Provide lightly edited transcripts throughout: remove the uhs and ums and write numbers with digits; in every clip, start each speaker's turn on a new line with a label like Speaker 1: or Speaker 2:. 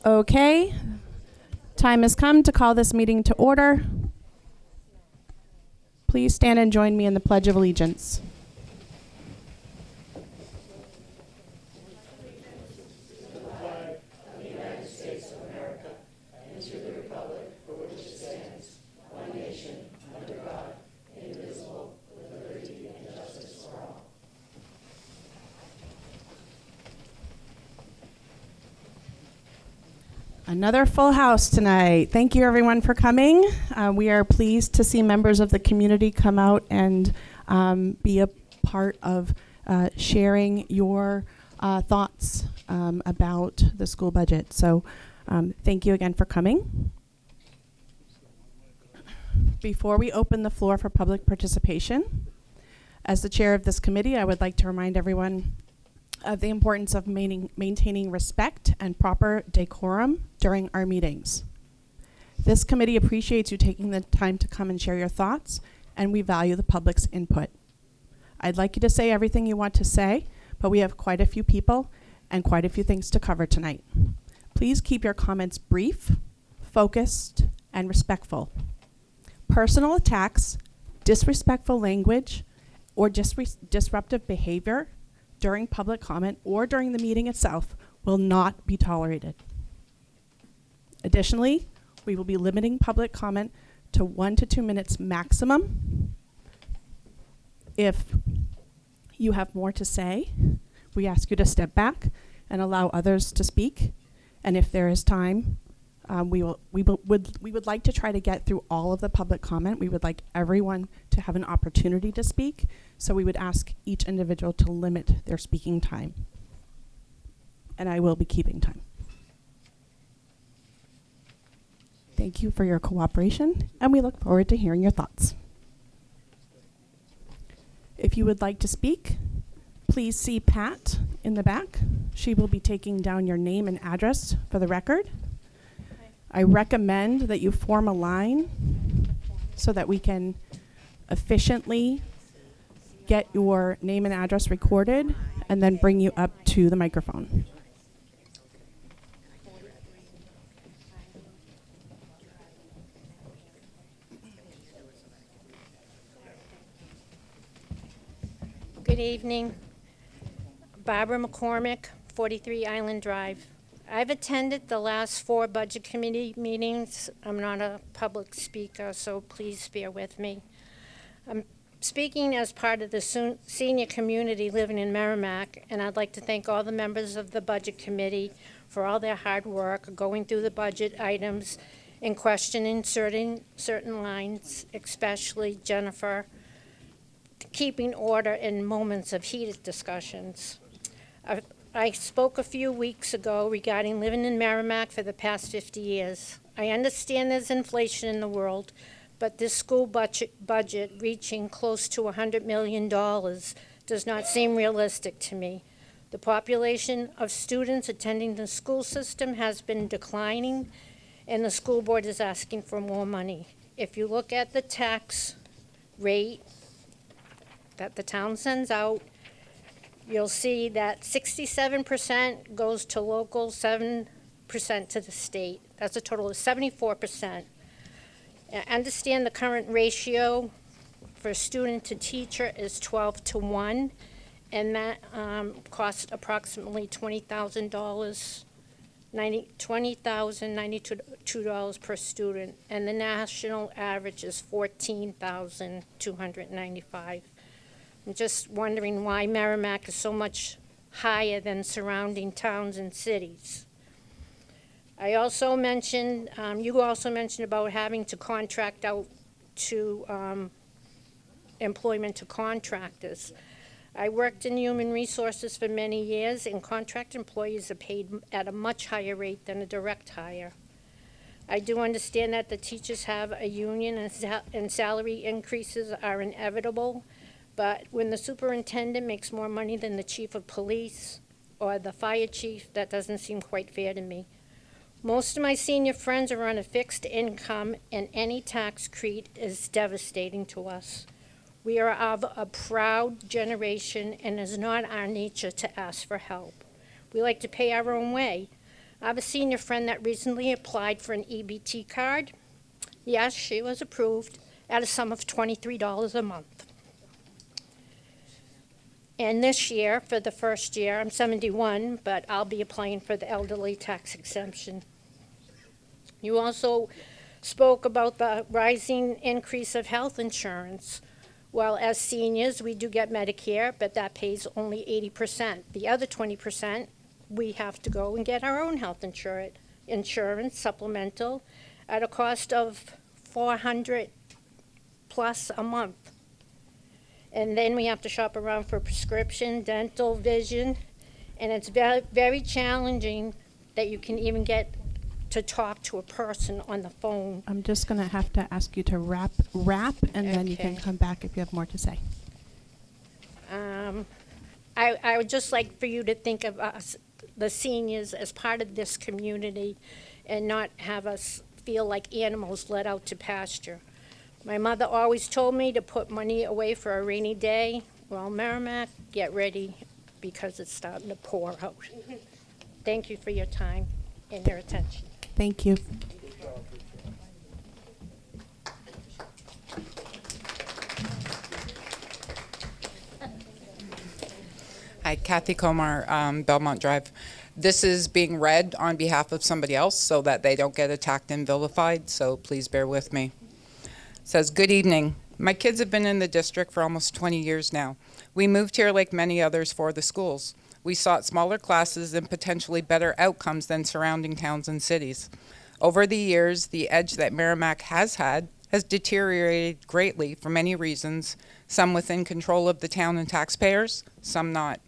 Speaker 1: Okay, time has come to call this meeting to order. Please stand and join me in the Pledge of Allegiance. Another full house tonight. Thank you everyone for coming. We are pleased to see members of the community come out and be a part of sharing your thoughts about the school budget. So thank you again for coming. Before we open the floor for public participation, as the chair of this committee, I would like to remind everyone of the importance of maintaining respect and proper decorum during our meetings. This committee appreciates you taking the time to come and share your thoughts, and we value the public's input. I'd like you to say everything you want to say, but we have quite a few people and quite a few things to cover tonight. Please keep your comments brief, focused, and respectful. Personal attacks, disrespectful language, or disruptive behavior during public comment or during the meeting itself will not be tolerated. Additionally, we will be limiting public comment to 1 to 2 minutes maximum. If you have more to say, we ask you to step back and allow others to speak. And if there is time, we would like to try to get through all of the public comment. We would like everyone to have an opportunity to speak. So we would ask each individual to limit their speaking time. And I will be keeping time. Thank you for your cooperation, and we look forward to hearing your thoughts. If you would like to speak, please see Pat in the back. She will be taking down your name and address for the record. I recommend that you form a line so that we can efficiently get your name and address recorded and then bring you up to the microphone.
Speaker 2: Good evening. Barbara McCormick, 43 Island Drive. I've attended the last 4 budget committee meetings. I'm not a public speaker, so please bear with me. I'm speaking as part of the senior community living in Merrimack, and I'd like to thank all the members of the budget committee for all their hard work going through the budget items and questioning certain lines, especially Jennifer, keeping order in moments of heated discussions. I spoke a few weeks ago regarding living in Merrimack for the past 50 years. I understand there's inflation in the world, but this school budget reaching close to $100 million does not seem realistic to me. The population of students attending the school system has been declining, and the school board is asking for more money. If you look at the tax rate that the town sends out, you'll see that 67% goes to local, 7% to the state. That's a total of 74%. I understand the current ratio for student to teacher is 12 to 1, and that costs approximately $20,092 per student, and the national average is $14,295. I'm just wondering why Merrimack is so much higher than surrounding towns and cities. I also mentioned, you also mentioned about having to contract out to employment to contractors. I worked in human resources for many years, and contract employees are paid at a much higher rate than a direct hire. I do understand that the teachers have a union and salary increases are inevitable. But when the superintendent makes more money than the chief of police or the fire chief, that doesn't seem quite fair to me. Most of my senior friends are on a fixed income, and any tax creep is devastating to us. We are of a proud generation, and it is not our nature to ask for help. We like to pay our own way. I have a senior friend that recently applied for an EBT card. Yes, she was approved at a sum of $23 a month. And this year, for the first year, I'm 71, but I'll be applying for the elderly tax exemption. You also spoke about the rising increase of health insurance. Well, as seniors, we do get Medicare, but that pays only 80%. The other 20%, we have to go and get our own health insurance supplemental at a cost of $400 plus a month. And then we have to shop around for prescription, dental, vision, and it's very, very challenging that you can even get to talk to a person on the phone.
Speaker 1: I'm just going to have to ask you to wrap, and then you can
Speaker 2: Okay.
Speaker 1: come back if you have more to say.
Speaker 2: I would just like for you to think of us, the seniors, as part of this community and not have us feel like animals let out to pasture. My mother always told me to put money away for a rainy day. Well, Merrimack, get ready because it's starting to pour out. Thank you for your time and your attention.
Speaker 1: Thank you.
Speaker 3: Hi, Kathy Komar, Belmont Drive. This is being read on behalf of somebody else so that they don't get attacked and vilified, so please bear with me. It says, good evening. My kids have been in the district for almost 20 years now. We moved here like many others for the schools. We sought smaller classes and potentially better outcomes than surrounding towns and cities. Over the years, the edge that Merrimack has had has deteriorated greatly for many reasons, some within control of the town and taxpayers, some not.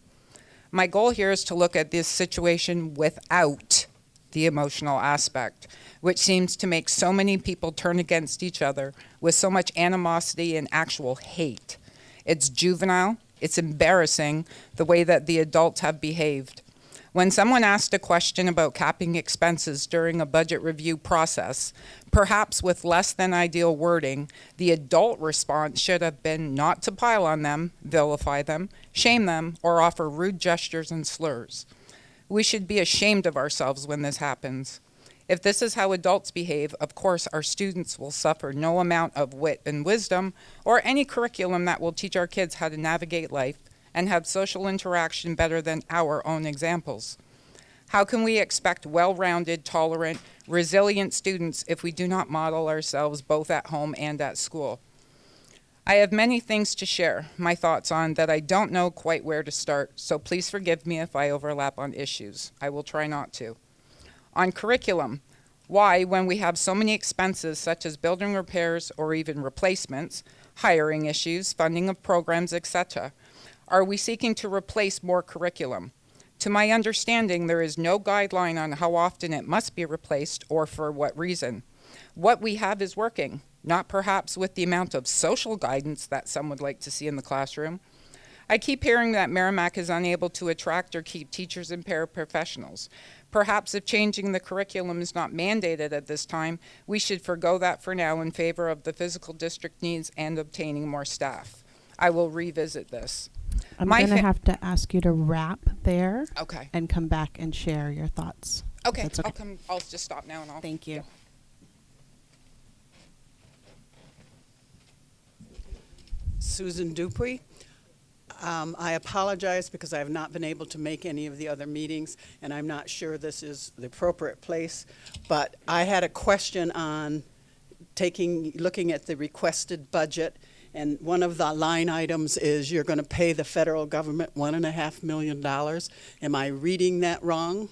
Speaker 3: My goal here is to look at this situation without the emotional aspect, which seems to make so many people turn against each other with so much animosity and actual hate. It's juvenile, it's embarrassing the way that the adults have behaved. When someone asked a question about capping expenses during a budget review process, perhaps with less than ideal wording, the adult response should have been not to pile on them, vilify them, shame them, or offer rude gestures and slurs. We should be ashamed of ourselves when this happens. If this is how adults behave, of course our students will suffer no amount of wit and wisdom or any curriculum that will teach our kids how to navigate life and have social interaction better than our own examples. How can we expect well-rounded, tolerant, resilient students if we do not model ourselves both at home and at school? I have many things to share, my thoughts on that I don't know quite where to start, so please forgive me if I overlap on issues. I will try not to. On curriculum, why, when we have so many expenses such as building repairs or even replacements, hiring issues, funding of programs, etc., are we seeking to replace more curriculum? To my understanding, there is no guideline on how often it must be replaced or for what reason. What we have is working, not perhaps with the amount of social guidance that some would like to see in the classroom. I keep hearing that Merrimack is unable to attract or keep teachers and paraprofessionals. Perhaps if changing the curriculum is not mandated at this time, we should forgo that for now in favor of the physical district needs and obtaining more staff. I will revisit this.
Speaker 1: I'm
Speaker 3: My
Speaker 1: going to
Speaker 3: fa-
Speaker 1: have to ask you to wrap there
Speaker 3: Okay.
Speaker 1: and come back and share your thoughts.
Speaker 3: Okay,
Speaker 1: That's okay.
Speaker 3: I'll just stop now and I'll.
Speaker 1: Thank you.
Speaker 4: Susan Dupuy. I apologize because I have not been able to make any of the other meetings, and I'm not sure this is the appropriate place. But I had a question on looking at the requested budget, and one of the line items is you're going to pay the federal government $1.5 million. Am I reading that wrong?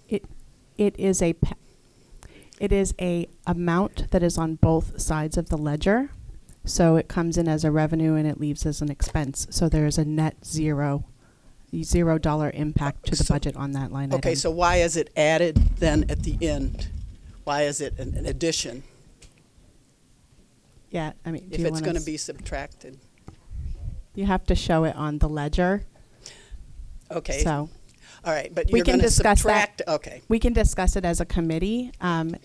Speaker 1: It is a amount that is on both sides of the ledger. So it comes in as a revenue and it leaves as an expense. So there is a net $0 impact to the
Speaker 4: So-
Speaker 1: budget on that line item.
Speaker 4: Okay, so why is it added then at the end? Why is it an addition
Speaker 1: Yeah, I mean, do
Speaker 4: if
Speaker 1: you
Speaker 4: it's
Speaker 1: wanna
Speaker 4: going to be subtracted?
Speaker 1: You have to show it on the ledger.
Speaker 4: Okay.
Speaker 1: So
Speaker 4: All right, but
Speaker 1: We
Speaker 4: you're
Speaker 1: can
Speaker 4: going to
Speaker 1: discuss that.
Speaker 4: subtract, okay,
Speaker 1: we can discuss it as a committee, and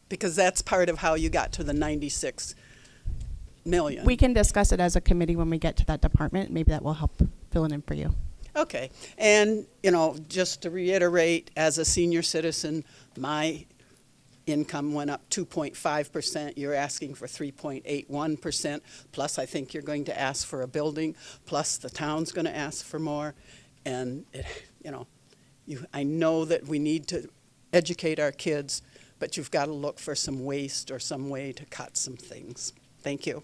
Speaker 4: because that's part of how you got to the 96 million.
Speaker 1: we can discuss it as a committee when we get to that department. Maybe that will help fill it in for you.
Speaker 4: Okay, and, you know, just to reiterate, as a senior citizen, my income went up 2.5%. You're asking for 3.81%, plus I think you're going to ask for a building, plus the town's going to ask for more. And, you know, I know that we need to educate our kids, but you've got to look for some waste or some way to cut some things. Thank you.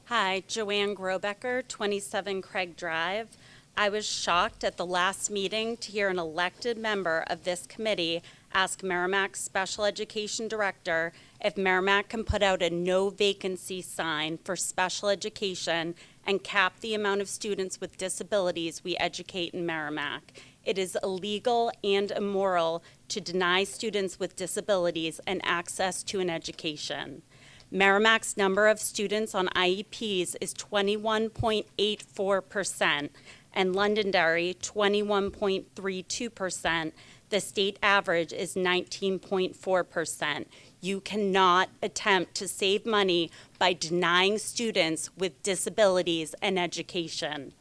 Speaker 5: Hi, Joanne Grobecker, 27 Craig Drive. I was shocked at the last meeting to hear an elected member of this committee ask Merrimack's Special Education Director if Merrimack can put out a no vacancy sign for special education and cap the amount of students with disabilities we educate in Merrimack. It is illegal and immoral to deny students with disabilities an access to an education. Merrimack's number of students on IEPs is 21.84%, and Londonderry 21.32%. The state average is 19.4%. You cannot attempt to save money by denying students with disabilities an education.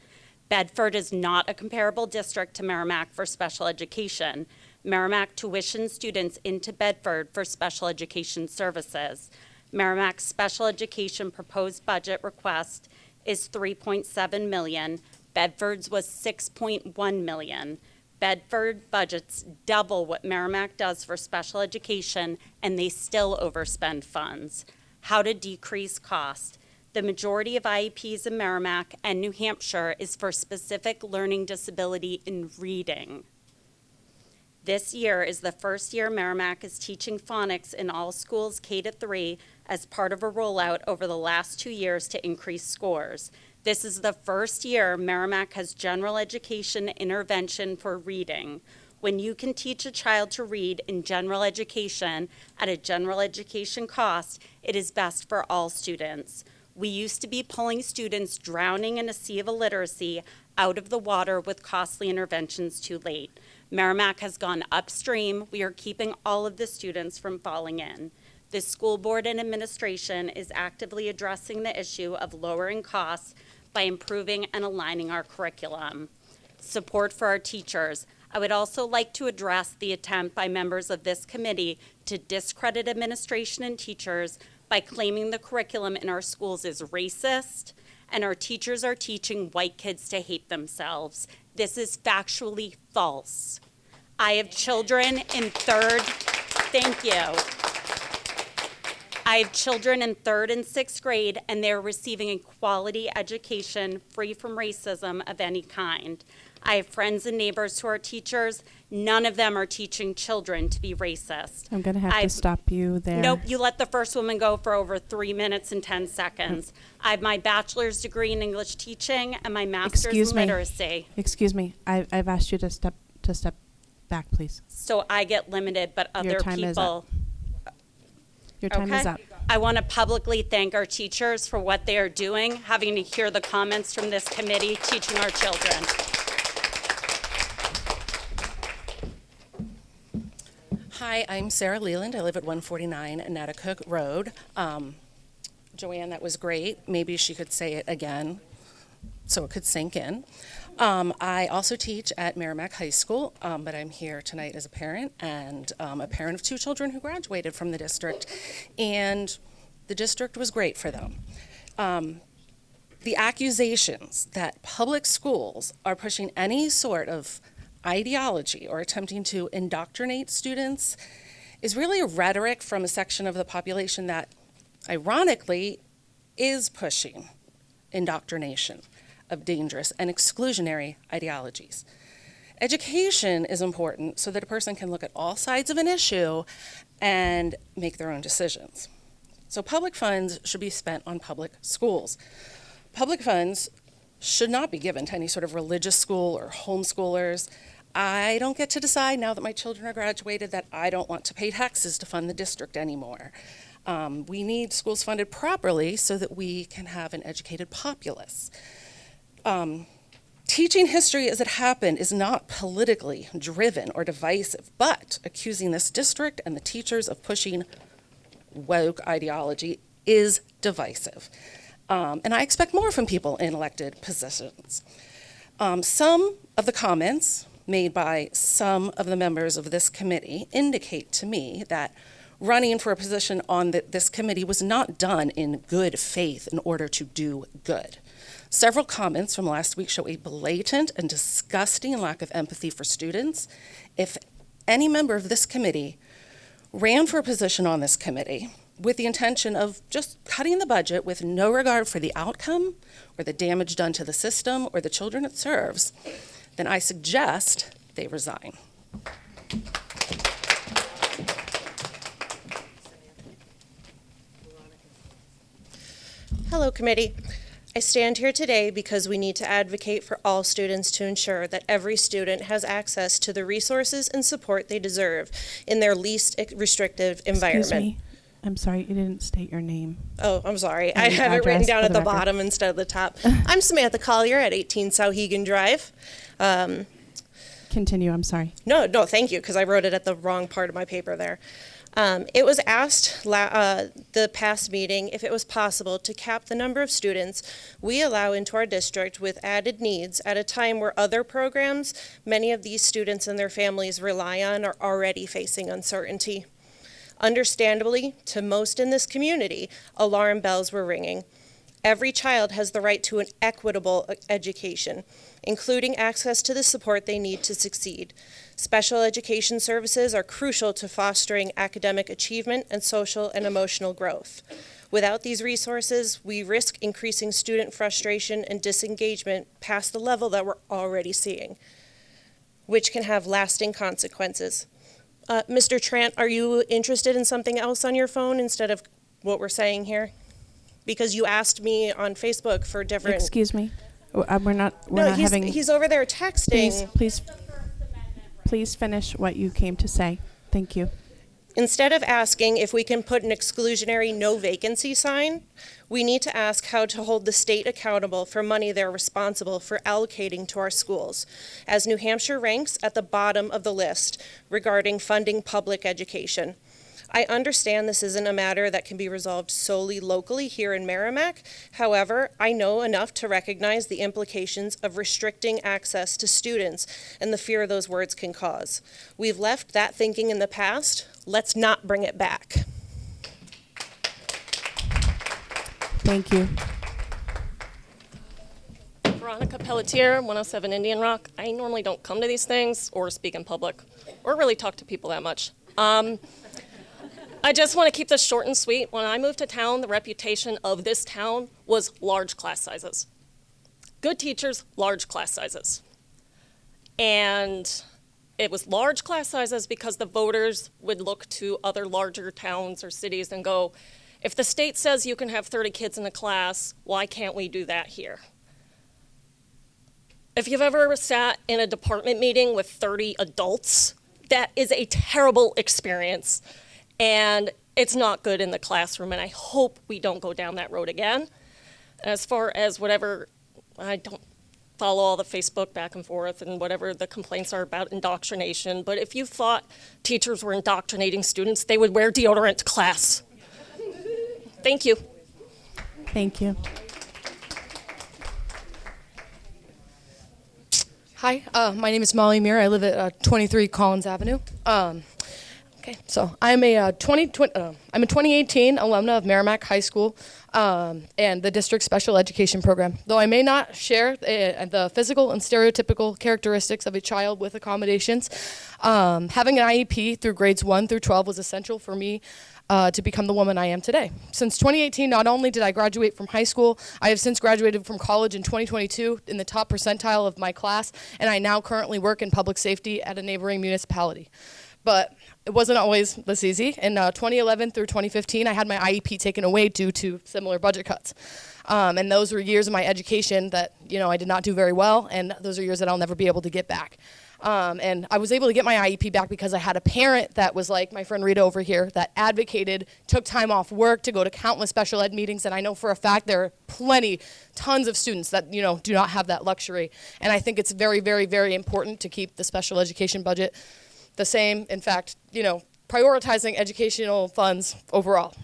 Speaker 5: Bedford is not a comparable district to Merrimack for special education. Merrimack tuitions students into Bedford for special education services. Merrimack's special education proposed budget request is $3.7 million. Bedford's was $6.1 million. Bedford budgets double what Merrimack does for special education, and they still overspend funds. How to decrease cost. The majority of IEPs in Merrimack and New Hampshire is for specific learning disability in reading. This year is the first year Merrimack is teaching phonics in all schools K-3 as part of a rollout over the last 2 years to increase scores. This is the first year Merrimack has general education intervention for reading. When you can teach a child to read in general education at a general education cost, it is best for all students. We used to be pulling students drowning in a sea of illiteracy out of the water with costly interventions too late. Merrimack has gone upstream. We are keeping all of the students from falling in. The school board and administration is actively addressing the issue of lowering costs by improving and aligning our curriculum. Support for our teachers. I would also like to address the attempt by members of this committee to discredit administration and teachers by claiming the curriculum in our schools is racist and our teachers are teaching white kids to hate themselves. This is factually false. I have children in thank you. I have children in 3rd and 6th grade, and they're receiving a quality education free from racism of any kind. I have friends and neighbors who are teachers. None of them are teaching children to be racist.
Speaker 1: I'm going to have to stop you there.
Speaker 5: Nope, you let the first woman go for over 3 minutes and 10 seconds. I have my bachelor's degree in English teaching and my master's in literacy.
Speaker 1: Excuse me. I've asked you to step back, please.
Speaker 5: So I get limited, but other
Speaker 1: Your time is up.
Speaker 5: people.
Speaker 1: Your time is up.
Speaker 5: I want to publicly thank our teachers for what they are doing, having to hear the comments from this committee, teaching our children.
Speaker 6: Hi, I'm Sarah Leland. I live at 149 Natticook Road. Joanne, that was great. Maybe she could say it again so it could sink in. I also teach at Merrimack High School, but I'm here tonight as a parent and a parent of 2 children who graduated from the district, and the district was great for them. The accusations that public schools are pushing any sort of ideology or attempting to indoctrinate students is really a rhetoric from a section of the population that, ironically, is pushing indoctrination of dangerous and exclusionary ideologies. Education is important so that a person can look at all sides of an issue and make their own decisions. So public funds should be spent on public schools. Public funds should not be given to any sort of religious school or homeschoolers. I don't get to decide now that my children are graduated that I don't want to pay taxes to fund the district anymore. We need schools funded properly so that we can have an educated populace. Teaching history as it happened is not politically driven or divisive, but accusing this district and the teachers of pushing woke ideology is divisive. And I expect more from people in elected positions. Some of the comments made by some of the members of this committee indicate to me that running for a position on this committee was not done in good faith in order to do good. Several comments from last week show a blatant and disgusting lack of empathy for students. If any member of this committee ran for a position on this committee with the intention of just cutting the budget with no regard for the outcome or the damage done to the system or the children it serves, then I suggest they resign.
Speaker 7: Hello, committee. I stand here today because we need to advocate for all students to ensure that every student has access to the resources and support they deserve in their least restrictive environment.
Speaker 1: Excuse me. I'm sorry, you didn't state your name.
Speaker 7: Oh, I'm sorry.
Speaker 1: And
Speaker 7: I
Speaker 1: your
Speaker 7: have it written
Speaker 1: address
Speaker 7: down
Speaker 1: for
Speaker 7: at
Speaker 1: the
Speaker 7: the
Speaker 1: record.
Speaker 7: bottom instead of the top. I'm Samantha Collier at 18 Souhegan Drive.
Speaker 1: Continue, I'm sorry.
Speaker 7: No, thank you, because I wrote it at the wrong part of my paper there. It was asked the past meeting if it was possible to cap the number of students we allow into our district with added needs at a time where other programs many of these students and their families rely on are already facing uncertainty. Understandably, to most in this community, alarm bells were ringing. Every child has the right to an equitable education, including access to the support they need to succeed. Special education services are crucial to fostering academic achievement and social and emotional growth. Without these resources, we risk increasing student frustration and disengagement past the level that we're already seeing, which can have lasting consequences. Mr. Trant, are you interested in something else on your phone instead of what we're saying here? Because you asked me on Facebook for different.
Speaker 1: Excuse me. We're not
Speaker 7: No,
Speaker 1: having.
Speaker 7: he's over there texting.
Speaker 1: Please finish what you came to say. Thank you.
Speaker 7: Instead of asking if we can put an exclusionary no vacancy sign, we need to ask how to hold the state accountable for money they're responsible for allocating to our schools, as New Hampshire ranks at the bottom of the list regarding funding public education. I understand this isn't a matter that can be resolved solely locally here in Merrimack. However, I know enough to recognize the implications of restricting access to students and the fear those words can cause. We've left that thinking in the past. Let's not bring it back.
Speaker 1: Thank you.
Speaker 8: Veronica Pelletier, 107 Indian Rock. I normally don't come to these things or speak in public or really talk to people that much. I just want to keep this short and sweet. When I moved to town, the reputation of this town was large class sizes. Good teachers, large class sizes. And it was large class sizes because the voters would look to other larger towns or cities and go, if the state says you can have 30 kids in a class, why can't we do that here? If you've ever sat in a department meeting with 30 adults, that is a terrible experience. And it's not good in the classroom, and I hope we don't go down that road again. As far as whatever, I don't follow all the Facebook back and forth and whatever the complaints are about indoctrination, but if you thought teachers were indoctrinating students, they would wear deodorant to class. Thank you.
Speaker 1: Thank you.
Speaker 9: Hi, my name is Molly Muir. I live at 23 Collins Avenue. Okay, so I'm a 2018 alumna of Merrimack High School and the district special education program. Though I may not share the physical and stereotypical characteristics of a child with accommodations, having an IEP through grades 1 through 12 was essential for me to become the woman I am today. Since 2018, not only did I graduate from high school, I have since graduated from college in 2022 in the top percentile of my class, and I now currently work in public safety at a neighboring municipality. But it wasn't always this easy. In 2011 through 2015, I had my IEP taken away due to similar budget cuts. And those were years of my education that, I did not do very well, and those are years that I'll never be able to get back. And I was able to get my IEP back because I had a parent that was like my friend Rita over here that advocated, took time off work to go to countless special ed meetings, and I know for a fact there are tons of students that, do not have that luxury. And I think it's very, very, very important to keep the special education budget the same. In fact, prioritizing educational funds overall.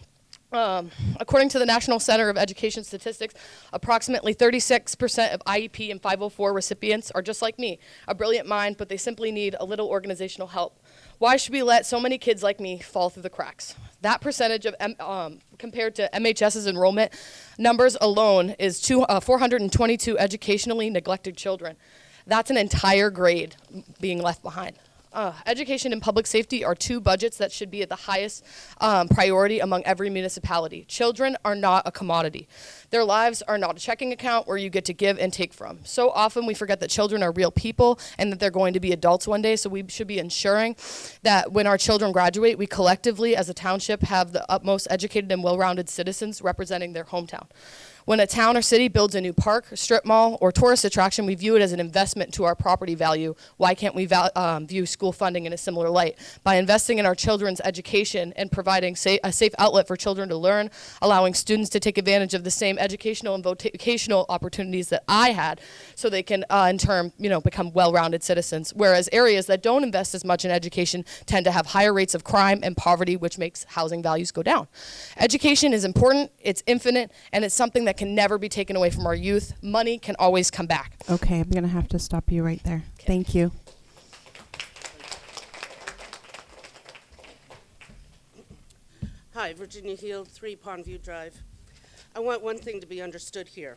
Speaker 9: According to the National Center of Education Statistics, approximately 36% of IEP and 504 recipients are just like me, a brilliant mind, but they simply need a little organizational help. Why should we let so many kids like me fall through the cracks? That percentage of compared to MHS's enrollment numbers alone is 422 educationally neglected children. That's an entire grade being left behind. Education and public safety are two budgets that should be at the highest priority among every municipality. Children are not a commodity. Their lives are not a checking account where you get to give and take from. So often we forget that children are real people and that they're going to be adults one day, so we should be ensuring that when our children graduate, we collectively as a township have the utmost educated and well-rounded citizens representing their hometown. When a town or city builds a new park, strip mall, or tourist attraction, we view it as an investment to our property value. Why can't we view school funding in a similar light? By investing in our children's education and providing a safe outlet for children to learn, allowing students to take advantage of the same educational and vocational opportunities that I had, so they can, in turn, become well-rounded citizens. Whereas areas that don't invest as much in education tend to have higher rates of crime and poverty, which makes housing values go down. Education is important, it's infinite, and it's something that can never be taken away from our youth. Money can always come back.
Speaker 1: Okay, I'm going to have to stop you right there. Thank you.
Speaker 10: Hi, Virginia Hill, 3 Pondview Drive. I want one thing to be understood here,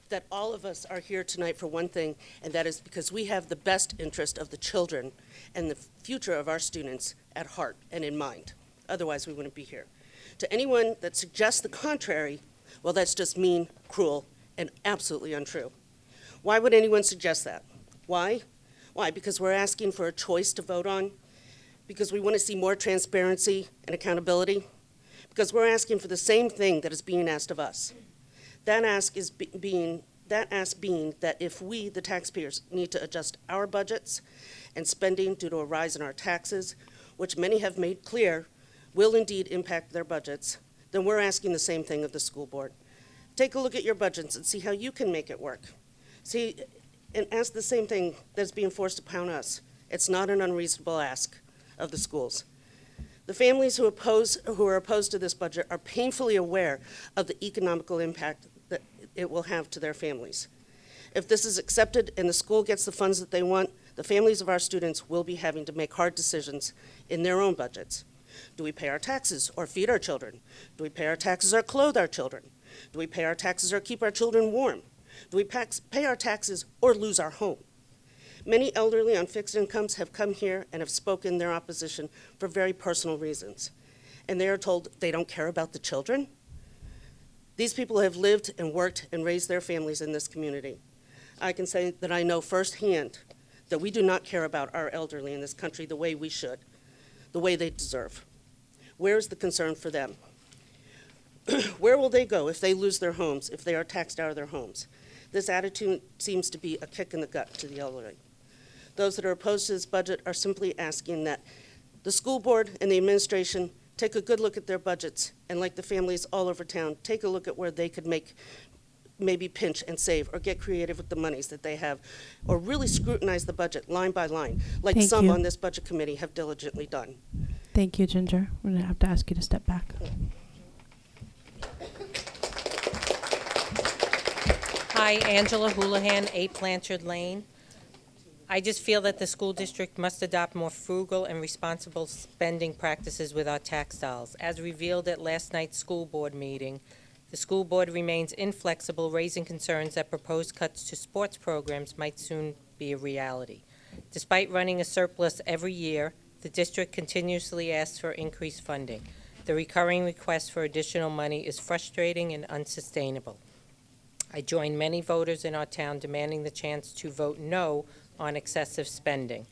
Speaker 10: that all of us are here tonight for one thing, and that is because we have the best interest of the children and the future of our students at heart and in mind. Otherwise, we wouldn't be here. To anyone that suggests the contrary, well, that's just mean, cruel, and absolutely untrue. Why would anyone suggest that? Why? Why? Because we're asking for a choice to vote on? Because we want to see more transparency and accountability? Because we're asking for the same thing that is being asked of us. That ask being that if we, the taxpayers, need to adjust our budgets and spending due to a rise in our taxes, which many have made clear will indeed impact their budgets, then we're asking the same thing of the school board. Take a look at your budgets and see how you can make it work. See, and ask the same thing that's being forced upon us. It's not an unreasonable ask of the schools. The families who are opposed to this budget are painfully aware of the economical impact that it will have to their families. If this is accepted and the school gets the funds that they want, the families of our students will be having to make hard decisions in their own budgets. Do we pay our taxes or feed our children? Do we pay our taxes or clothe our children? Do we pay our taxes or keep our children warm? Do we pay our taxes or lose our home? Many elderly on fixed incomes have come here and have spoken their opposition for very personal reasons. And they are told they don't care about the children. These people have lived and worked and raised their families in this community. I can say that I know firsthand that we do not care about our elderly in this country the way we should, the way they deserve. Where is the concern for them? Where will they go if they lose their homes, if they are taxed out of their homes? This attitude seems to be a kick in the gut to the elderly. Those that are opposed to this budget are simply asking that the school board and the administration take a good look at their budgets, and like the families all over town, take a look at where they could maybe pinch and save or get creative with the monies that they have, or really scrutinize the budget line by line, like
Speaker 1: Thank
Speaker 10: some
Speaker 1: you.
Speaker 10: on this budget committee have diligently done.
Speaker 1: Thank you, Ginger. I'm going to have to ask you to step back.
Speaker 11: Hi, Angela Houlihan, 8 Blanchard Lane. I just feel that the school district must adopt more frugal and responsible spending practices with our tax dollars. As revealed at last night's school board meeting, the school board remains inflexible, raising concerns that proposed cuts to sports programs might soon be a reality. Despite running a surplus every year, the district continuously asks for increased funding. The recurring request for additional money is frustrating and unsustainable. I join many voters in our town demanding the chance to vote no on excessive spending.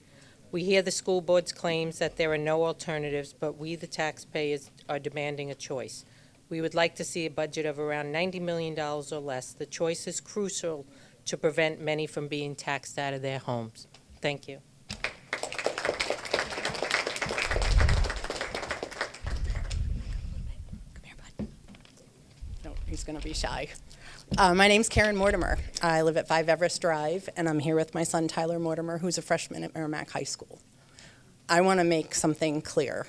Speaker 11: We hear the school board's claims that there are no alternatives, but we, the taxpayers, are demanding a choice. We would like to see a budget of around $90 million or less. The choice is crucial to prevent many from being taxed out of their homes. Thank you.
Speaker 12: No, he's going to be shy. My name's Karen Mortimer. I live at 5 Everest Drive, and I'm here with my son, Tyler Mortimer, who's a freshman at Merrimack High School. I want to make something clear.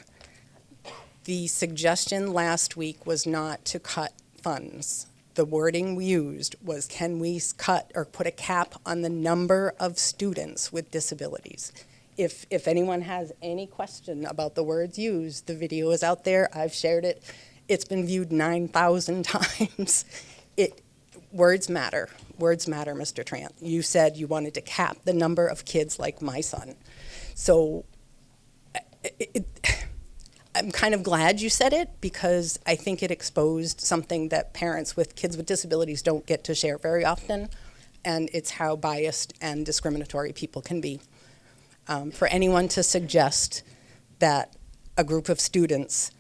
Speaker 12: The suggestion last week was not to cut funds. The wording we used was, can we cut or put a cap on the number of students with disabilities? If anyone has any question about the words used, the video is out there. I've shared it. It's been viewed 9,000 times. Words matter. Words matter, Mr. Trant. You said you wanted to cap the number of kids like my son. So I'm kind of glad you said it, because I think it exposed something that parents with kids with disabilities don't get to share very often, and it's how biased and discriminatory people can be. For anyone to suggest that a group of students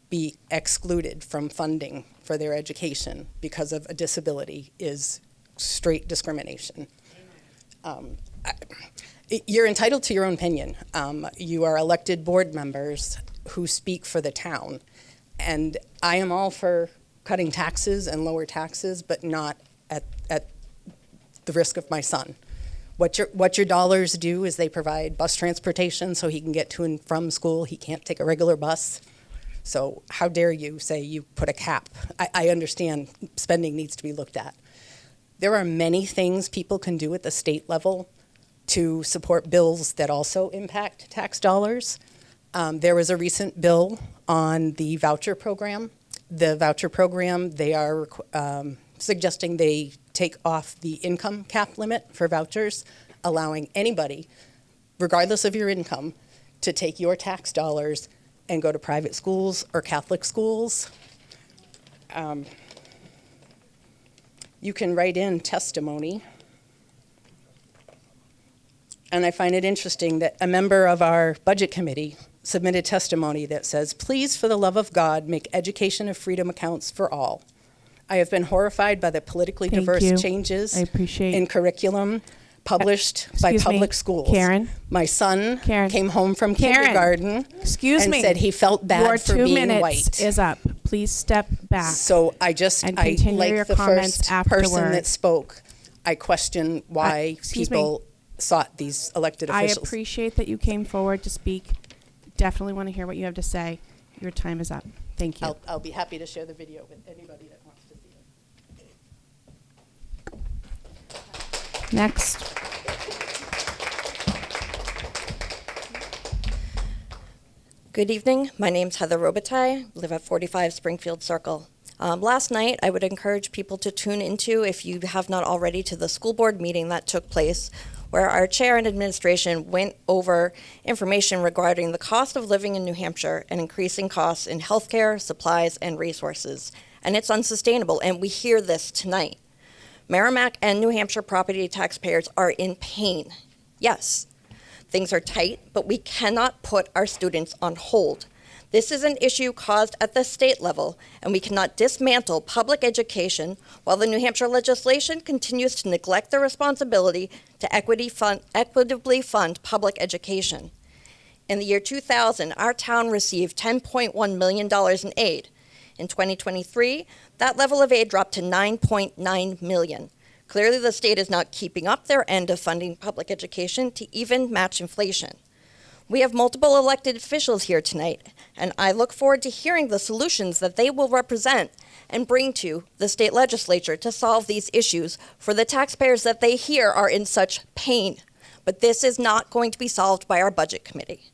Speaker 12: be excluded from funding for their education because of a disability is straight discrimination. You're entitled to your own opinion. You are elected board members who speak for the town, and I am all for cutting taxes and lower taxes, but not at the risk of my son. What your dollars do is they provide bus transportation so he can get to and from school. He can't take a regular bus. So how dare you say you put a cap? I understand spending needs to be looked at. There are many things people can do at the state level to support bills that also impact tax dollars. There was a recent bill on the voucher program. The voucher program, they are suggesting they take off the income cap limit for vouchers, allowing anybody, regardless of your income, to take your tax dollars and go to private schools or Catholic schools. You can write in testimony. And I find it interesting that a member of our budget committee submitted testimony that says, "Please, for the love of God, make education of freedom accounts for all. I have been horrified by the politically
Speaker 1: Thank
Speaker 12: diverse
Speaker 1: you.
Speaker 12: changes
Speaker 1: I appreciate-
Speaker 12: in curriculum published by
Speaker 1: Excuse me,
Speaker 12: public schools."
Speaker 1: Karen.
Speaker 12: My son
Speaker 1: Karen.
Speaker 12: came home from
Speaker 1: Karen.
Speaker 12: kindergarten
Speaker 1: Excuse
Speaker 12: and
Speaker 1: me.
Speaker 12: said he felt bad
Speaker 1: Your
Speaker 12: for
Speaker 1: 2
Speaker 12: being
Speaker 1: minutes
Speaker 12: white.
Speaker 1: is up. Please step back.
Speaker 12: So I
Speaker 1: And continue
Speaker 12: like
Speaker 1: your
Speaker 12: the
Speaker 1: comments
Speaker 12: first person
Speaker 1: afterward.
Speaker 12: that spoke, I question why
Speaker 1: excuse me.
Speaker 12: people sought these elected
Speaker 1: I
Speaker 12: officials.
Speaker 1: appreciate that you came forward to speak. Definitely want to hear what you have to say. Your time is up. Thank you.
Speaker 12: I'll be happy to share the video with anybody that wants to see it.
Speaker 1: Next.
Speaker 13: Good evening. My name's Heather Robitaille. Live at 45 Springfield Circle. Last night, I would encourage people to tune into, if you have not already, to the school board meeting that took place, where our chair and administration went over information regarding the cost of living in New Hampshire and increasing costs in healthcare, supplies, and resources. And it's unsustainable, and we hear this tonight. Merrimack and New Hampshire property taxpayers are in pain. Yes, things are tight, but we cannot put our students on hold. This is an issue caused at the state level, and we cannot dismantle public education while the New Hampshire legislation continues to neglect the responsibility to equitably fund public education. In the year 2000, our town received $10.1 million in aid. In 2023, that level of aid dropped to $9.9 million. Clearly, the state is not keeping up their end of funding public education to even match inflation. We have multiple elected officials here tonight, and I look forward to hearing the solutions that they will represent and bring to the state legislature to solve these issues for the taxpayers that they hear are in such pain. But this is not going to be solved by our budget committee.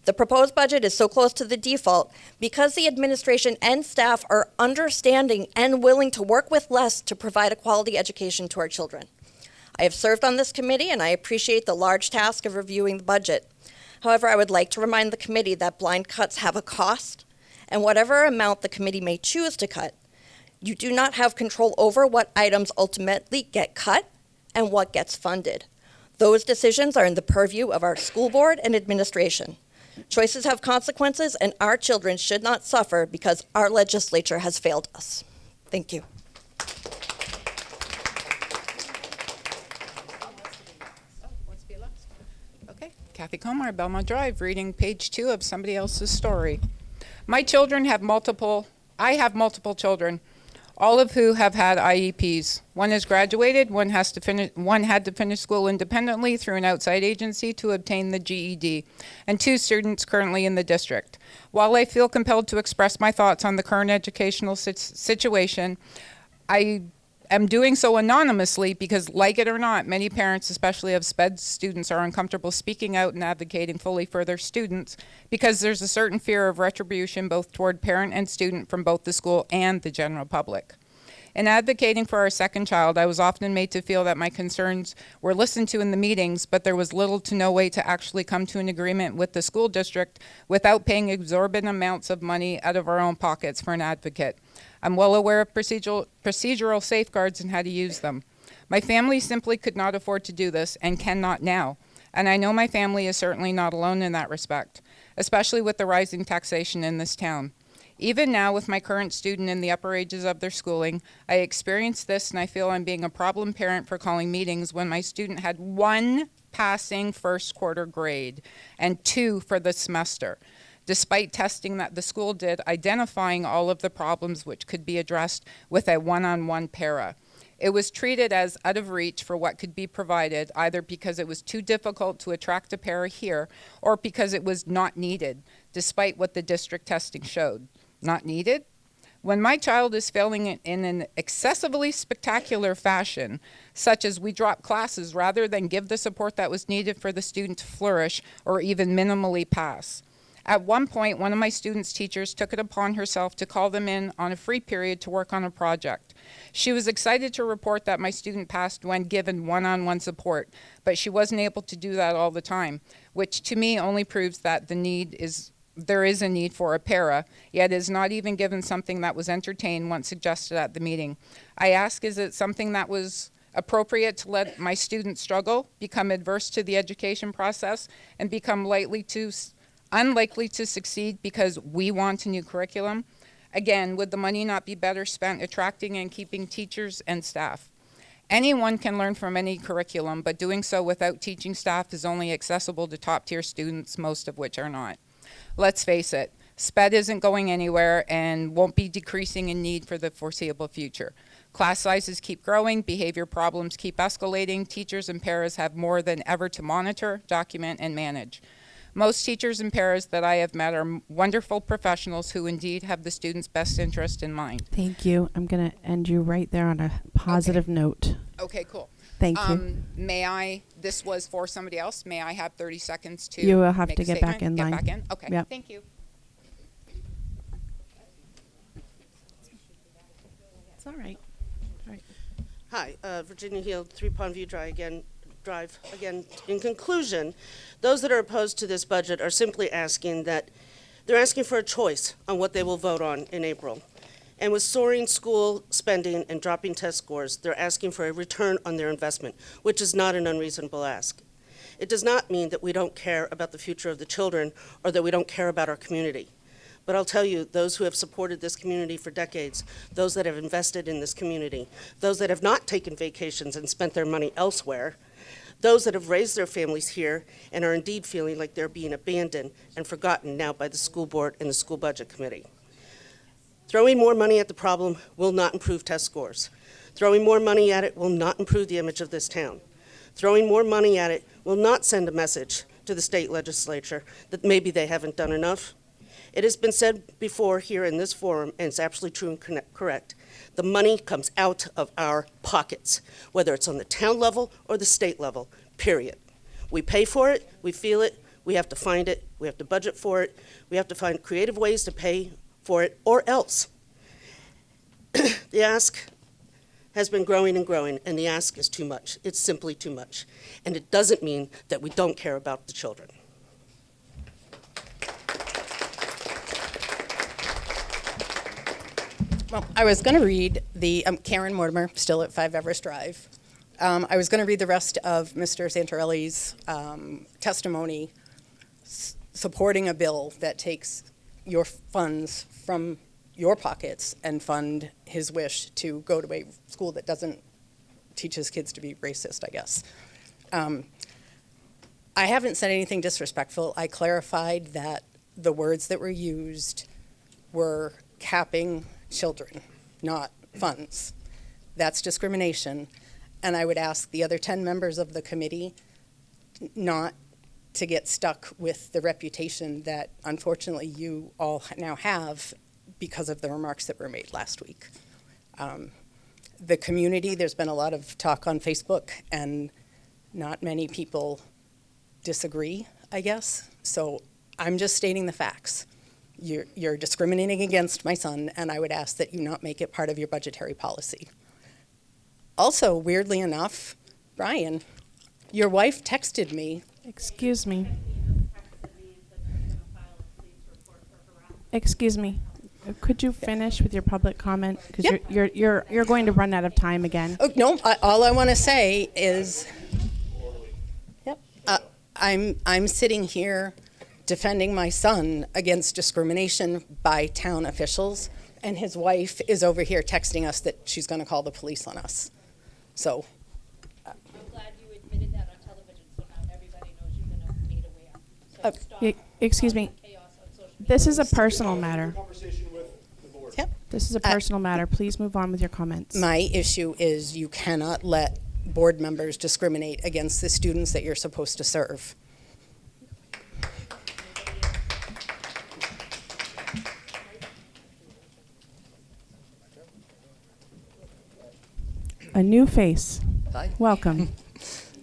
Speaker 13: The proposed budget is so close to the default because the administration and staff are understanding and willing to work with less to provide a quality education to our children. I have served on this committee, and I appreciate the large task of reviewing the budget. However, I would like to remind the committee that blind cuts have a cost, and whatever amount the committee may choose to cut, you do not have control over what items ultimately get cut and what gets funded. Those decisions are in the purview of our school board and administration. Choices have consequences, and our children should not suffer because our legislature has failed us. Thank you.
Speaker 3: Kathy Comar, Belmont Drive, reading page 2 of somebody else's story. I have multiple children. all of who have had IEPs. One has graduated, one had to finish school independently through an outside agency to obtain the GED, and 2 students currently in the district. While I feel compelled to express my thoughts on the current educational situation, I am doing so anonymously because, like it or not, many parents, especially of SPED students, are uncomfortable speaking out and advocating fully for their students because there's a certain fear of retribution both toward parent and student from both the school and the general public. In advocating for our second child, I was often made to feel that my concerns were listened to in the meetings, but there was little to no way to actually come to an agreement with the school district without paying exorbitant amounts of money out of our own pockets for an advocate. I'm well aware of procedural safeguards and how to use them. My family simply could not afford to do this and cannot now. And I know my family is certainly not alone in that respect, especially with the rising taxation in this town. Even now, with my current student in the upper ages of their schooling, I experience this and I feel I'm being a problem parent for calling meetings when my student had 1 passing first quarter grade and 2 for the semester, despite testing that the school did identifying all of the problems which could be addressed with a one-on-one para. It was treated as out of reach for what could be provided, either because it was too difficult to attract a para here or because it was not needed, despite what the district testing showed. Not needed? When my child is failing in an excessively spectacular fashion, such as we drop classes rather than give the support that was needed for the student to flourish or even minimally pass. At one point, one of my students' teachers took it upon herself to call them in on a free period to work on a project. She was excited to report that my student passed when given one-on-one support, but she wasn't able to do that all the time, which to me only proves that there is a need for a para, yet is not even given something that was entertained once suggested at the meeting. I ask, is it something that was appropriate to let my students struggle, become adverse to the education process, and become unlikely to succeed because we want a new curriculum? Again, would the money not be better spent attracting and keeping teachers and staff? Anyone can learn from any curriculum, but doing so without teaching staff is only accessible to top-tier students, most of which are not. Let's face it, SPED isn't going anywhere and won't be decreasing in need for the foreseeable future. Class sizes keep growing, behavior problems keep escalating, teachers and paras have more than ever to monitor, document, and manage. Most teachers and paras that I have met are wonderful professionals who indeed have the student's best interest in mind.
Speaker 1: Thank you. I'm going to end you right there on a positive note.
Speaker 3: Okay, cool.
Speaker 1: Thank you.
Speaker 3: This was for somebody else, may I have 30 seconds to
Speaker 1: You will have
Speaker 3: make
Speaker 1: to
Speaker 3: a
Speaker 1: get back
Speaker 3: statement?
Speaker 1: in line.
Speaker 3: Get back in? Okay,
Speaker 1: Yep.
Speaker 3: Thank you.
Speaker 1: It's all right.
Speaker 10: Hi, Virginia Hill, 3 Pondview Drive again. In conclusion, those that are opposed to this budget are simply asking for a choice on what they will vote on in April. And with soaring school spending and dropping test scores, they're asking for a return on their investment, which is not an unreasonable ask. It does not mean that we don't care about the future of the children or that we don't care about our community. But I'll tell you, those who have supported this community for decades, those that have invested in this community, those that have not taken vacations and spent their money elsewhere, those that have raised their families here and are indeed feeling like they're being abandoned and forgotten now by the school board and the school budget committee. Throwing more money at the problem will not improve test scores. Throwing more money at it will not improve the image of this town. Throwing more money at it will not send a message to the state legislature that maybe they haven't done enough. It has been said before here in this forum, and it's absolutely true and correct. The money comes out of our pockets, whether it's on the town level or the state level, period. We pay for it, we feel it, we have to find it, we have to budget for it, we have to find creative ways to pay for it, or else. The ask has been growing and growing, and the ask is too much. It's simply too much. And it doesn't mean that we don't care about the children.
Speaker 12: Well, I was going to read Karen Mortimer, still at 5 Everest Drive. I was going to read the rest of Mr. Santorelli's testimony supporting a bill that takes your funds from your pockets and fund his wish to go to a school that doesn't teach his kids to be racist, I guess. I haven't said anything disrespectful. I clarified that the words that were used were capping children, not funds. That's discrimination. And I would ask the other 10 members of the committee not to get stuck with the reputation that unfortunately you all now have because of the remarks that were made last week. The community, there's been a lot of talk on Facebook, and not many people disagree, I guess. So I'm just stating the facts. You're discriminating against my son, and I would ask that you not make it part of your budgetary policy. Also, weirdly enough, Brian, your wife texted me.
Speaker 1: Excuse me. Excuse me. Could you finish with your public comment? Because
Speaker 12: Yep.
Speaker 1: you're going to run out of time again.
Speaker 12: Oh, no, all I want to say is, yep, I'm sitting here defending my son against discrimination by town officials, and his wife is over here texting us that she's going to call the police on us. So.
Speaker 14: I'm glad you admitted that on television, so now everybody knows you've been made aware. So stop
Speaker 1: Excuse me.
Speaker 14: chaos on social media.
Speaker 1: This is a personal matter.
Speaker 12: Yep.
Speaker 1: This is a personal matter. Please move on with your comments.
Speaker 12: My issue is you cannot let board members discriminate against the students that you're supposed to serve.
Speaker 1: A new face.
Speaker 15: Hi.
Speaker 1: Welcome.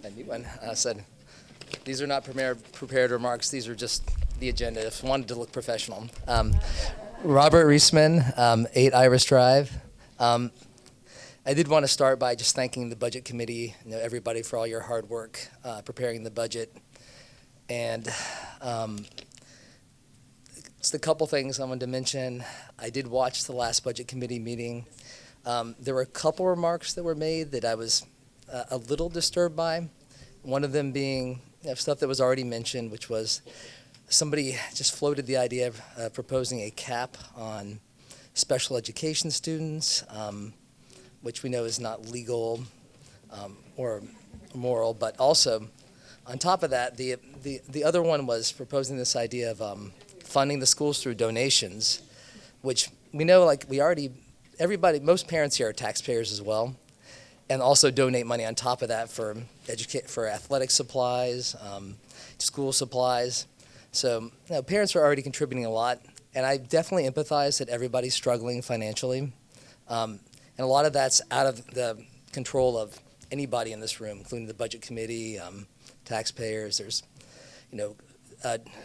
Speaker 15: A new one. Said, these are not prepared remarks. These are just the agenda. If wanted to look professional. Robert Reisman, 8 Iris Drive. I did want to start by just thanking the budget committee, everybody for all your hard work preparing the budget. And just a couple things I wanted to mention. I did watch the last budget committee meeting. There were a couple remarks that were made that I was a little disturbed by. One of them being stuff that was already mentioned, which was somebody just floated the idea of proposing a cap on special education students, which we know is not legal or moral. But also, on top of that, the other one was proposing this idea of funding the schools through donations, which we know, everybody, most parents here are taxpayers as well, and also donate money on top of that for athletic supplies, school supplies. So parents are already contributing a lot, and I definitely empathize that everybody's struggling financially, and a lot of that's out of the control of anybody in this room, including the budget committee, taxpayers. There's,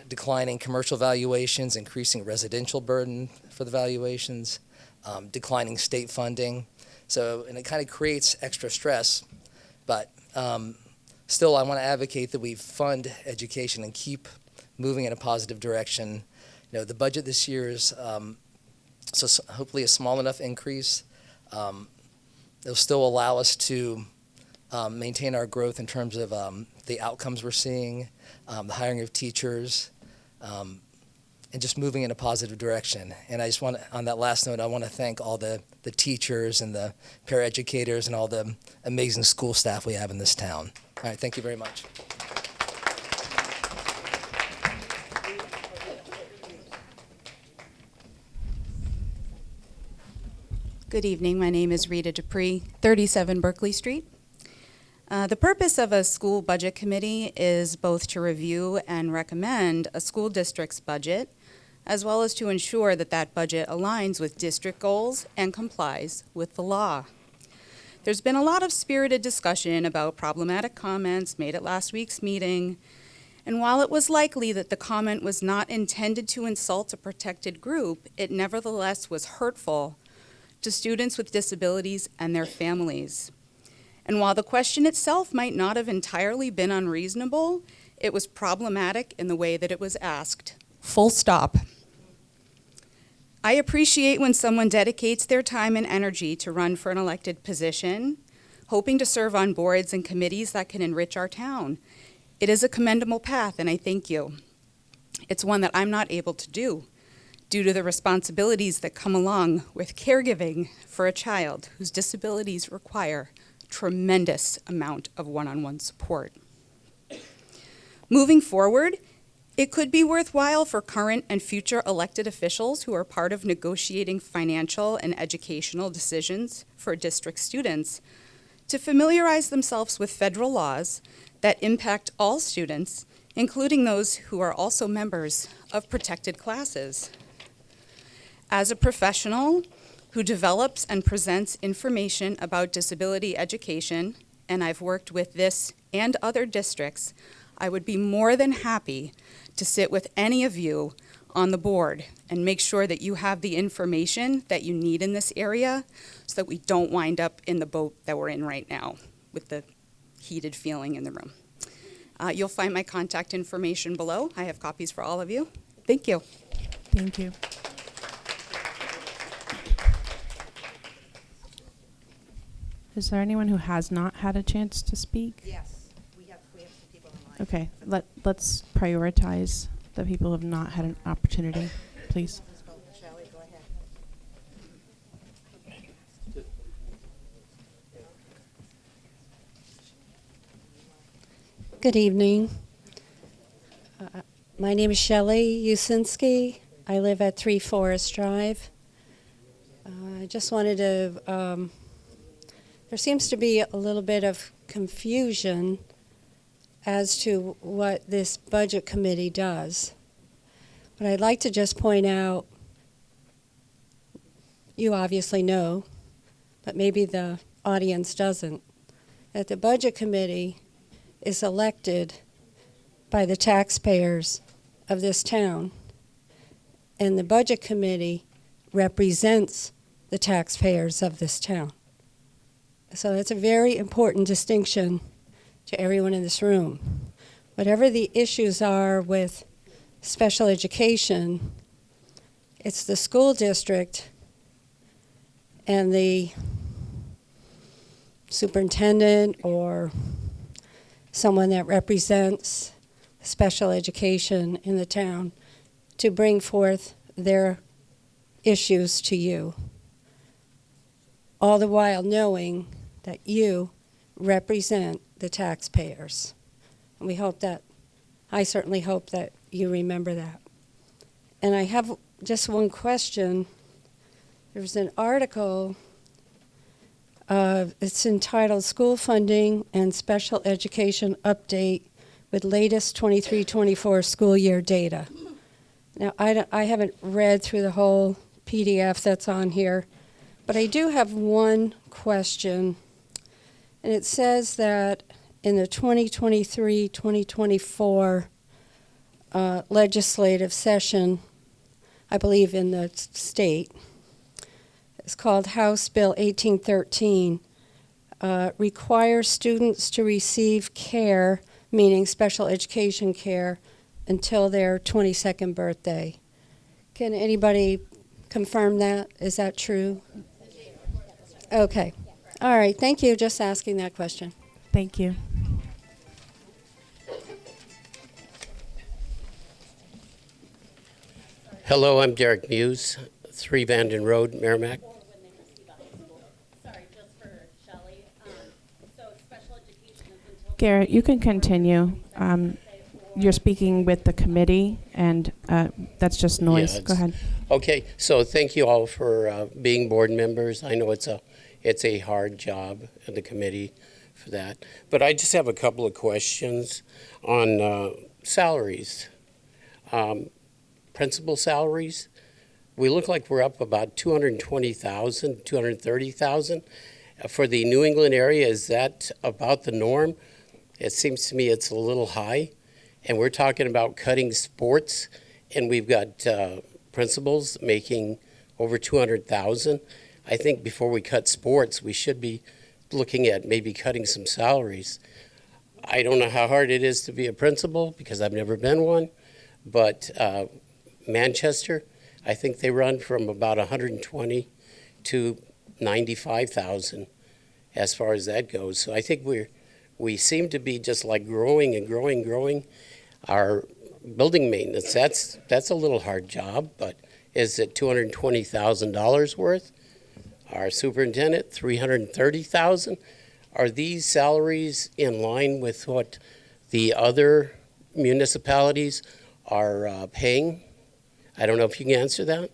Speaker 15: declining commercial valuations, increasing residential burden for the valuations, declining state funding. And it kind of creates extra stress, but still I want to advocate that we fund education and keep moving in a positive direction. The budget this year is so hopefully a small enough increase. It'll still allow us to maintain our growth in terms of the outcomes we're seeing, the hiring of teachers, and just moving in a positive direction. And I just want to, on that last note, I want to thank all the teachers and the paraeducators and all the amazing school staff we have in this town. All right, thank you very much.
Speaker 16: Good evening. My name is Rita Dupree, 37 Berkeley Street. The purpose of a school budget committee is both to review and recommend a school district's budget, as well as to ensure that that budget aligns with district goals and complies with the law. There's been a lot of spirited discussion about problematic comments made at last week's meeting, and while it was likely that the comment was not intended to insult a protected group, it nevertheless was hurtful to students with disabilities and their families. And while the question itself might not have entirely been unreasonable, it was problematic in the way that it was asked. Full stop. I appreciate when someone dedicates their time and energy to run for an elected position, hoping to serve on boards and committees that can enrich our town. It is a commendable path, and I thank you. It's one that I'm not able to do due to the responsibilities that come along with caregiving for a child whose disabilities require tremendous amount of one-on-one support. Moving forward, It could be worthwhile for current and future elected officials who are part of negotiating financial and educational decisions for district students to familiarize themselves with federal laws that impact all students, including those who are also members of protected classes. As a professional who develops and presents information about disability education, and I've worked with this and other districts, I would be more than happy to sit with any of you on the board and make sure that you have the information that you need in this area so that we don't wind up in the boat that we're in right now with the heated feeling in the room. You'll find my contact information below. I have copies for all of you. Thank you.
Speaker 1: Thank you. Is there anyone who has not had a chance to speak?
Speaker 12: Yes, we have some people online.
Speaker 1: Okay, let's prioritize the people who have not had an opportunity, please.
Speaker 12: Shelley, go ahead.
Speaker 17: Good evening. My name is Shelley Usinski. I live at 3 Forest Drive. I just wanted to, there seems to be a little bit of confusion as to what this budget committee does. But I'd like to just point out, you obviously know, but maybe the audience doesn't, that the budget committee is elected by the taxpayers of this town, and the budget committee represents the taxpayers of this town. So that's a very important distinction to everyone in this room. Whatever the issues are with special education, it's the school district and the superintendent or someone that represents special education in the town to bring forth their issues to you, all the while knowing that you represent the taxpayers. And we hope that, I certainly hope that you remember that. And I have just one question. There's an article, it's entitled School Funding and Special Education Update with latest 23-24 school year data. Now, I haven't read through the whole PDF that's on here, but I do have one question. And it says that in the 2023-2024 legislative session, I believe in the state, it's called House Bill 1813, requires students to receive care, meaning special education care, until their 22nd birthday. Can anybody confirm that? Is that true? Okay. All right. Thank you. Just asking that question.
Speaker 1: Thank you.
Speaker 18: Hello, I'm Derek Muse, 3 Vanden Road, Merrimack.
Speaker 1: Garrett, you can continue. You're speaking with the committee, and that's just noise.
Speaker 18: Yeah,
Speaker 1: Go ahead.
Speaker 18: Okay, so thank you all for being board members. I know it's a hard job in the committee for that. But I just have a couple of questions on salaries. Principal salaries, we look like we're up about 220,000, 230,000. For the New England area, is that about the norm? It seems to me it's a little high. And we're talking about cutting sports, and we've got principals making over 200,000. I think before we cut sports, we should be looking at maybe cutting some salaries. I don't know how hard it is to be a principal because I've never been one, but Manchester, I think they run from about 120 to 95,000 as far as that goes. So I think we seem to be just like growing and growing, growing. Our building maintenance, that's a little hard job, but is it $220,000 worth? Our superintendent, $330,000. Are these salaries in line with what the other municipalities are paying? I don't know if you can answer that.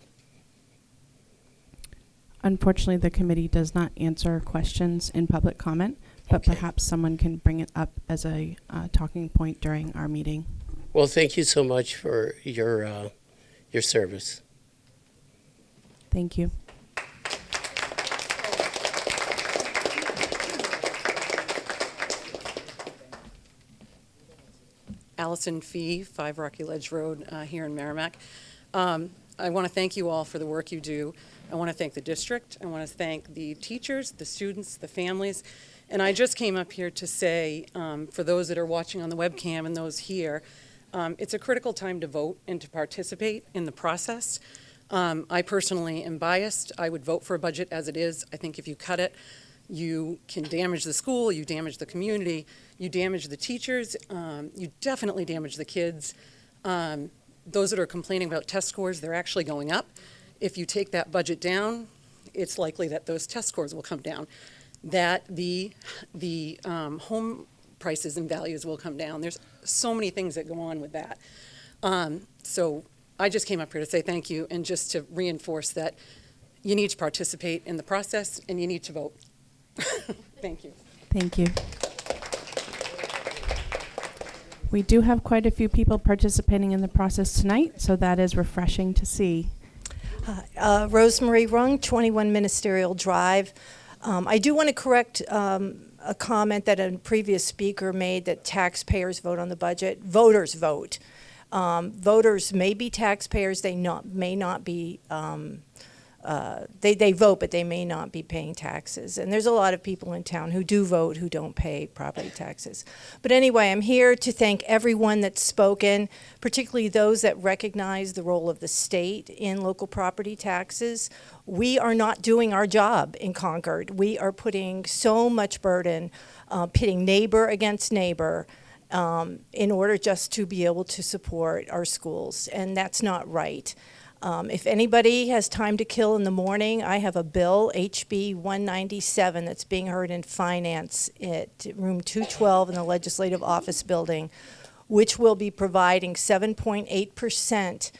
Speaker 1: Unfortunately, the committee does not answer questions in public comment, but perhaps someone can bring it up as a talking point during our meeting.
Speaker 18: Well, thank you so much for your service.
Speaker 1: Thank you.
Speaker 19: Allison Fee, 5 Rocky Ledge Road here in Merrimack. I want to thank you all for the work you do. I want to thank the district. I want to thank the teachers, the students, the families. And I just came up here to say, for those that are watching on the webcam and those here, it's a critical time to vote and to participate in the process. I personally am biased. I would vote for a budget as it is. I think if you cut it, you can damage the school, you damage the community, you damage the teachers, you definitely damage the kids. Those that are complaining about test scores, they're actually going up. If you take that budget down, it's likely that those test scores will come down, that the home prices and values will come down. There's so many things that go on with that. So I just came up here to say thank you and just to reinforce that you need to participate in the process and you need to vote. Thank you.
Speaker 1: Thank you. We do have quite a few people participating in the process tonight, so that is refreshing to see.
Speaker 20: Rosemary Rung, 21 Ministerial Drive. I do want to correct a comment that a previous speaker made that taxpayers vote on the budget. Voters vote. Voters may be taxpayers, they may not be, they vote, but they may not be paying taxes. And there's a lot of people in town who do vote who don't pay property taxes. But anyway, I'm here to thank everyone that's spoken, particularly those that recognize the role of the state in local property taxes. We are not doing our job in Concord. We are putting so much burden, pitting neighbor against neighbor, in order just to be able to support our schools, and that's not right. If anybody has time to kill in the morning, I have a bill, HB 197, that's being heard in Finance at room 212 in the Legislative Office Building, which will be providing 7.8%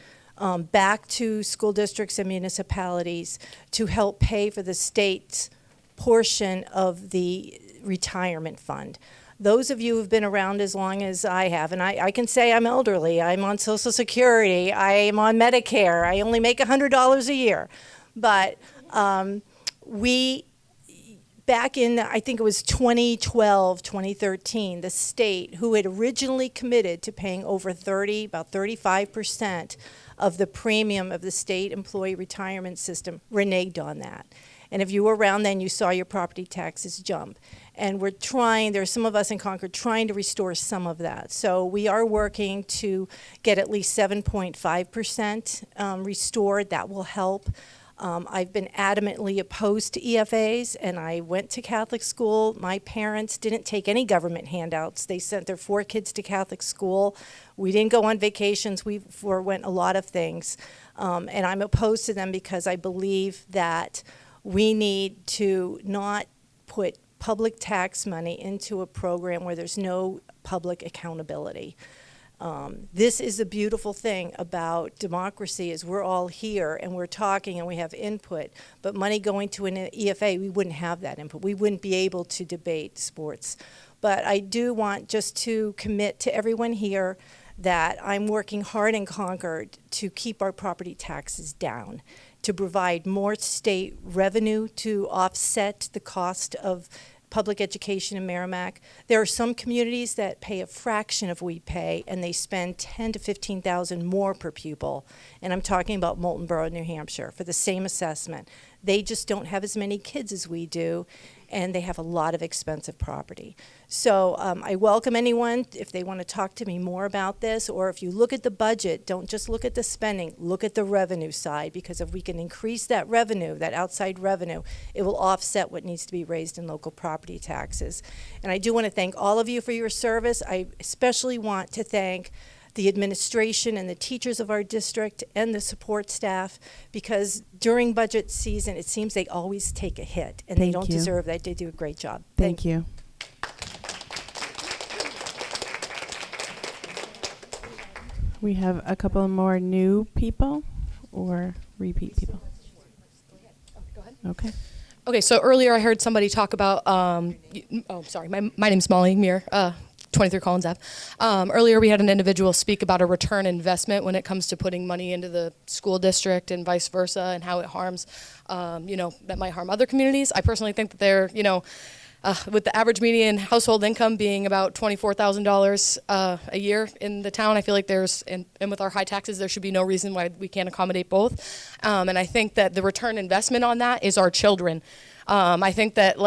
Speaker 20: back to school districts and municipalities to help pay for the state's portion of the retirement fund. Those of you who've been around as long as I have, and I can say I'm elderly, I'm on Social Security, I am on Medicare, I only make $100 a year. But back in, I think it was 2012, 2013, the state, who had originally committed to paying over about 35% of the premium of the state employee retirement system, reneged on that. And if you were around then, you saw your property taxes jump. And we're trying, there are some of us in Concord trying to restore some of that. So we are working to get at least 7.5% restored. That will help. I've been adamantly opposed to EFAs, and I went to Catholic school. My parents didn't take any government handouts. They sent their 4 kids to Catholic school. We didn't go on vacations. We forewent a lot of things. And I'm opposed to them because I believe that we need to not put public tax money into a program where there's no public accountability. This is the beautiful thing about democracy is we're all here and we're talking and we have input, but money going to an EFA, we wouldn't have that input. We wouldn't be able to debate sports. But I do want just to commit to everyone here that I'm working hard in Concord to keep our property taxes down, to provide more state revenue to offset the cost of public education in Merrimack. There are some communities that pay a fraction of we pay, and they spend $10,000 to $15,000 more per pupil. And I'm talking about Moulton Borough, New Hampshire, for the same assessment. They just don't have as many kids as we do, and they have a lot of expensive property. So I welcome anyone if they want to talk to me more about this, or if you look at the budget, don't just look at the spending, look at the revenue side, because if we can increase that revenue, that outside revenue, it will offset what needs to be raised in local property taxes. And I do want to thank all of you for your service. I especially want to thank the administration and the teachers of our district and the support staff, because during budget season, it seems they always take a hit, and they don't deserve that. They do a great job.
Speaker 1: Thank you. We have a couple more new people or repeat people. Okay.
Speaker 9: Okay, so earlier I heard somebody talk about, my name's Molly Muir, 23 Collins Ave. Earlier we had an individual speak about a return investment when it comes to putting money into the school district and vice versa, and how it harms, that might harm other communities. I personally think that they're, with the average median household income being about $24,000 a year in the town, I feel like and with our high taxes, there should be no reason why we can't accommodate both. And I think that the return investment on that is our children. I think that,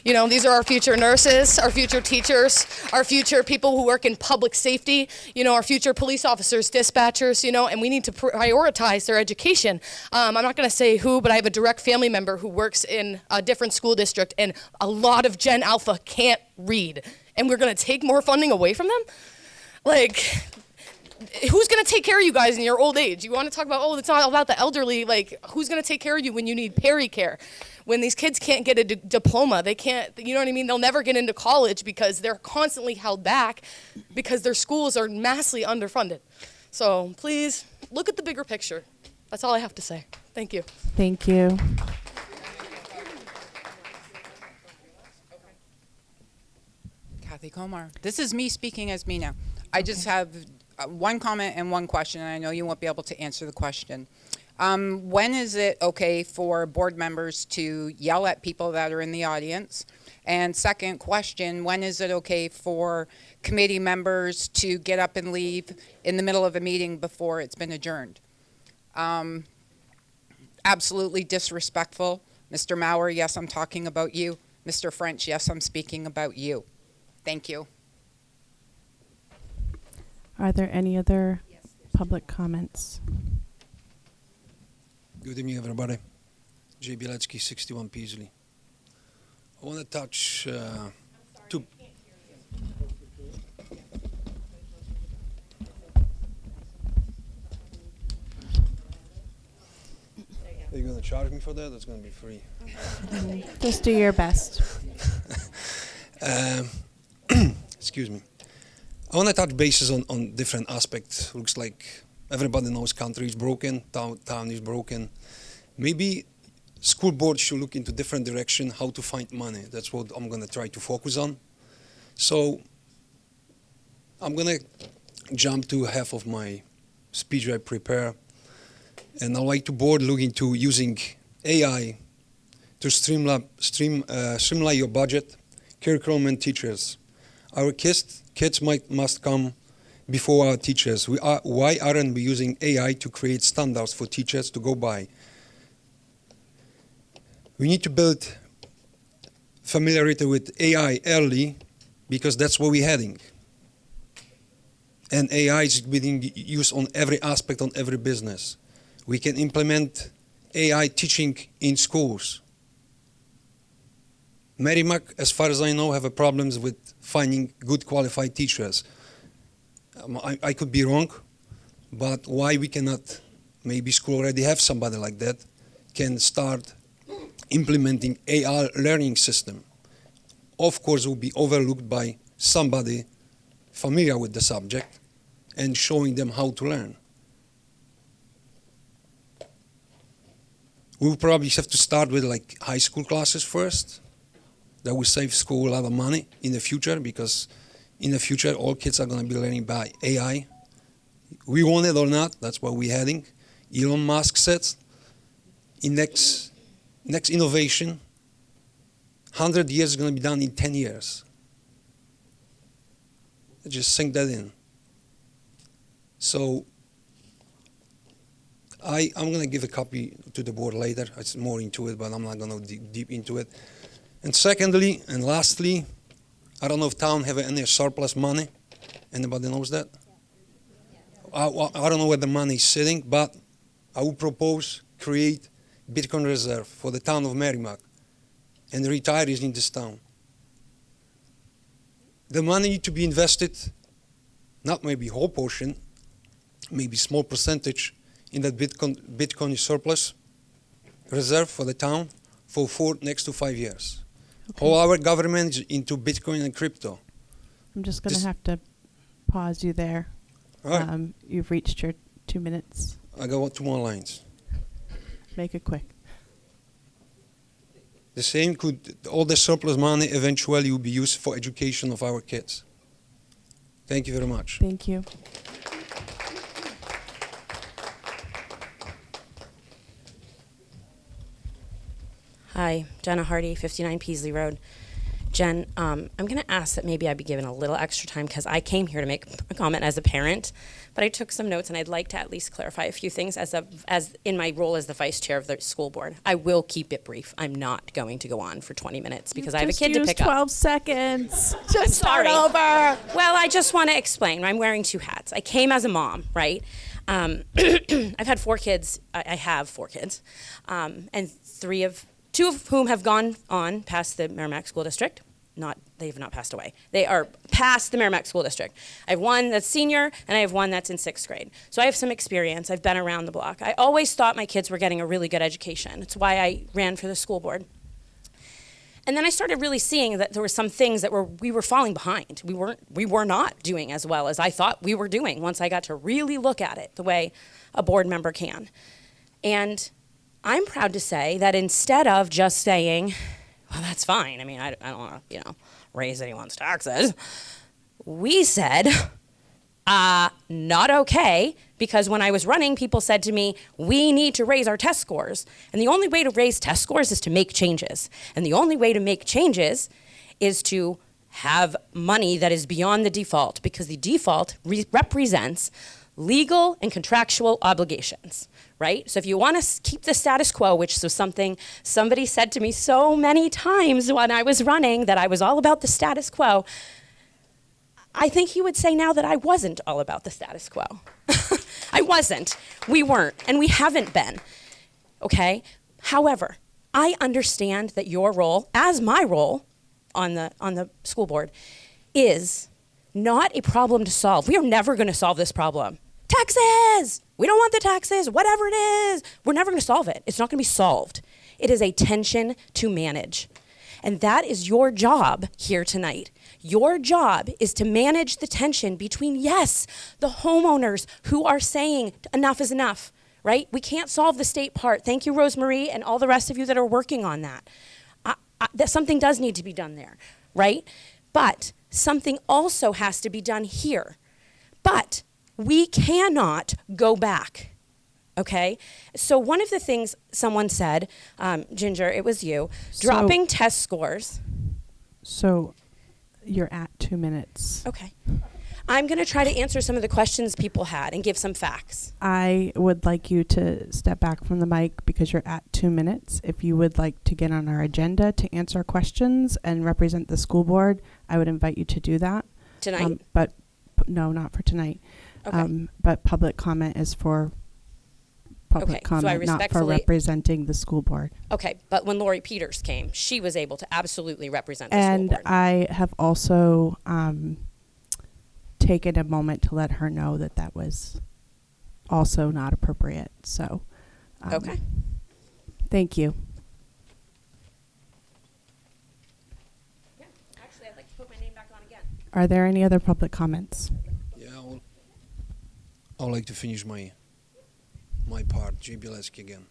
Speaker 9: these are our future nurses, our future teachers, our future people who work in public safety, our future police officers, dispatchers, and we need to prioritize their education. I'm not going to say who, but I have a direct family member who works in a different school district, and a lot of Gen Alpha can't read. And we're going to take more funding away from them? Who's going to take care of you guys in your old age? You want to talk about, it's not about the elderly. Who's going to take care of you when you need peri-care? When these kids can't get a diploma, they can't, you know what I mean? They'll never get into college because they're constantly held back because their schools are massively underfunded. So please look at the bigger picture. That's all I have to say. Thank you.
Speaker 1: Thank you.
Speaker 3: Kathy Komar. This is me speaking as me now. I just have one comment and one question, and I know you won't be able to answer the question. When is it okay for board members to yell at people that are in the audience? And second question, when is it okay for committee members to get up and leave in the middle of a meeting before it's been adjourned? Absolutely disrespectful. Mr. Maurer, yes, I'm talking about you. Mr. French, yes, I'm speaking about you. Thank you.
Speaker 1: Are there any other public comments?
Speaker 21: Good evening, everybody. Jay Bieletsky, 61 Peasley. I want to touch two. Are you going to charge me for that? That's going to be free.
Speaker 1: Just do your best.
Speaker 21: Excuse me. I want to touch bases on different aspects. Looks like everybody knows country is broken, town is broken. Maybe school board should look into different direction how to find money. That's what I'm going to try to focus on. So I'm going to jump to half of my speech I prepare. And I'd like to board look into using AI to streamline your budget, curriculum, and teachers. Our kids must come before our teachers. Why aren't we using AI to create standards for teachers to go by? We need to build familiarity with AI early because that's where we're heading. And AI is being used on every aspect, on every business. We can implement AI teaching in schools. Merrimack, as far as I know, have problems with finding good qualified teachers. I could be wrong, but why we cannot, maybe school already have somebody like that, can start implementing AI learning system. Of course, will be overlooked by somebody familiar with the subject and showing them how to learn. We'll probably have to start with like high school classes first. That will save school a lot of money in the future because in the future all kids are going to be learning by AI. We want it or not, that's where we're heading. Elon Musk said in next innovation, 100 years is going to be done in 10 years. Just sink that in. So I'm going to give a copy to the board later. It's more into it, but I'm not going to dig deep into it. And secondly, and lastly, I don't know if town have any surplus money. Anybody knows that? I don't know where the money is sitting, but I would propose create Bitcoin reserve for the town of Merrimack and retirees in this town. The money need to be invested, not maybe whole portion, maybe small percentage in that Bitcoin surplus reserve for the town for next to 5 years.
Speaker 1: Okay.
Speaker 21: All our government is into Bitcoin and crypto.
Speaker 1: I'm just going to have to pause you there.
Speaker 21: All right.
Speaker 1: You've reached your 2 minutes.
Speaker 21: I got 2 more lines.
Speaker 1: Make it quick.
Speaker 21: The same could, all the surplus money eventually will be used for education of our kids. Thank you very much.
Speaker 1: Thank you.
Speaker 2: Hi, Jenna Hardy, 59 Peasley Road. Jen, I'm going to ask that maybe I be given a little extra time because I came here to make a comment as a parent, but I took some notes and I'd like to at least clarify a few things as in my role as the vice chair of the school board. I will keep it brief. I'm not going to go on for 20 minutes because I have a kid to pick up.
Speaker 1: 12 seconds.
Speaker 2: I'm
Speaker 1: Just start
Speaker 2: sorry.
Speaker 1: over.
Speaker 2: Well, I just want to explain. I'm wearing 2 hats. I came as a mom, right? I've had 4 kids. I have 4 kids, and 2 of whom have gone on past the Merrimack School District. They have not passed away. They are past the Merrimack School District. I have one that's senior, and I have one that's in 6th grade. So I have some experience. I've been around the block. I always thought my kids were getting a really good education. It's why I ran for the school board. And then I started really seeing that there were some things that we were falling behind. We were not doing as well as I thought we were doing once I got to really look at it the way a board member can. And I'm proud to say that instead of just saying, well, that's fine. I mean, I don't want to, raise anyone's taxes. We said, not okay, because when I was running, people said to me, we need to raise our test scores. And the only way to raise test scores is to make changes. And the only way to make changes is to have money that is beyond the default, because the default represents legal and contractual obligations, right? So if you want to keep the status quo, which was something somebody said to me so many times when I was running, that I was all about the status quo, I think he would say now that I wasn't all about the status quo. I wasn't. We weren't, and we haven't been, okay? However, I understand that your role, as my role on the school board, is not a problem to solve. We are never going to solve this problem. Taxes! We don't want the taxes, whatever it is. We're never going to solve it. It's not going to be solved. It is a tension to manage. And that is your job here tonight. Your job is to manage the tension between, yes, the homeowners who are saying enough is enough, right? We can't solve the state part. Thank you, Rosemarie, and all the rest of you that are working on that. That something does need to be done there, right? But something also has to be done here. But we cannot go back, okay? So one of the things someone said, Ginger, it was you, dropping test scores.
Speaker 1: So you're at 2 minutes.
Speaker 2: Okay. I'm going to try to answer some of the questions people had and give some facts.
Speaker 1: I would like you to step back from the mic because you're at 2 minutes. If you would like to get on our agenda to answer questions and represent the school board, I would invite you to do that.
Speaker 2: Tonight?
Speaker 1: But no, not for tonight.
Speaker 2: Okay.
Speaker 1: But public comment is for public
Speaker 2: Okay, so I
Speaker 1: comment, not for
Speaker 2: respectfully-
Speaker 1: representing the school board.
Speaker 2: Okay, but when Lori Peters came, she was able to absolutely represent the school
Speaker 1: And
Speaker 2: board.
Speaker 1: I have also taken a moment to let her know that that was also not appropriate. So,
Speaker 2: Okay.
Speaker 1: Thank you.
Speaker 2: Yeah, actually, I'd like to put my name back on again.
Speaker 1: Are there any other public comments?
Speaker 21: Yeah, I would like to finish my part, J. Bielewski again.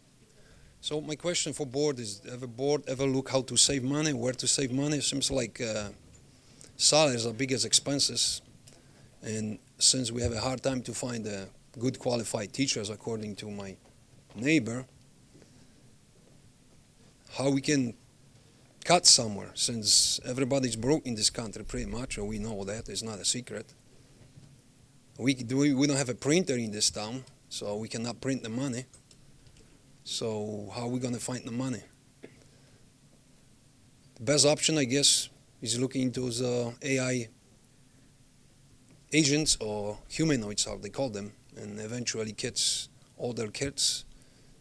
Speaker 21: So my question for board is, have a board ever look how to save money, where to save money? It seems like salaries are biggest expenses. And since we have a hard time to find good qualified teachers, according to my neighbor, how we can cut somewhere, since everybody's broke in this country pretty much, or we know that, it's not a secret. We don't have a printer in this town, so we cannot print the money. So how are we going to find the money? The best option, I guess, is looking into those AI agents or humanoids, how they call them, and eventually kids, older kids,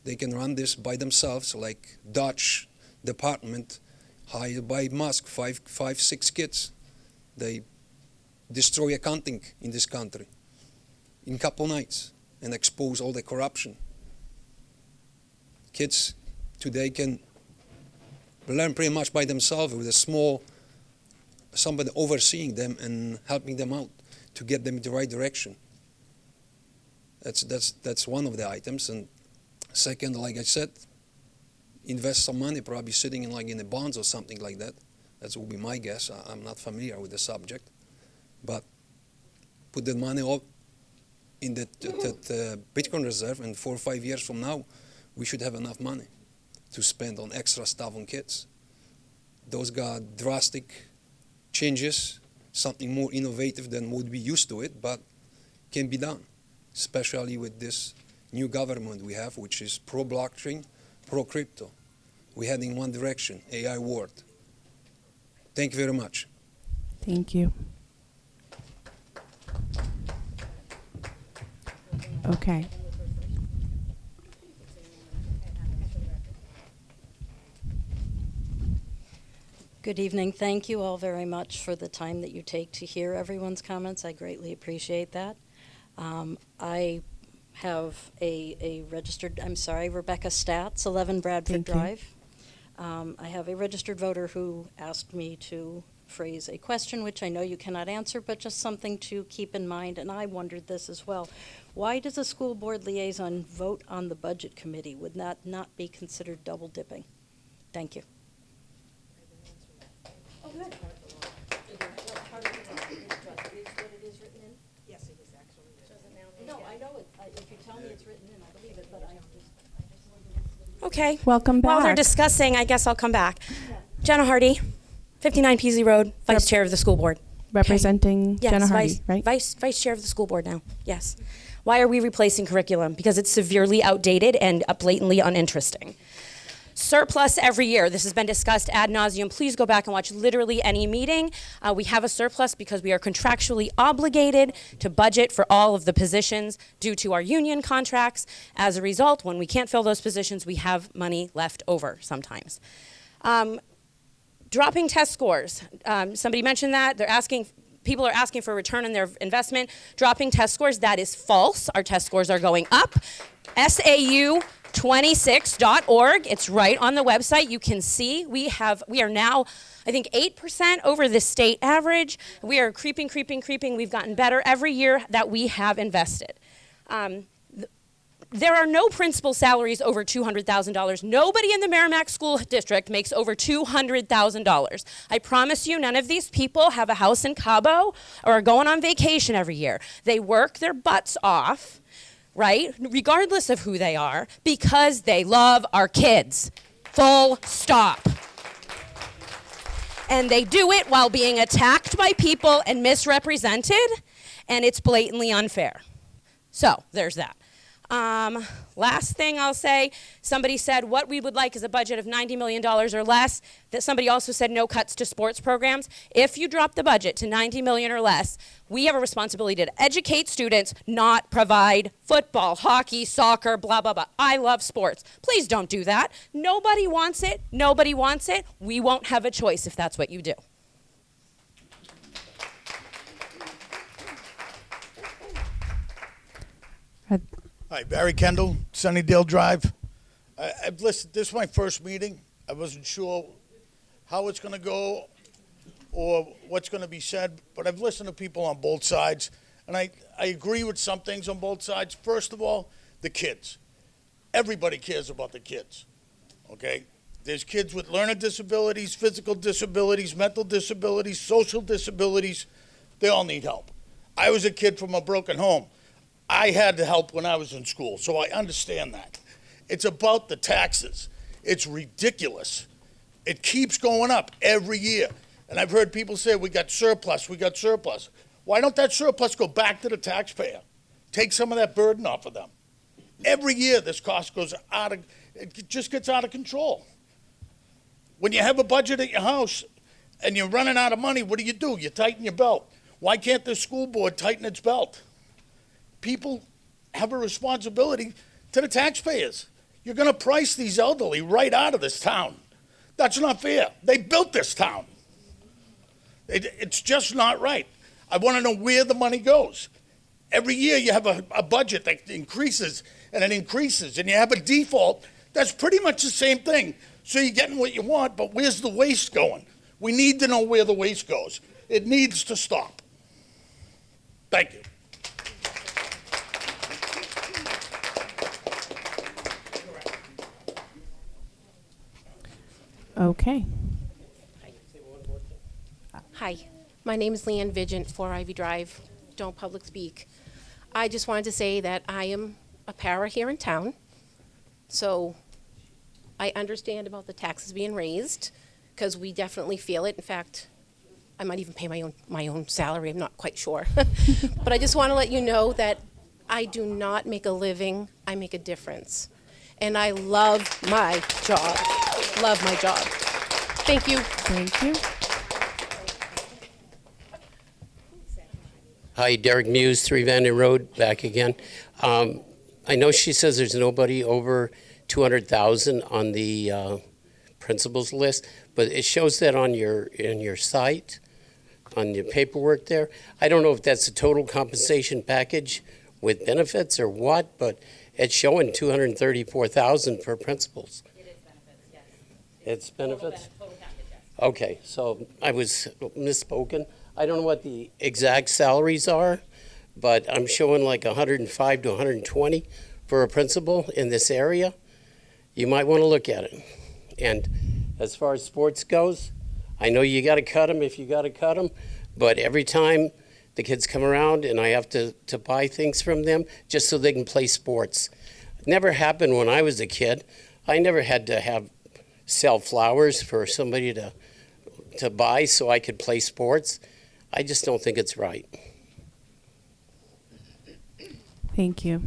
Speaker 21: they can run this by themselves, like Dutch department hired by Musk, five, 6 kids. They destroy accounting in this country in a couple nights and expose all the corruption. Kids today can learn pretty much by themselves with somebody overseeing them and helping them out to get them in the right direction. That's one of the items. And second, like I said, invest some money, probably sitting in the bonds or something like that. That would be my guess. I'm not familiar with the subject, but put the money all in the Bitcoin reserve, and 4 or 5 years from now, we should have enough money to spend on extra stuff on kids. Those got drastic changes, something more innovative than what we used to it, but can be done, especially with this new government we have, which is pro-blockchain, pro-crypto. We're heading in one direction, AI world. Thank you very much.
Speaker 1: Thank you. Okay.
Speaker 4: Good evening. Thank you all very much for the time that you take to hear everyone's comments. I greatly appreciate that. I have a registered, Rebecca Statz, 11 Bradford
Speaker 1: Thank you.
Speaker 4: Drive. I have a registered voter who asked me to phrase a question, which I know you cannot answer, but just something to keep in mind, and I wondered this as well. Why does a school board liaison vote on the budget committee? Would that not be considered double dipping? Thank you.
Speaker 2: Oh, good.
Speaker 4: Yes, it is actually. No, I know it. If you tell me it's written in, I believe it, but I just
Speaker 2: Okay.
Speaker 1: Welcome
Speaker 2: While they're
Speaker 1: back.
Speaker 2: discussing, I guess I'll come back. Jenna Hardy, 59 Peasy Road, Vice Chair of the school board.
Speaker 1: Representing
Speaker 2: Yes,
Speaker 1: Jenna Hardy,
Speaker 2: vice,
Speaker 1: right?
Speaker 2: Vice Chair of the school board now. Yes. Why are we replacing curriculum? Because it's severely outdated and blatantly uninteresting. Surplus every year. This has been discussed ad nauseum. Please go back and watch literally any meeting. We have a surplus because we are contractually obligated to budget for all of the positions due to our union contracts. As a result, when we can't fill those positions, we have money left over sometimes. Dropping test scores. Somebody mentioned that. People are asking for a return on their investment. Dropping test scores, that is false. Our test scores are going up. SAU26.org. It's right on the website. You can see we are now, I think, 8% over the state average. We are creeping. We've gotten better every year that we have invested. There are no principal salaries over $200,000. Nobody in the Merrimack School District makes over $200,000. I promise you, none of these people have a house in Cabo or are going on vacation every year. They work their butts off, right, regardless of who they are, because they love our kids. Full stop. And they do it while being attacked by people and misrepresented, and it's blatantly unfair. So there's that. Last thing I'll say, somebody said what we would like is a budget of $90 million or less. That somebody also said no cuts to sports programs. If you drop the budget to $90 million or less, we have a responsibility to educate students, not provide football, hockey, soccer, blah, blah, blah. I love sports. Please don't do that. Nobody wants it. Nobody wants it. We won't have a choice if that's what you do.
Speaker 22: Hi, Barry Kendall, Sunnydale Drive. I've listened, this is my first meeting. I wasn't sure how it's going to go or what's going to be said, but I've listened to people on both sides, and I agree with some things on both sides. First of all, the kids. Everybody cares about the kids, okay? There's kids with learning disabilities, physical disabilities, mental disabilities, social disabilities. They all need help. I was a kid from a broken home. I had to help when I was in school, so I understand that. It's about the taxes. It's ridiculous. It keeps going up every year. And I've heard people say, we got surplus. Why don't that surplus go back to the taxpayer? Take some of that burden off of them. Every year this cost goes it just gets out of control. When you have a budget at your house and you're running out of money, what do? You tighten your belt. Why can't the school board tighten its belt? People have a responsibility to the taxpayers. You're going to price these elderly right out of this town. That's not fair. They built this town. It's just not right. I want to know where the money goes. Every year you have a budget that increases, and you have a default. That's pretty much the same thing. So you're getting what you want, but where's the waste going? We need to know where the waste goes. It needs to stop. Thank you.
Speaker 1: Okay.
Speaker 5: Hi, my name is Leanne Vigent, 4 Ivy Drive. Don't public speak. I just wanted to say that I am a para here in town, so I understand about the taxes being raised, because we definitely feel it. In fact, I might even pay my own salary, I'm not quite sure. But I just want to let you know that I do not make a living, I make a difference. And I love my job, love my job. Thank you.
Speaker 1: Thank you.
Speaker 18: Hi, Derek Muse, 3 Vanden Road, back again. I know she says there's nobody over 200,000 on the principals list, but it shows that on your site, on your paperwork there. I don't know if that's a total compensation package with benefits or what, but it's showing 234,000 for principals.
Speaker 2: It is benefits, yes.
Speaker 18: It's benefits?
Speaker 2: Total package, yes.
Speaker 18: Okay, so I was misspoken. I don't know what the exact salaries are, but I'm showing like 105 to 120 for a principal in this area. You might want to look at it. And as far as sports goes, I know you got to cut them if you got to cut them, but every time the kids come around and I have to buy things from them just so they can play sports. It never happened when I was a kid. I never had to sell flowers for somebody to buy so I could play sports. I just don't think it's right.
Speaker 1: Thank you.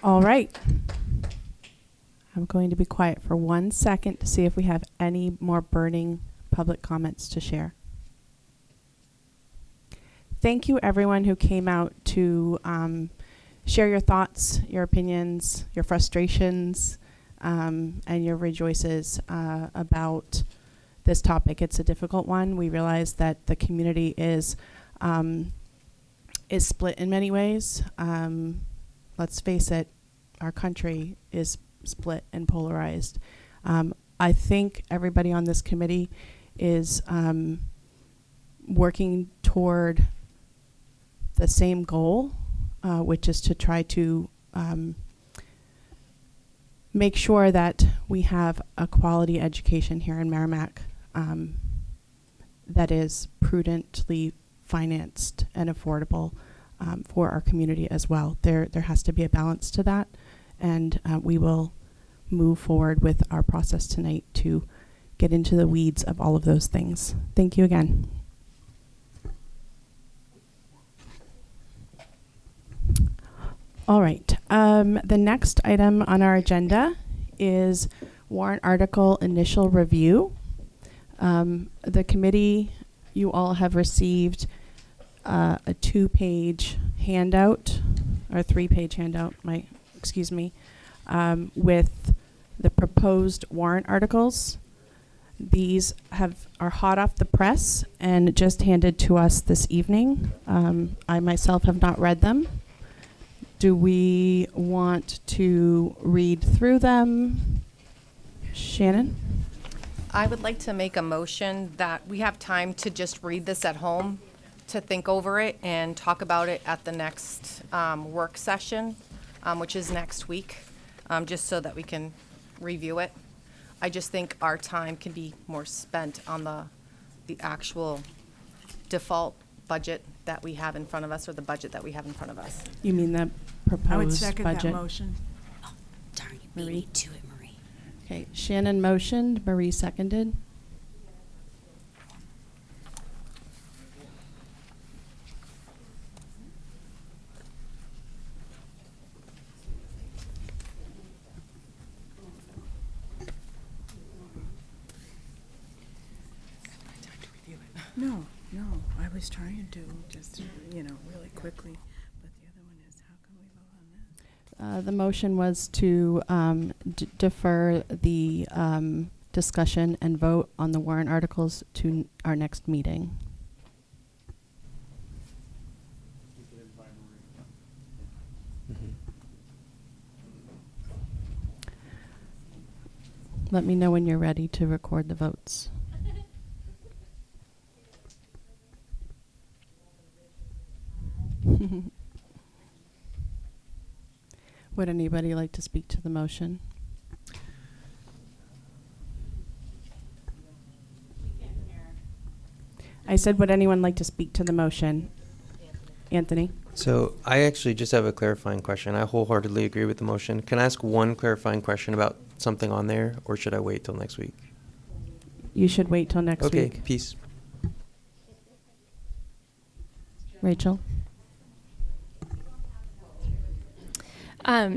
Speaker 1: All right. I'm going to be quiet for 1 second to see if we have any more burning public comments to share. Thank you, everyone who came out to share your thoughts, your opinions, your frustrations, and your rejoices about this topic. It's a difficult one. We realize that the community is split in many ways. Let's face it, our country is split and polarized. I think everybody on this committee is working toward the same goal, which is to try to make sure that we have a quality education here in Merrimack that is prudently financed and affordable for our community as well. There has to be a balance to that, and we will move forward with our process tonight to get into the weeds of all of those things. Thank you again. All right. The next item on our agenda is warrant article initial review. The committee, you all have received a 2-page handout, or 3-page handout, with the proposed warrant articles. These are hot off the press and just handed to us this evening. I myself have not read them. Do we want to read through them? Shannon?
Speaker 6: I would like to make a motion that we have time to just read this at home, to think over it and talk about it at the next work session, which is next week, just so that we can review it. I just think our time can be more spent on the actual default budget that we have in front of us, or the budget that we have in front of us.
Speaker 1: You mean the proposed budget?
Speaker 23: I would second that motion.
Speaker 1: Oh, darn you, beat me to it, Marie. Okay, Shannon motioned, Marie seconded.
Speaker 23: No, I was trying to just, really quickly, but the other one is, how can we vote on that?
Speaker 1: The motion was to defer the discussion and vote on the warrant articles to our next meeting. Let me know when you're ready to record the votes. Would anybody like to speak to the motion? I said, would anyone like to speak to the motion? Anthony?
Speaker 7: So I actually just have a clarifying question. I wholeheartedly agree with the motion. Can I ask one clarifying question about something on there, or should I wait till next week?
Speaker 1: You should wait till next
Speaker 7: Okay,
Speaker 1: week.
Speaker 7: peace.
Speaker 1: Rachel?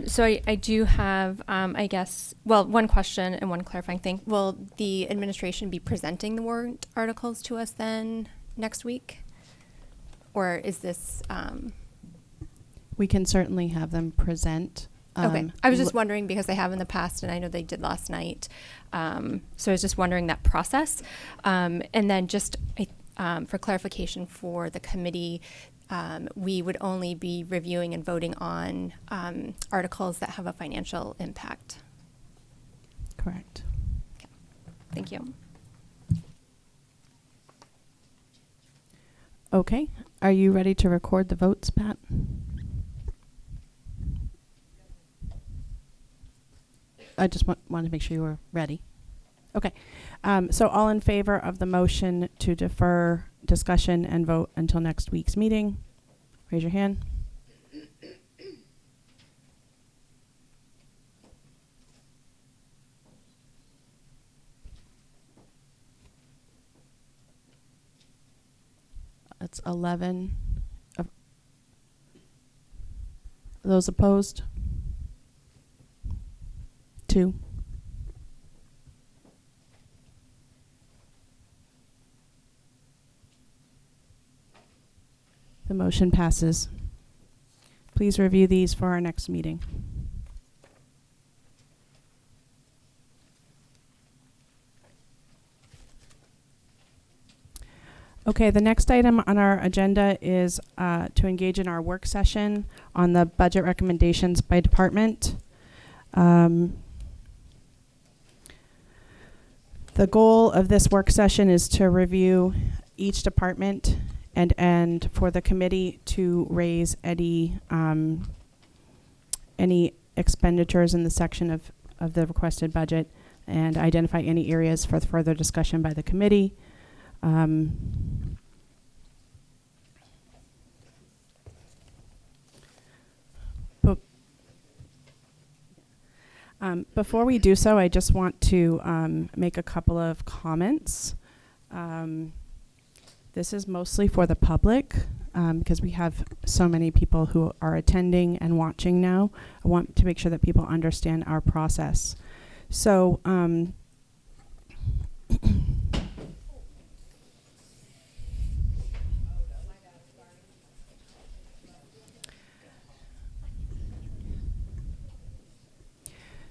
Speaker 8: So I do have, I guess, well, one question and one clarifying thing. Will the administration be presenting the warrant articles to us then next week? Or is this...
Speaker 1: We can certainly have them present.
Speaker 8: Okay. I was just wondering because they have in the past, and I know they did last night. So I was just wondering that process. And then just for clarification for the committee, we would only be reviewing and voting on articles that have a financial impact.
Speaker 1: Correct.
Speaker 8: Okay. Thank you.
Speaker 1: Okay. Are you ready to record the votes, Pat? I just wanted to make sure you were ready. Okay. So all in favor of the motion to defer discussion and vote until next week's meeting, raise your hand. That's 11. Those opposed? 2. The motion passes. Please review these for our next meeting. Okay, the next item on our agenda is to engage in our work session on the budget recommendations by department. The goal of this work session is to review each department and for the committee to raise any expenditures in the section of the requested budget and identify any areas for further discussion by the committee. Before we do so, I just want to make a couple of comments. This is mostly for the public because we have so many people who are attending and watching now. I want to make sure that people understand our process. So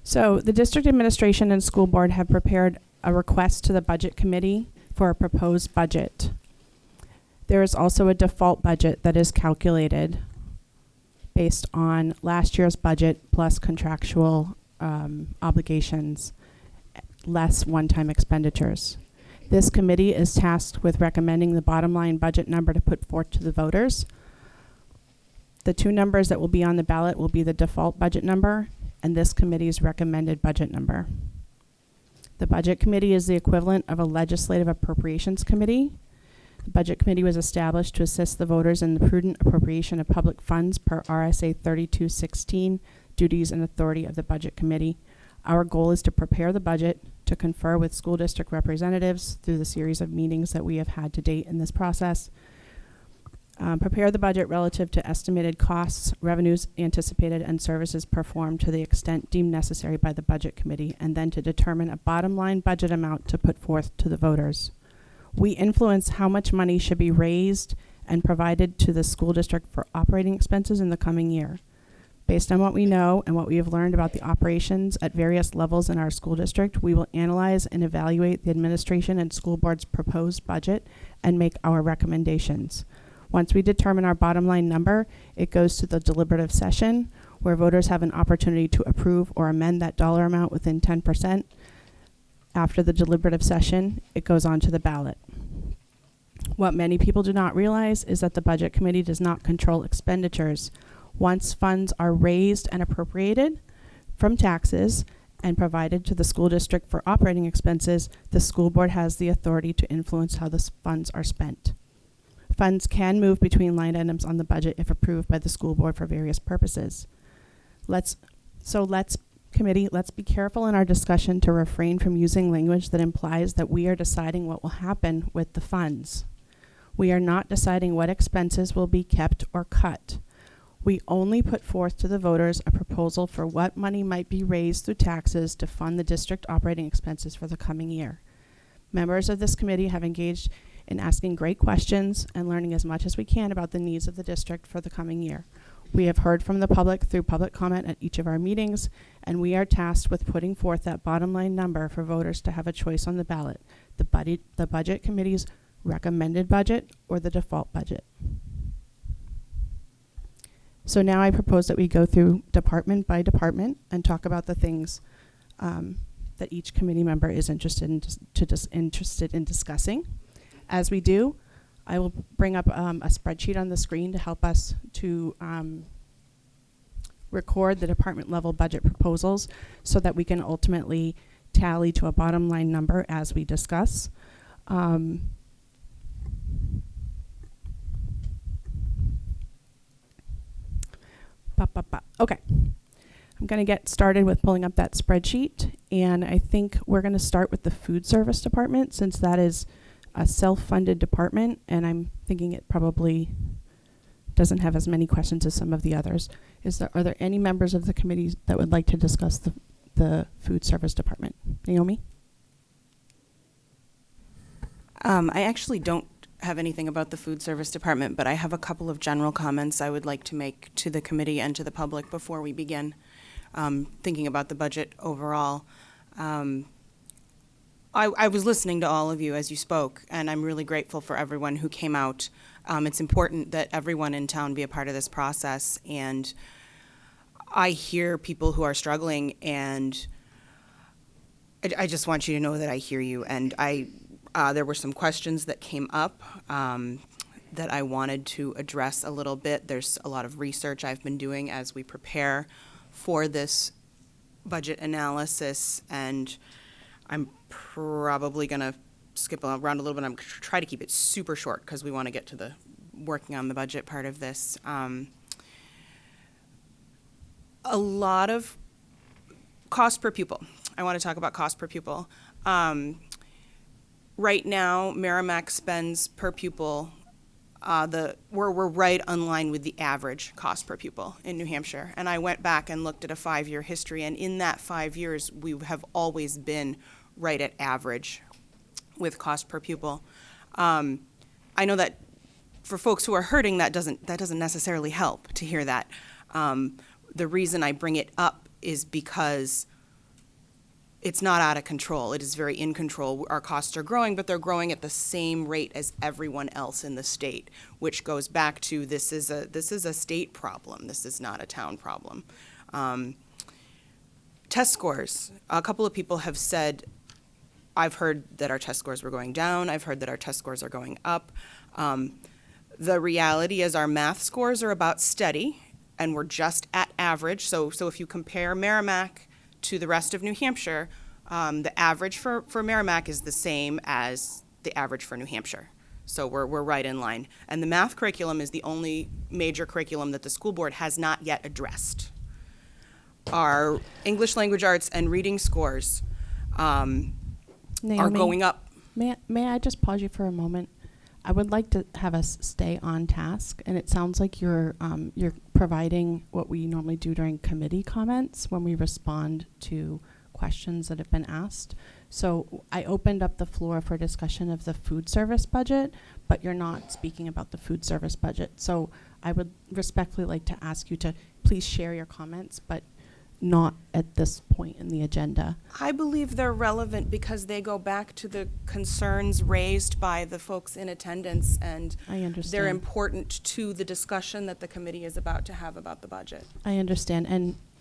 Speaker 1: So the district administration and school board have prepared a request to the budget committee for a proposed budget. There is also a default budget that is calculated based on last year's budget plus contractual obligations, less one-time expenditures. This committee is tasked with recommending the bottom line budget number to put forth to the voters. The 2 numbers that will be on the ballot will be the default budget number and this committee's recommended budget number. The budget committee is the equivalent of a legislative appropriations committee. The budget committee was established to assist the voters in the prudent appropriation of public funds per RSA 3216, duties and authority of the budget committee. Our goal is to prepare the budget, to confer with school district representatives through the series of meetings that we have had to date in this process, prepare the budget relative to estimated costs, revenues anticipated, and services performed to the extent deemed necessary by the budget committee, and then to determine a bottom line budget amount to put forth to the voters. We influence how much money should be raised and provided to the school district for operating expenses in the coming year. Based on what we know and what we have learned about the operations at various levels in our school district, we will analyze and evaluate the administration and school board's proposed budget and make our recommendations. Once we determine our bottom line number, it goes to the deliberative session where voters have an opportunity to approve or amend that dollar amount within 10%. After the deliberative session, it goes on to the ballot. What many people do not realize is that the budget committee does not control expenditures. Once funds are raised and appropriated from taxes and provided to the school district for operating expenses, the school board has the authority to influence how the funds are spent. Funds can move between line items on the budget if approved by the school board for various purposes. Let's be careful in our discussion to refrain from using language that implies that we are deciding what will happen with the funds. We are not deciding what expenses will be kept or cut. We only put forth to the voters a proposal for what money might be raised through taxes to fund the district operating expenses for the coming year. Members of this committee have engaged in asking great questions and learning as much as we can about the needs of the district for the coming year. We have heard from the public through public comment at each of our meetings, and we are tasked with putting forth that bottom line number for voters to have a choice on the ballot, the budget committee's recommended budget or the default budget. So now I propose that we go through department by department and talk about the things that each committee member is interested in discussing. As we do, I will bring up a spreadsheet on the screen to help us to record the department level budget proposals so that we can ultimately tally to a bottom line number as we discuss. Okay, I'm going to get started with pulling up that spreadsheet, and I think we're going to start with the food service department since that is a self-funded department, and I'm thinking it probably doesn't have as many questions as some of the others. Are there any members of the committee that would like to discuss the food service department? Naomi?
Speaker 10: I actually don't have anything about the food service department, but I have a couple of general comments I would like to make to the committee and to the public before we begin thinking about the budget overall. I was listening to all of you as you spoke, and I'm really grateful for everyone who came out. It's important that everyone in town be a part of this process, and I hear people who are struggling, and I just want you to know that I hear you, and there were some questions that came up that I wanted to address a little bit. There's a lot of research I've been doing as we prepare for this budget analysis, and I'm probably going to skip around a little bit. I'm going to try to keep it super short because we want to get to the working on the budget part of this. A lot of cost per pupil. I want to talk about cost per pupil. Right now, Merrimack spends per pupil, we're right on line with the average cost per pupil in New Hampshire. And I went back and looked at a 5-year history, and in that 5 years, we have always been right at average with cost per pupil. I know that for folks who are hurting, that doesn't necessarily help to hear that. The reason I bring it up is because it's not out of control. It is very in control. Our costs are growing, but they're growing at the same rate as everyone else in the state, which goes back to this is a state problem. This is not a town problem. Test scores. A couple of people have said, I've heard that our test scores were going down. I've heard that our test scores are going up. The reality is our math scores are about steady, and we're just at average. So if you compare Merrimack to the rest of New Hampshire, the average for Merrimack is the same as the average for New Hampshire. So we're right in line. And the math curriculum is the only major curriculum that the school board has not yet addressed. Our English language arts and reading scores are going up.
Speaker 1: May I just pause you for a moment? I would like to have us stay on task, and it sounds like you're providing what we normally do during committee comments when we respond to questions that have been asked. So I opened up the floor for discussion of the food service budget, but you're not speaking about the food service budget. So I would respectfully like to ask you to please share your comments, but not at this point in the agenda.
Speaker 10: I believe they're relevant because they go back to the concerns raised by the folks in attendance, and
Speaker 1: I understand.
Speaker 10: They're important to the discussion that the committee is about to have about the budget.
Speaker 1: I understand,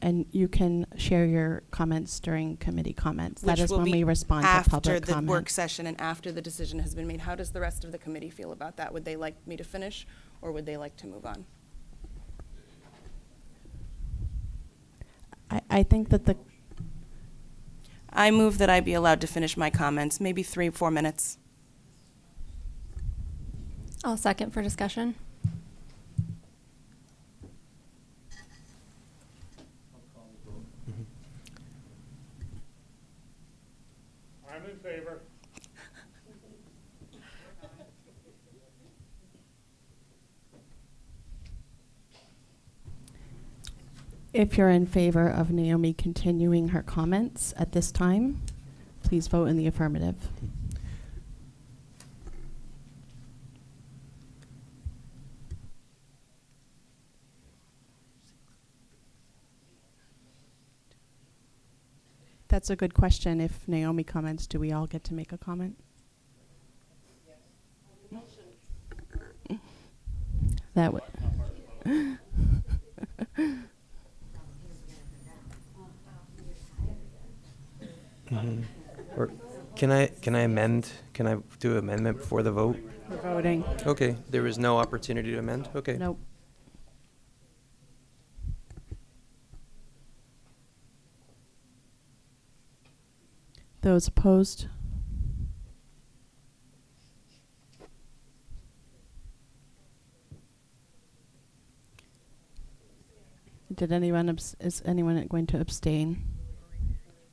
Speaker 1: and you can share your comments during committee comments.
Speaker 10: Which
Speaker 1: that is
Speaker 10: will
Speaker 1: when
Speaker 10: be
Speaker 1: we respond to
Speaker 10: after
Speaker 1: public
Speaker 10: the
Speaker 1: comment.
Speaker 10: work session and after the decision has been made. How does the rest of the committee feel about that? Would they like me to finish, or would they like to move on?
Speaker 1: I think that
Speaker 10: I move that I be allowed to finish my comments, maybe 3-4 minutes.
Speaker 8: I'll second for discussion.
Speaker 11: I'm in favor.
Speaker 1: If you're in favor of Naomi continuing her comments at this time, please vote in the affirmative. That's a good question. If Naomi comments, do we all get to make a comment? That would.
Speaker 7: Or can I amend? Can I do amendment before the vote?
Speaker 1: We're voting.
Speaker 7: Okay, there was no opportunity to amend? Okay.
Speaker 1: Nope. Those opposed? Did anyone, is anyone going to abstain?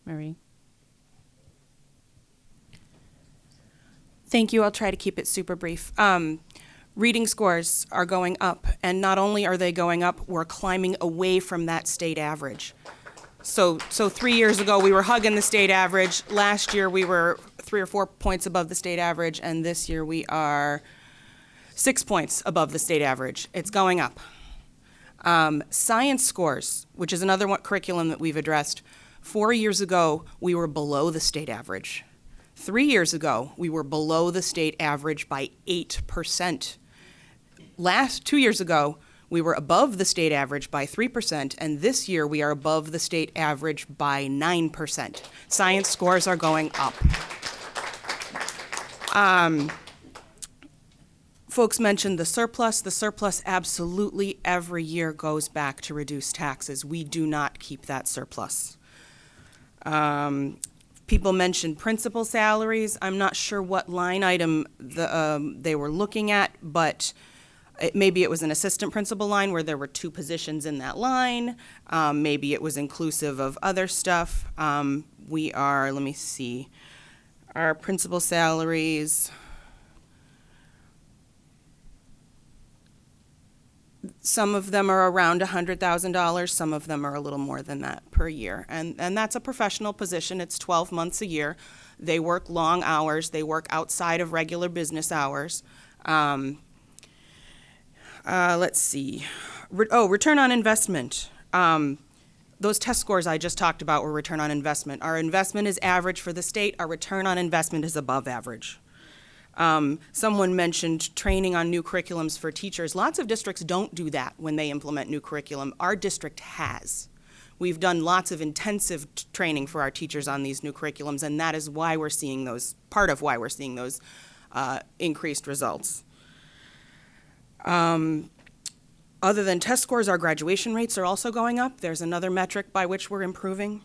Speaker 1: Marie?
Speaker 10: Thank you. I'll try to keep it super brief. Reading scores are going up, and not only are they going up, we're climbing away from that state average. So 3 years ago, we were hugging the state average. Last year, we were 3 or 4 points above the state average, and this year we are 6 points above the state average. It's going up. Science scores, which is another curriculum that we've addressed. 4 years ago, we were below the state average. 3 years ago, we were below the state average by 8%. 2 years ago, we were above the state average by 3%, and this year we are above the state average by 9%. Science scores are going up. Folks mentioned the surplus. The surplus absolutely every year goes back to reduce taxes. We do not keep that surplus. People mentioned principal salaries. I'm not sure what line item they were looking at, but maybe it was an assistant principal line where there were 2 positions in that line. Maybe it was inclusive of other stuff. Let me see, our principal salaries. Some of them are around $100,000. Some of them are a little more than that per year. And that's a professional position. It's 12 months a year. They work long hours. They work outside of regular business hours. Let's see. Return on investment. Those test scores I just talked about were return on investment. Our investment is average for the state. Our return on investment is above average. Someone mentioned training on new curriculums for teachers. Lots of districts don't do that when they implement new curriculum. Our district has. We've done lots of intensive training for our teachers on these new curriculums, and that is why we're seeing those, part of why we're seeing those increased results. Other than test scores, our graduation rates are also going up. There's another metric by which we're improving.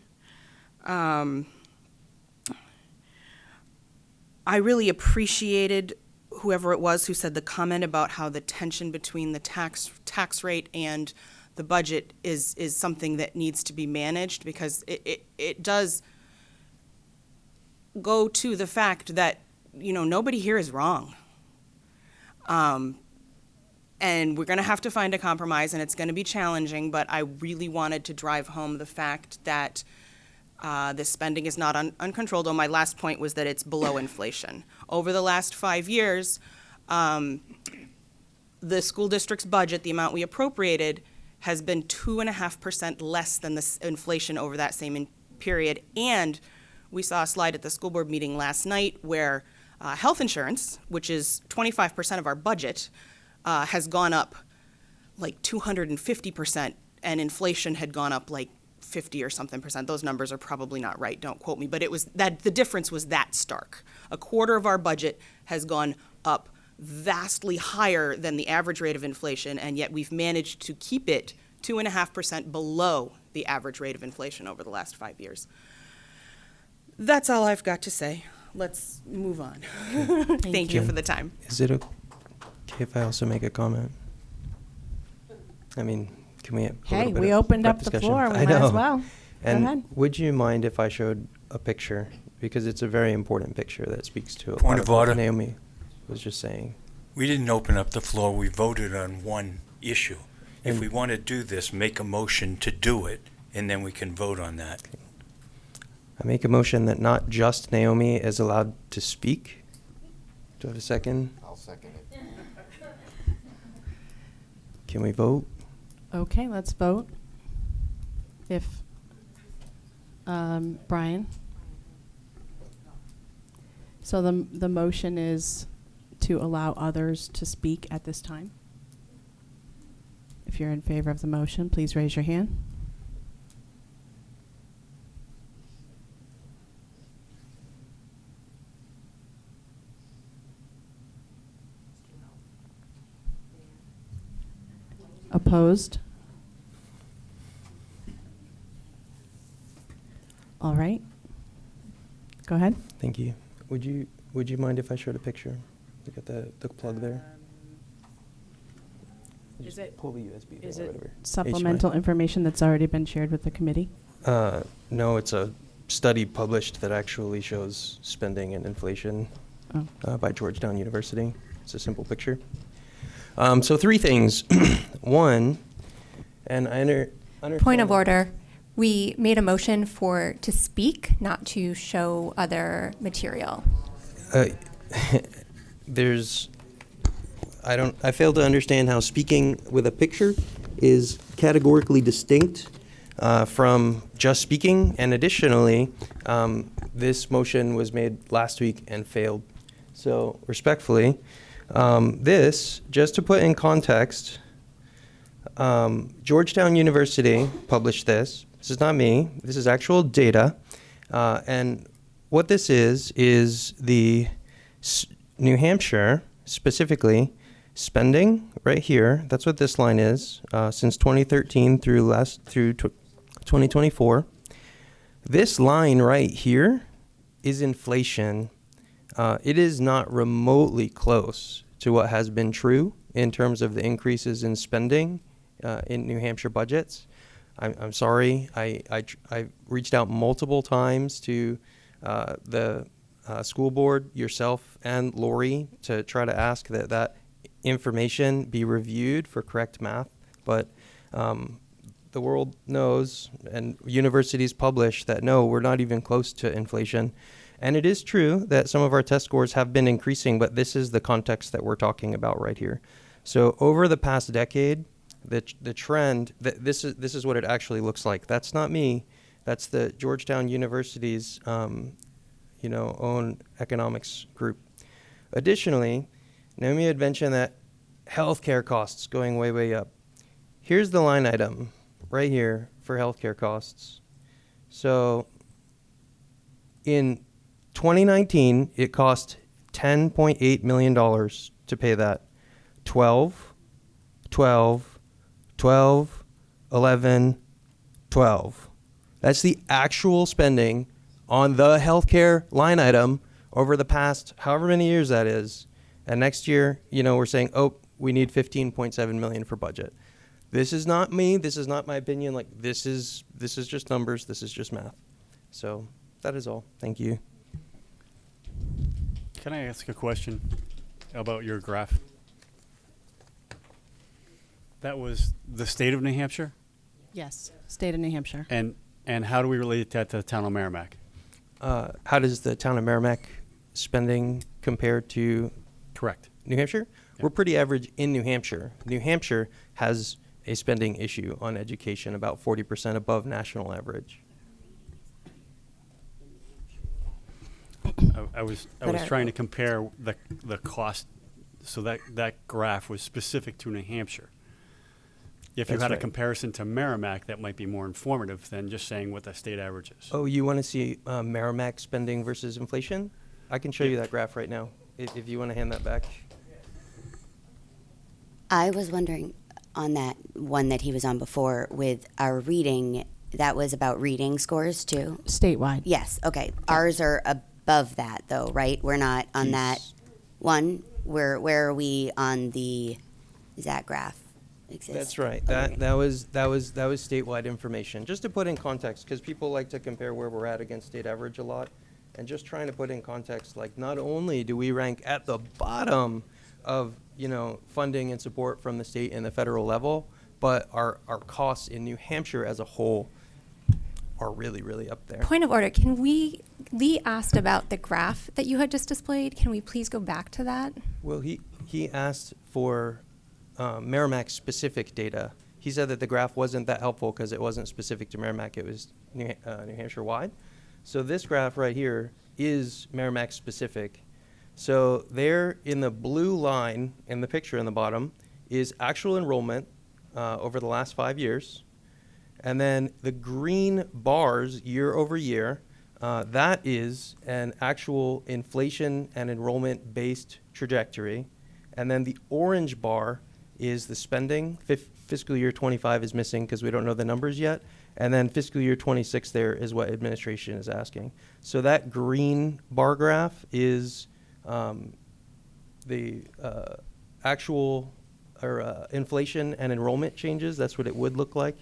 Speaker 10: I really appreciated whoever it was who said the comment about how the tension between the tax rate and the budget is something that needs to be managed, because it does go to the fact that, you know, nobody here is wrong. And we're going to have to find a compromise, and it's going to be challenging, but I really wanted to drive home the fact that this spending is not uncontrolled. My last point was that it's below inflation. Over the last 5 years, the school district's budget, the amount we appropriated, has been 2.5% less than the inflation over that same period. And we saw a slide at the school board meeting last night where health insurance, which is 25% of our budget, has gone up like 250%, and inflation had gone up like 50 or something percent. Those numbers are probably not right, don't quote me, but it was that the difference was that stark. A quarter of our budget has gone up vastly higher than the average rate of inflation, and yet we've managed to keep it 2.5% below the average rate of inflation over the last 5 years. That's all I've got to say. Let's move on. Thank you for the time.
Speaker 7: Is it okay if I also make a comment? I mean, can we have a
Speaker 1: Hey,
Speaker 7: little bit
Speaker 1: we
Speaker 7: of
Speaker 1: opened
Speaker 7: prep
Speaker 1: up the
Speaker 7: discussion?
Speaker 1: floor. We
Speaker 7: I
Speaker 1: might as
Speaker 7: know.
Speaker 1: well. Go
Speaker 7: And
Speaker 1: ahead.
Speaker 7: would you mind if I showed a picture? Because it's a very important picture that speaks to a
Speaker 13: Point
Speaker 7: lot
Speaker 13: of
Speaker 7: what
Speaker 13: order.
Speaker 7: Naomi was just saying.
Speaker 13: We didn't open up the floor, we voted on one issue. If
Speaker 7: And-
Speaker 13: we want to do this, make a motion to do it, and then we can vote on that.
Speaker 7: I make a motion that not just Naomi is allowed to speak. Do I have a second?
Speaker 14: I'll second it.
Speaker 7: Can we vote?
Speaker 1: Okay, let's vote. If, Brian? So the motion is to allow others to speak at this time? If you're in favor of the motion, please raise your hand. Opposed? All right. Go ahead.
Speaker 7: Thank you. Would you mind if I showed a picture? Look at the plug there.
Speaker 1: Is
Speaker 7: Just
Speaker 1: it-
Speaker 7: pull the USB
Speaker 1: Is
Speaker 7: or
Speaker 1: it
Speaker 7: whatever.
Speaker 1: supplemental information that's already been shared with the committee?
Speaker 7: No, it's a study published that actually shows spending and inflation by Georgetown University. It's a simple picture. So 3 things. One, and I understand.
Speaker 8: Point of order. We made a motion to speak, not to show other material.
Speaker 7: I fail to understand how speaking with a picture is categorically distinct from just speaking. And additionally, this motion was made last week and failed. So respectfully, this, just to put in context, Georgetown University published this. This is not me. This is actual data. And what this is the New Hampshire, specifically, spending right here. That's what this line is, since 2013 through 2024. This line right here is inflation. It is not remotely close to what has been true in terms of the increases in spending in New Hampshire budgets. I'm sorry. I reached out multiple times to the school board, yourself, and Lori to try to ask that information be reviewed for correct math. But the world knows, and universities publish that no, we're not even close to inflation. And it is true that some of our test scores have been increasing, but this is the context that we're talking about right here. So over the past decade, the trend, this is what it actually looks like. That's not me. That's the Georgetown University's own economics group. Additionally, Naomi had mentioned that healthcare costs going way, way up. Here's the line item right here for healthcare costs. So in 2019, it cost $10.8 million to pay that. 12, 11, 12. That's the actual spending on the healthcare line item over the past however many years that is. And next year, we're saying, we need 15.7 million for budget. This is not me. This is not my opinion. Like, this is just numbers. This is just math. So that is all. Thank you.
Speaker 15: Can I ask a question about your graph? That was the state of New Hampshire?
Speaker 1: Yes, state of New Hampshire.
Speaker 15: And how do we relate that to the town of Merrimack?
Speaker 7: How does the town of Merrimack spending compare to
Speaker 15: Correct.
Speaker 7: New Hampshire?
Speaker 15: Yep.
Speaker 7: We're pretty average in New Hampshire. New Hampshire has a spending issue on education, about 40% above national average.
Speaker 15: I was trying to compare the cost, so that graph was specific to New Hampshire. If you
Speaker 7: That's
Speaker 15: had a
Speaker 7: right.
Speaker 15: comparison to Merrimack, that might be more informative than just saying what the state average is.
Speaker 7: Oh, you want to see Merrimack spending versus inflation? I can show you that graph right now, if you want to hand that back.
Speaker 24: I was wondering on that one that he was on before with our reading
Speaker 12: that was about reading scores too?
Speaker 1: Statewide.
Speaker 12: Yes, okay. Ours are above that though, right? We're not on that one. Where are we on the, is that graph exist?
Speaker 7: That's right.
Speaker 12: Okay.
Speaker 7: That was statewide information. Just to put in context, because people like to compare where we're at against state average a lot, and just trying to put in context, like not only do we rank at the bottom of funding and support from the state and the federal level, but our costs in New Hampshire as a whole are really, really up there.
Speaker 8: Point of order, Lee asked about the graph that you had just displayed. Can we please go back to that?
Speaker 7: Well, he asked for Merrimack specific data. He said that the graph wasn't that helpful because it wasn't specific to Merrimack, it was New Hampshire wide. So this graph right here is Merrimack specific. So there in the blue line in the picture in the bottom is actual enrollment over the last 5 years. And then the green bars year over year, that is an actual inflation and enrollment based trajectory. And then the orange bar is the spending. Fiscal year 25 is missing because we don't know the numbers yet. And then fiscal year 26 there is what administration is asking. So that green bar graph is the actual or inflation and enrollment changes. That's what it would look like.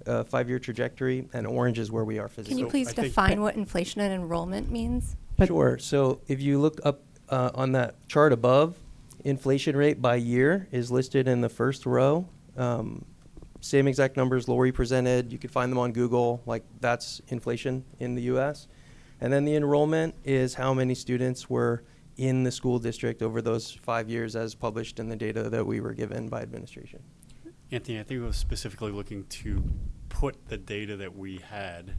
Speaker 7: 5-year trajectory, and orange is where we are physically.
Speaker 8: Can you please define what inflation and enrollment means?
Speaker 7: Sure. So if you look up on that chart above, inflation rate by year is listed in the first row. Same exact numbers Lori presented. You can find them on Google. Like that's inflation in the U.S. And then the enrollment is how many students were in the school district over those 5 years as published in the data that we were given by administration.
Speaker 15: Anthony, I think we were specifically looking to put the data that we had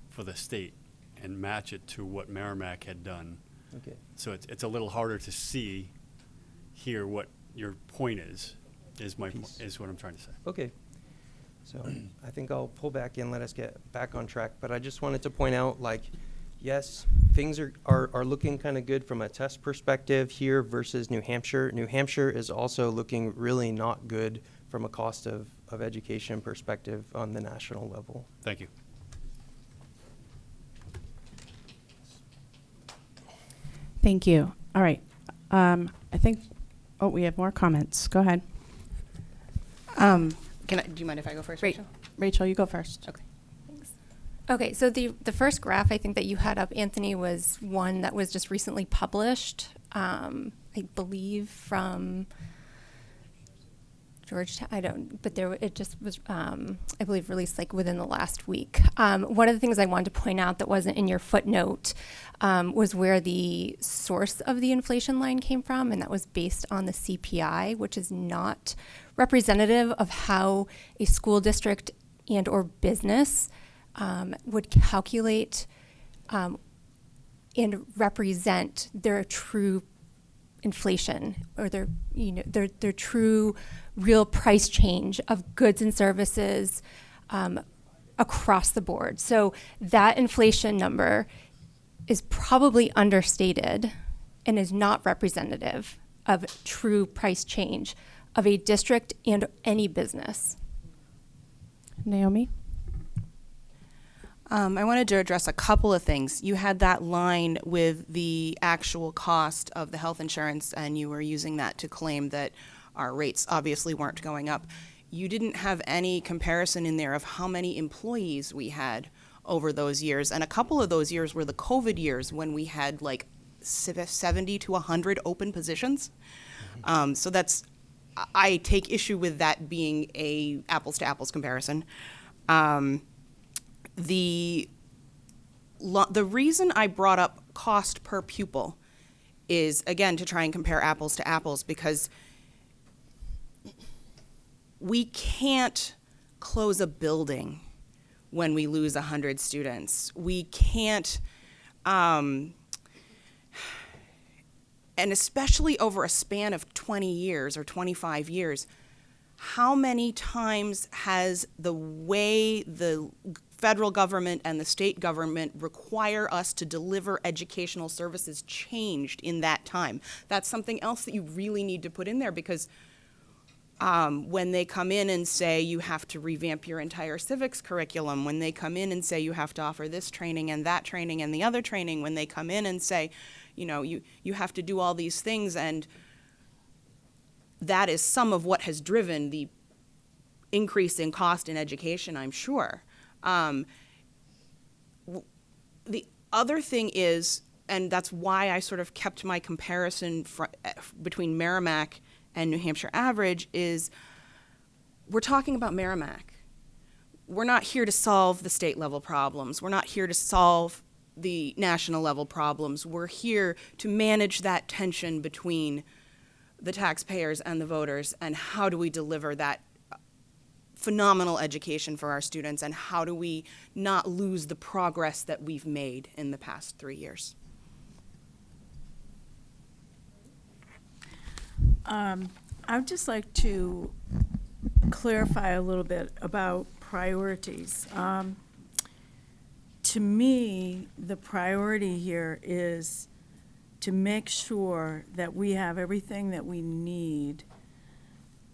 Speaker 15: for the state and match it to what Merrimack had done.
Speaker 7: Okay.
Speaker 15: So it's a little harder to see here what your point is what I'm trying to say.
Speaker 7: Okay. So I think I'll pull back in, let us get back on track. But I just wanted to point out, like, yes, things are looking kind of good from a test perspective here versus New Hampshire. New Hampshire is also looking really not good from a cost of education perspective on the national level.
Speaker 15: Thank you.
Speaker 1: Thank you. All right. I think, we have more comments. Go ahead.
Speaker 6: Do you mind if I go first, Rachel?
Speaker 1: Rachel, you go first.
Speaker 6: Okay.
Speaker 8: Okay, so the first graph I think that you had up, Anthony, was one that was just recently published, I believe from Georgetown. It just was, I believe, released like within the last week. One of the things I wanted to point out that wasn't in your footnote was where the source of the inflation line came from, and that was based on the CPI, which is not representative of how a school district and or business would calculate and represent their true inflation or their true real price change of goods and services across the board. So that inflation number is probably understated and is not representative of true price change of a district and any business.
Speaker 1: Naomi?
Speaker 10: I wanted to address a couple of things. You had that line with the actual cost of the health insurance, and you were using that to claim that our rates obviously weren't going up. You didn't have any comparison in there of how many employees we had over those years, and a couple of those years were the COVID years when we had like 70 to 100 open positions. So I take issue with that being a apples to apples comparison. The reason I brought up cost per pupil is, again, to try and compare apples to apples, because we can't close a building when we lose 100 students. We can't, and especially over a span of 20 years or 25 years, how many times has the way the federal government and the state government require us to deliver educational services changed in that time? That's something else that you really need to put in there, because When they come in and say you have to revamp your entire civics curriculum, when they come in and say you have to offer this training and that training and the other training, when they come in and say, you know, you have to do all these things, and that is some of what has driven the increase in cost in education, I'm sure. The other thing is, and that's why I sort of kept my comparison between Merrimack and New Hampshire average, is we're talking about Merrimack. We're not here to solve the state level problems. We're not here to solve the national level problems. We're here to manage that tension between the taxpayers and the voters, and how do we deliver that phenomenal education for our students, and how do we not lose the progress that we've made in the past 3 years.
Speaker 23: I'd just like to clarify a little bit about priorities. To me, the priority here is to make sure that we have everything that we need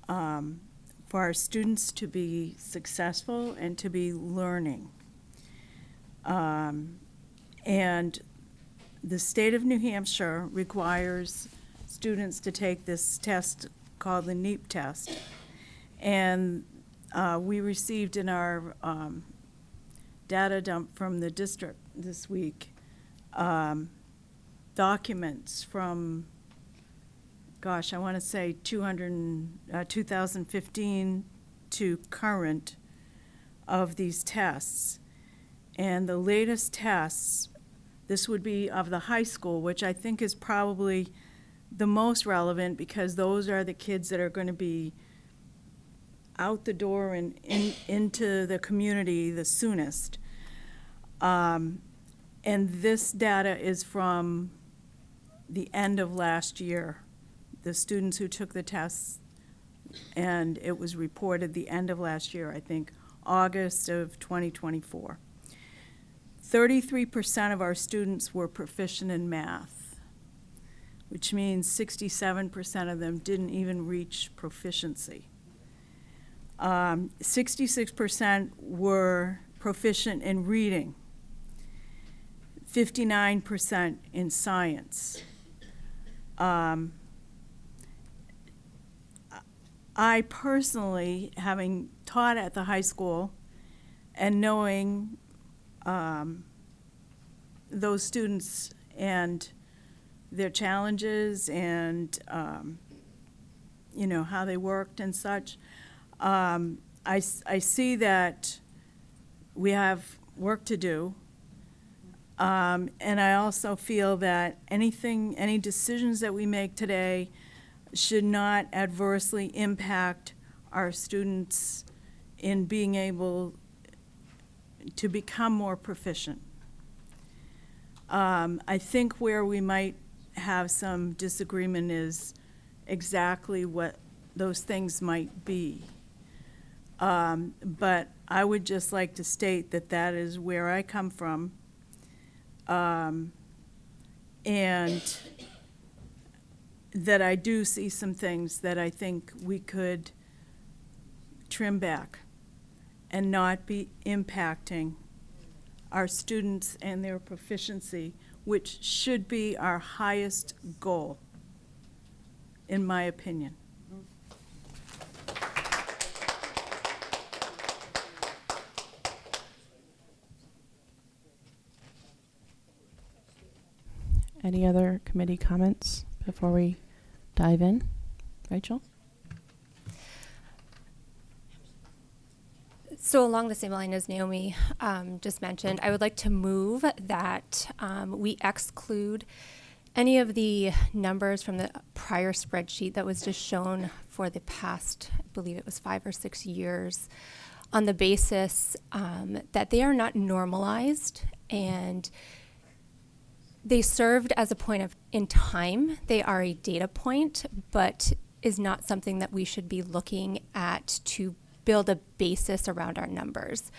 Speaker 23: for our students to be successful and to be learning. And the state of New Hampshire requires students to take this test called the NEEP test. And we received in our data dump from the district this week documents from, gosh, I want to say 2015 to current of these tests. And the latest tests, this would be of the high school, which I think is probably the most relevant, because those are the kids that are going to be out the door and into the community the soonest. And this data is from the end of last year, the students who took the tests, and it was reported the end of last year, I think, August of 2024. 33% of our students were proficient in math, which means 67% of them didn't even reach proficiency. 66% were proficient in reading, 59% in science. I personally, having taught at the high school and knowing those students and their challenges and you know, how they worked and such, I see that we have work to do, and I also feel that any decisions that we make today should not adversely impact our students in being able to become more proficient. I think where we might have some disagreement is exactly what those things might be. But I would just like to state that that is where I come from, and that I do see some things that I think we could trim back and not be impacting our students and their proficiency, which should be our highest goal, in my opinion.
Speaker 1: Any other committee comments before we dive in? Rachel?
Speaker 8: So along the same line as Naomi just mentioned, I would like to move that we exclude any of the numbers from the prior spreadsheet that was just shown for the past, I believe it was 5 or 6 years, on the basis that they are not normalized, and they served as a point in time. They are a data point, but is not something that we should be looking at to build a basis around our numbers.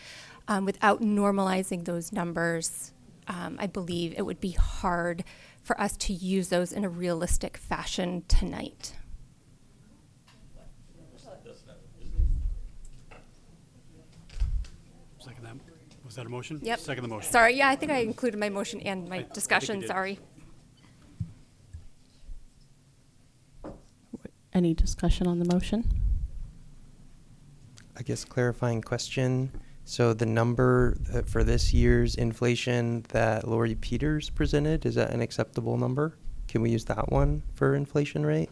Speaker 8: Without normalizing those numbers, I believe it would be hard for us to use those in a realistic fashion tonight.
Speaker 15: that a motion?
Speaker 8: Yep.
Speaker 15: Second the motion.
Speaker 8: Sorry, yeah, I think I included my motion and my discussion,
Speaker 15: did.
Speaker 8: sorry.
Speaker 1: Any discussion on the motion?
Speaker 7: I guess clarifying question. So the number for this year's inflation that Lori Peters presented, is that an acceptable number? Can we use that one for inflation rate?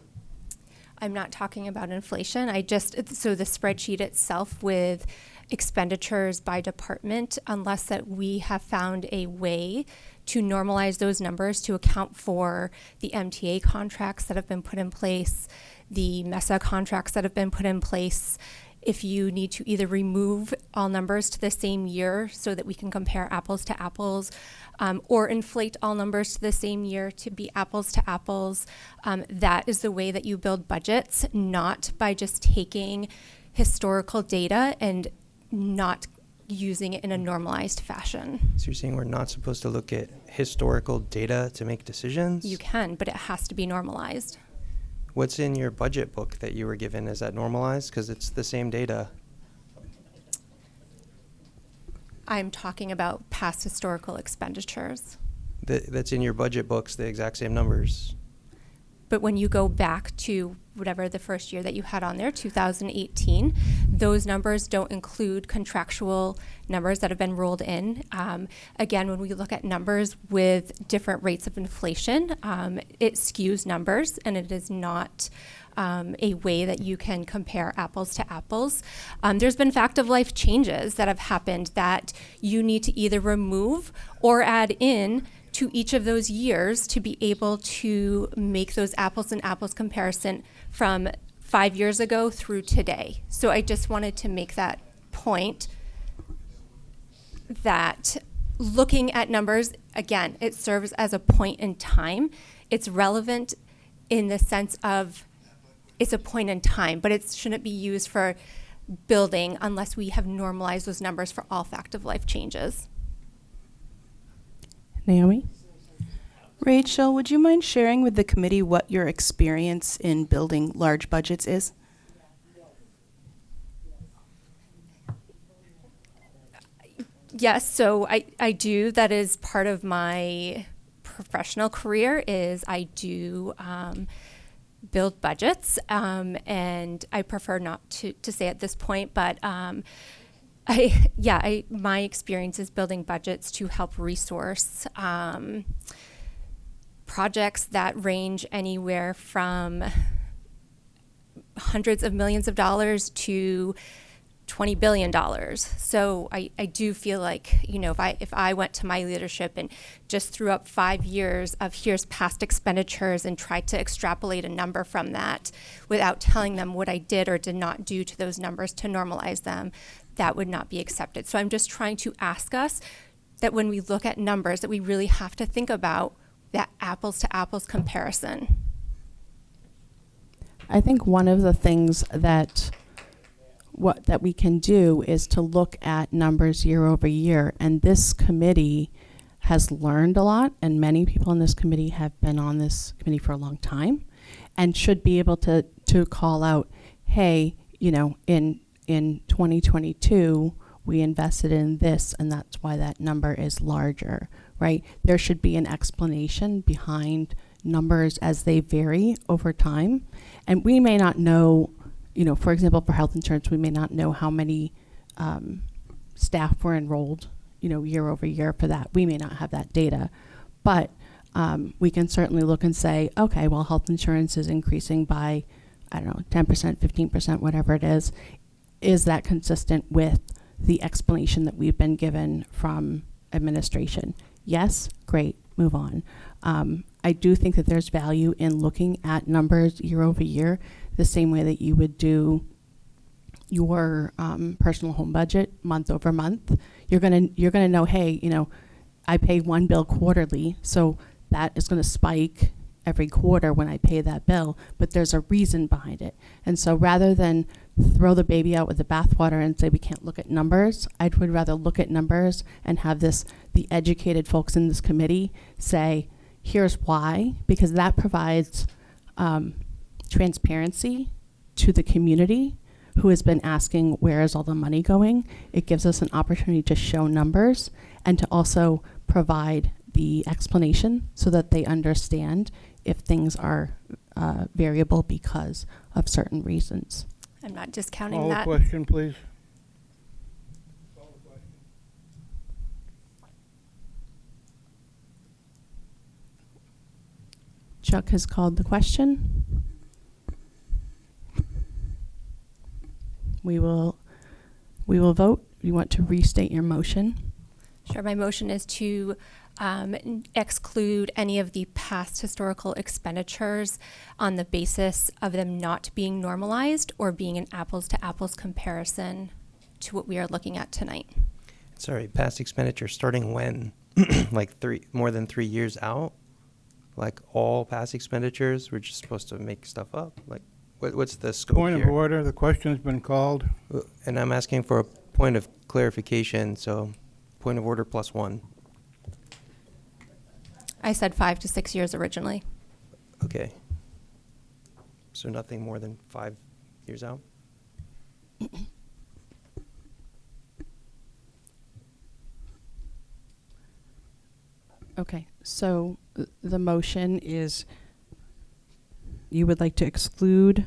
Speaker 8: I'm not talking about inflation. So the spreadsheet itself with expenditures by department, unless that we have found a way to normalize those numbers to account for the MTA contracts that have been put in place, the MESA contracts that have been put in place. If you need to either remove all numbers to the same year so that we can compare apples to apples, or inflate all numbers to the same year to be apples to apples, that is the way that you build budgets, not by just taking historical data and not using it in a normalized fashion.
Speaker 7: So you're saying we're not supposed to look at historical data to make decisions?
Speaker 8: You can, but it has to be normalized.
Speaker 7: What's in your budget book that you were given? Is that normalized? Because it's the same data.
Speaker 8: I'm talking about past historical expenditures.
Speaker 7: That's in your budget books, the exact same numbers.
Speaker 8: But when you go back to whatever the first year that you had on there, 2018, those numbers don't include contractual numbers that have been rolled in. Again, when we look at numbers with different rates of inflation, it skews numbers, and it is not a way that you can compare apples to apples. There's been fact of life changes that have happened that you need to either remove or add in to each of those years to be able to make those apples and apples comparison from 5 years ago through today. So I just wanted to make that point that looking at numbers, again, it serves as a point in time. It's relevant in the sense of it's a point in time, but it shouldn't be used for building unless we have normalized those numbers for all fact of life changes.
Speaker 1: Naomi?
Speaker 10: Rachel, would you mind sharing with the committee what your experience in building large budgets is?
Speaker 8: Yes, so I do. That is part of my professional career is I do build budgets, and I prefer not to say at this point, but my experience is building budgets to help resource projects that range anywhere from hundreds of millions of dollars to $20 billion. So I do feel like, if I went to my leadership and just threw up 5 years of here's past expenditures and tried to extrapolate a number from that without telling them what I did or did not do to those numbers to normalize them, that would not be accepted. So I'm just trying to ask us that when we look at numbers that we really have to think about that apples to apples comparison.
Speaker 1: I think one of the things that we can do is to look at numbers year over year, and this committee has learned a lot, and many people in this committee have been on this committee for a long time and should be able to call out, hey, in 2022 we invested in this, and that's why that number is larger, right? There should be an explanation behind numbers as they vary over time, and we may not know, for example, for health insurance, we may not know how many staff were enrolled, year over year for that. We may not have that data, but we can certainly look and say, okay, well, health insurance is increasing by, 10%, 15%, whatever it is. Is that consistent with the explanation that we've been given from administration? Yes, great, move on. I do think that there's value in looking at numbers year over year, the same way that you would do your personal home budget month over month. You're gonna know, hey, I pay one bill quarterly, so that is gonna spike every quarter when I pay that bill, but there's a reason behind it. And so rather than throw the baby out with the bathwater and say we can't look at numbers, I would rather look at numbers and have the educated folks in this committee say, here's why, because that provides transparency to the community who has been asking where is all the money going. It gives us an opportunity to show numbers and to also provide the explanation so that they understand if things are variable because of certain reasons.
Speaker 8: I'm not discounting
Speaker 11: Call the
Speaker 8: that.
Speaker 11: question, please.
Speaker 1: Chuck has called the question. We will vote. You want to restate your motion?
Speaker 8: Sure, my motion is to exclude any of the past historical expenditures on the basis of them not being normalized or being an apples to apples comparison to what we are looking at tonight.
Speaker 7: Sorry, past expenditure starting when? Like more than 3 years out? Like all past expenditures, we're just supposed to make stuff up? Like what's the scope
Speaker 11: Point
Speaker 7: here?
Speaker 11: of order, the question's been called.
Speaker 7: And I'm asking for a point of clarification, so point of order +1.
Speaker 8: I said 5 to 6 years originally.
Speaker 7: Okay. So nothing more than 5 years out?
Speaker 1: Okay, so the motion is you would like to exclude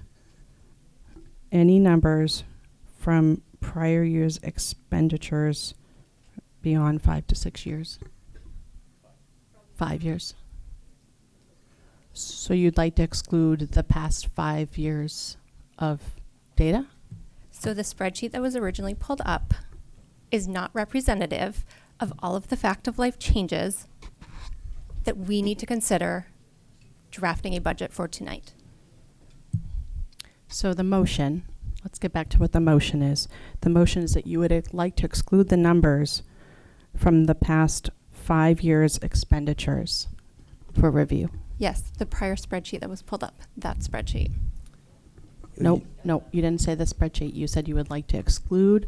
Speaker 1: any numbers from prior year's expenditures beyond 5 to 6 years. 5 years. So you'd like to exclude the past 5 years of data?
Speaker 8: So the spreadsheet that was originally pulled up is not representative of all of the fact of life changes that we need to consider drafting a budget for tonight.
Speaker 1: So the motion, let's get back to what the motion is. The motion is that you would like to exclude the numbers from the past 5 years expenditures for review.
Speaker 8: Yes, the prior spreadsheet that was pulled up, that spreadsheet.
Speaker 1: Nope, you didn't say the spreadsheet. You said you would like to exclude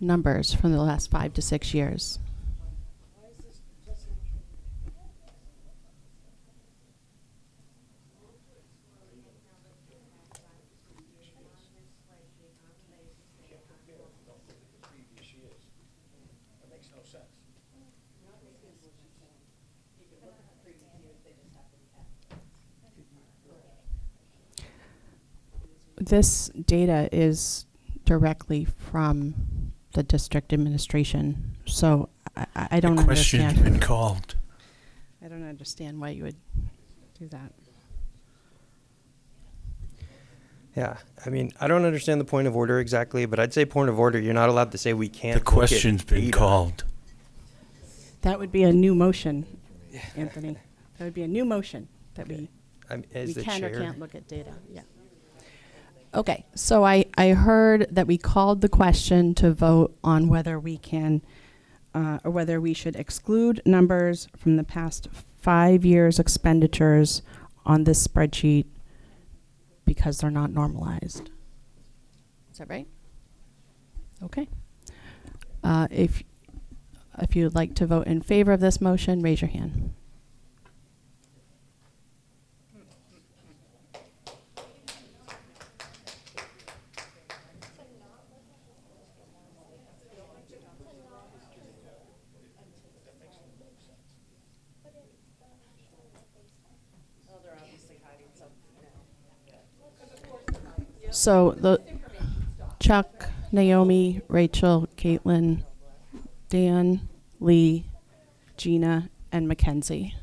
Speaker 1: numbers from the last 5 to 6 years. This data is directly from the district administration, so I don't
Speaker 13: The question's
Speaker 1: understand.
Speaker 13: been called.
Speaker 1: I don't understand why you would do that.
Speaker 7: Yeah, I mean, I don't understand the point of order exactly, but I'd say point of order, you're not allowed to say we can't
Speaker 13: The
Speaker 7: look at
Speaker 13: question's been
Speaker 7: data.
Speaker 13: called.
Speaker 1: That would be a new motion, Anthony. That would be a new motion that we
Speaker 7: As the
Speaker 1: can or
Speaker 7: chair.
Speaker 1: can't look at data. Yeah. Okay, so I heard that we called the question to vote on whether we can, or whether we should exclude numbers from the past 5 years' expenditures on this spreadsheet because they're not normalized. Is that right? Okay. If you'd like to vote in favor of this motion, raise your hand. So the Chuck, Naomi, Rachel, Caitlin, Dan, Lee, Gina, and Mackenzie.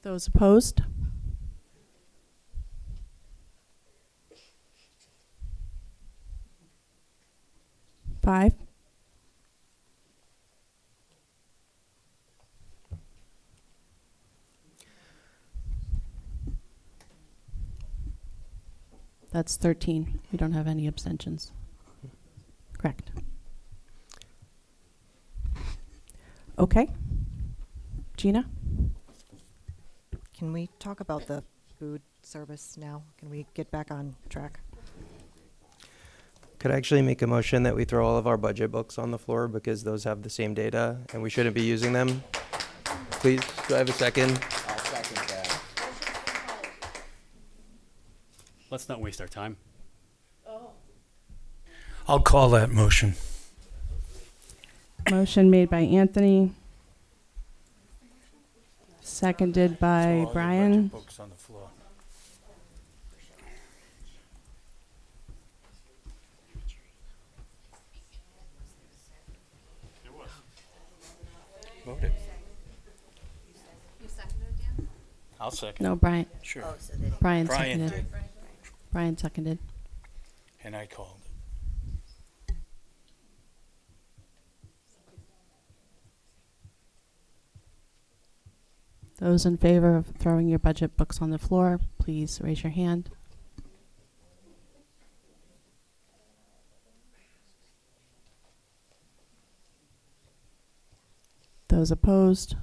Speaker 1: Those opposed? Five. That's 13. We don't have any abstentions. Correct. Okay. Gina?
Speaker 14: Can we talk about the food service now? Can we get back on track?
Speaker 7: Could I actually make a motion that we throw all of our budget books on the floor because those have the same data and we shouldn't be using them? Please, do I have a second?
Speaker 14: I'll second that.
Speaker 15: Let's not waste our time.
Speaker 13: I'll call that motion.
Speaker 1: Motion made by Anthony, seconded by
Speaker 13: Throw all the
Speaker 1: Brian.
Speaker 13: budget books on the floor. Vote it. I'll second.
Speaker 1: No, Brian.
Speaker 13: Sure.
Speaker 1: Brian
Speaker 13: Brian
Speaker 1: seconded.
Speaker 13: did.
Speaker 1: Brian seconded.
Speaker 13: And I called.
Speaker 1: Those in favor of throwing your budget books on the floor, please raise your hand. Those opposed?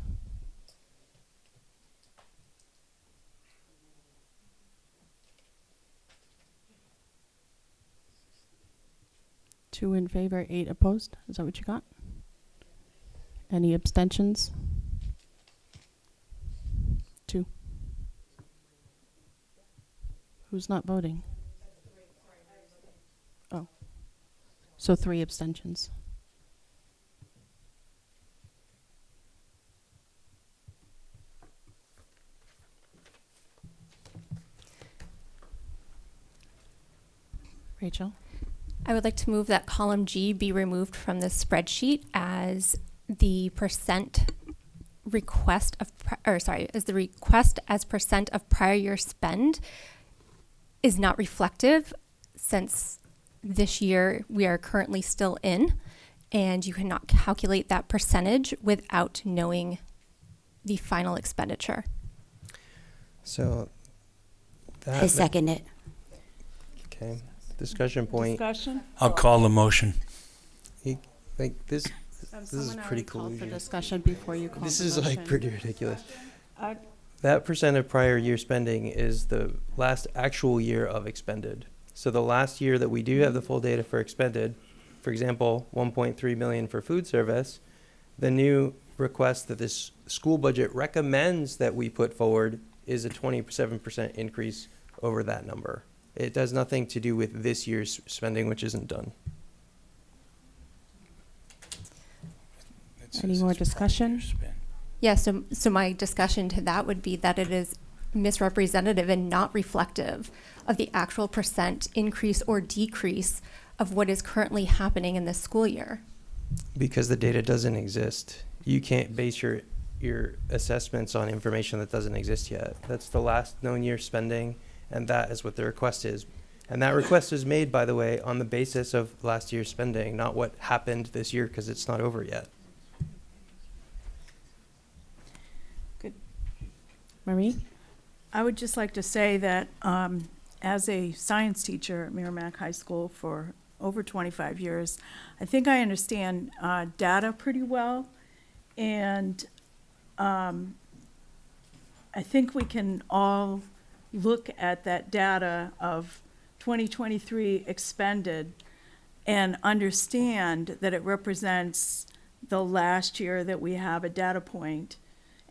Speaker 1: Two in favor, 8 opposed. Is that what you got? Any abstentions? 2. Who's not voting? Oh. So 3 abstentions. Rachel?
Speaker 8: I would like to move that column G be removed from the spreadsheet as the percent request of, as the request as percent of prior year spend is not reflective, since this year we are currently still in, and you cannot calculate that percentage without knowing the final expenditure.
Speaker 7: So that
Speaker 12: I second it.
Speaker 7: Okay. Discussion point.
Speaker 1: Discussion?
Speaker 13: I'll call the motion.
Speaker 7: Like this is pretty cool.
Speaker 1: For discussion before you call
Speaker 7: This
Speaker 1: the
Speaker 7: is like
Speaker 1: motion.
Speaker 7: pretty ridiculous.
Speaker 1: Uh,
Speaker 7: That percent of prior year spending is the last actual year of expended. So the last year that we do have the full data for expended, for example, 1.3 million for food service, the new request that this school budget recommends that we put forward is a 27% increase over that number. It does nothing to do with this year's spending, which isn't done.
Speaker 1: Any more discussion?
Speaker 8: Yeah, so my discussion to that would be that it is misrepresentative and not reflective of the actual percent increase or decrease of what is currently happening in this school year.
Speaker 7: Because the data doesn't exist. You can't base your assessments on information that doesn't exist yet. That's the last known year spending, and that is what the request is. And that request is made, by the way, on the basis of last year's spending, not what happened this year, because it's not over yet.
Speaker 1: Marie?
Speaker 23: I would just like to say that as a science teacher at Merrimack High School for over 25 years, I think I understand data pretty well. And I think we can all look at that data of 2023 expended and understand that it represents the last year that we have a data point,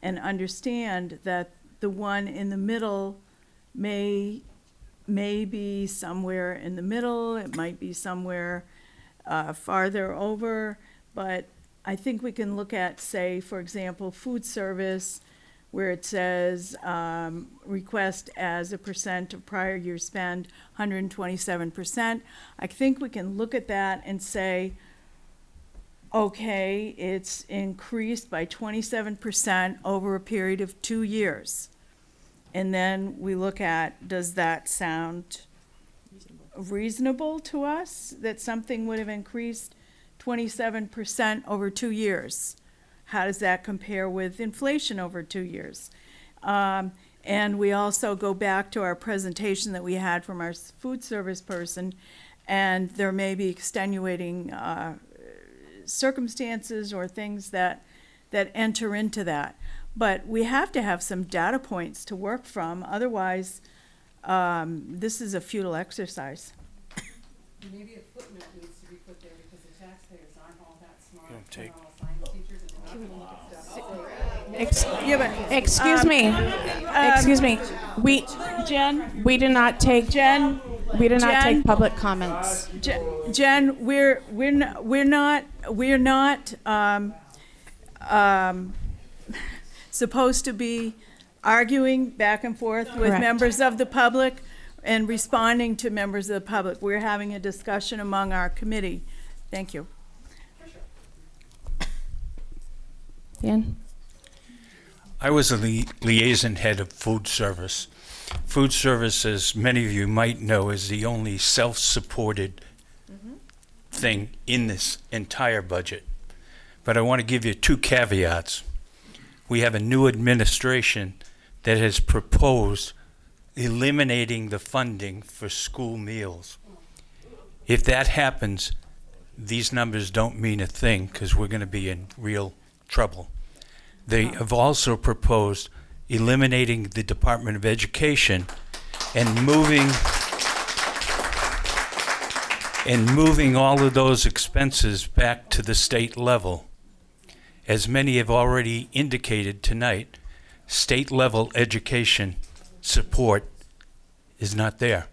Speaker 23: and understand that the one in the middle may be somewhere in the middle, it might be somewhere farther over, but I think we can look at, say, for example, food service, where it says request as a percent of prior year spend, 127%. I think we can look at that and say, okay, it's increased by 27% over a period of 2 years. And then we look at, does that sound reasonable to us, that something would have increased 27% over 2 years? How does that compare with inflation over 2 years? And we also go back to our presentation that we had from our food service person, and there may be extenuating circumstances or things that enter into that. But we have to have some data points to work from, otherwise this is a futile exercise.
Speaker 14: Maybe a footnote needs to be put there because the taxpayers aren't all that smart.
Speaker 13: Don't take-
Speaker 14: They're all science teachers and they don't look at stuff.
Speaker 1: Excuse me. Excuse me.
Speaker 23: Jen?
Speaker 1: We do not take
Speaker 23: Jen?
Speaker 1: We do not
Speaker 23: Jen?
Speaker 1: take public comments.
Speaker 23: Jen, we're not supposed to be arguing back and forth with
Speaker 1: Correct.
Speaker 23: members of the public and responding to members of the public. We're having a discussion among our committee. Thank you.
Speaker 1: Dan?
Speaker 13: I was a liaison head of food service. Food service, as many of you might know, is the only self-supported thing in this entire budget. But I want to give you two caveats. We have a new administration that has proposed eliminating the funding for school meals. If that happens, these numbers don't mean a thing because we're going to be in real trouble. They have also proposed eliminating the Department of Education and moving all of those expenses back to the state level. As many have already indicated tonight, state level education support is not there.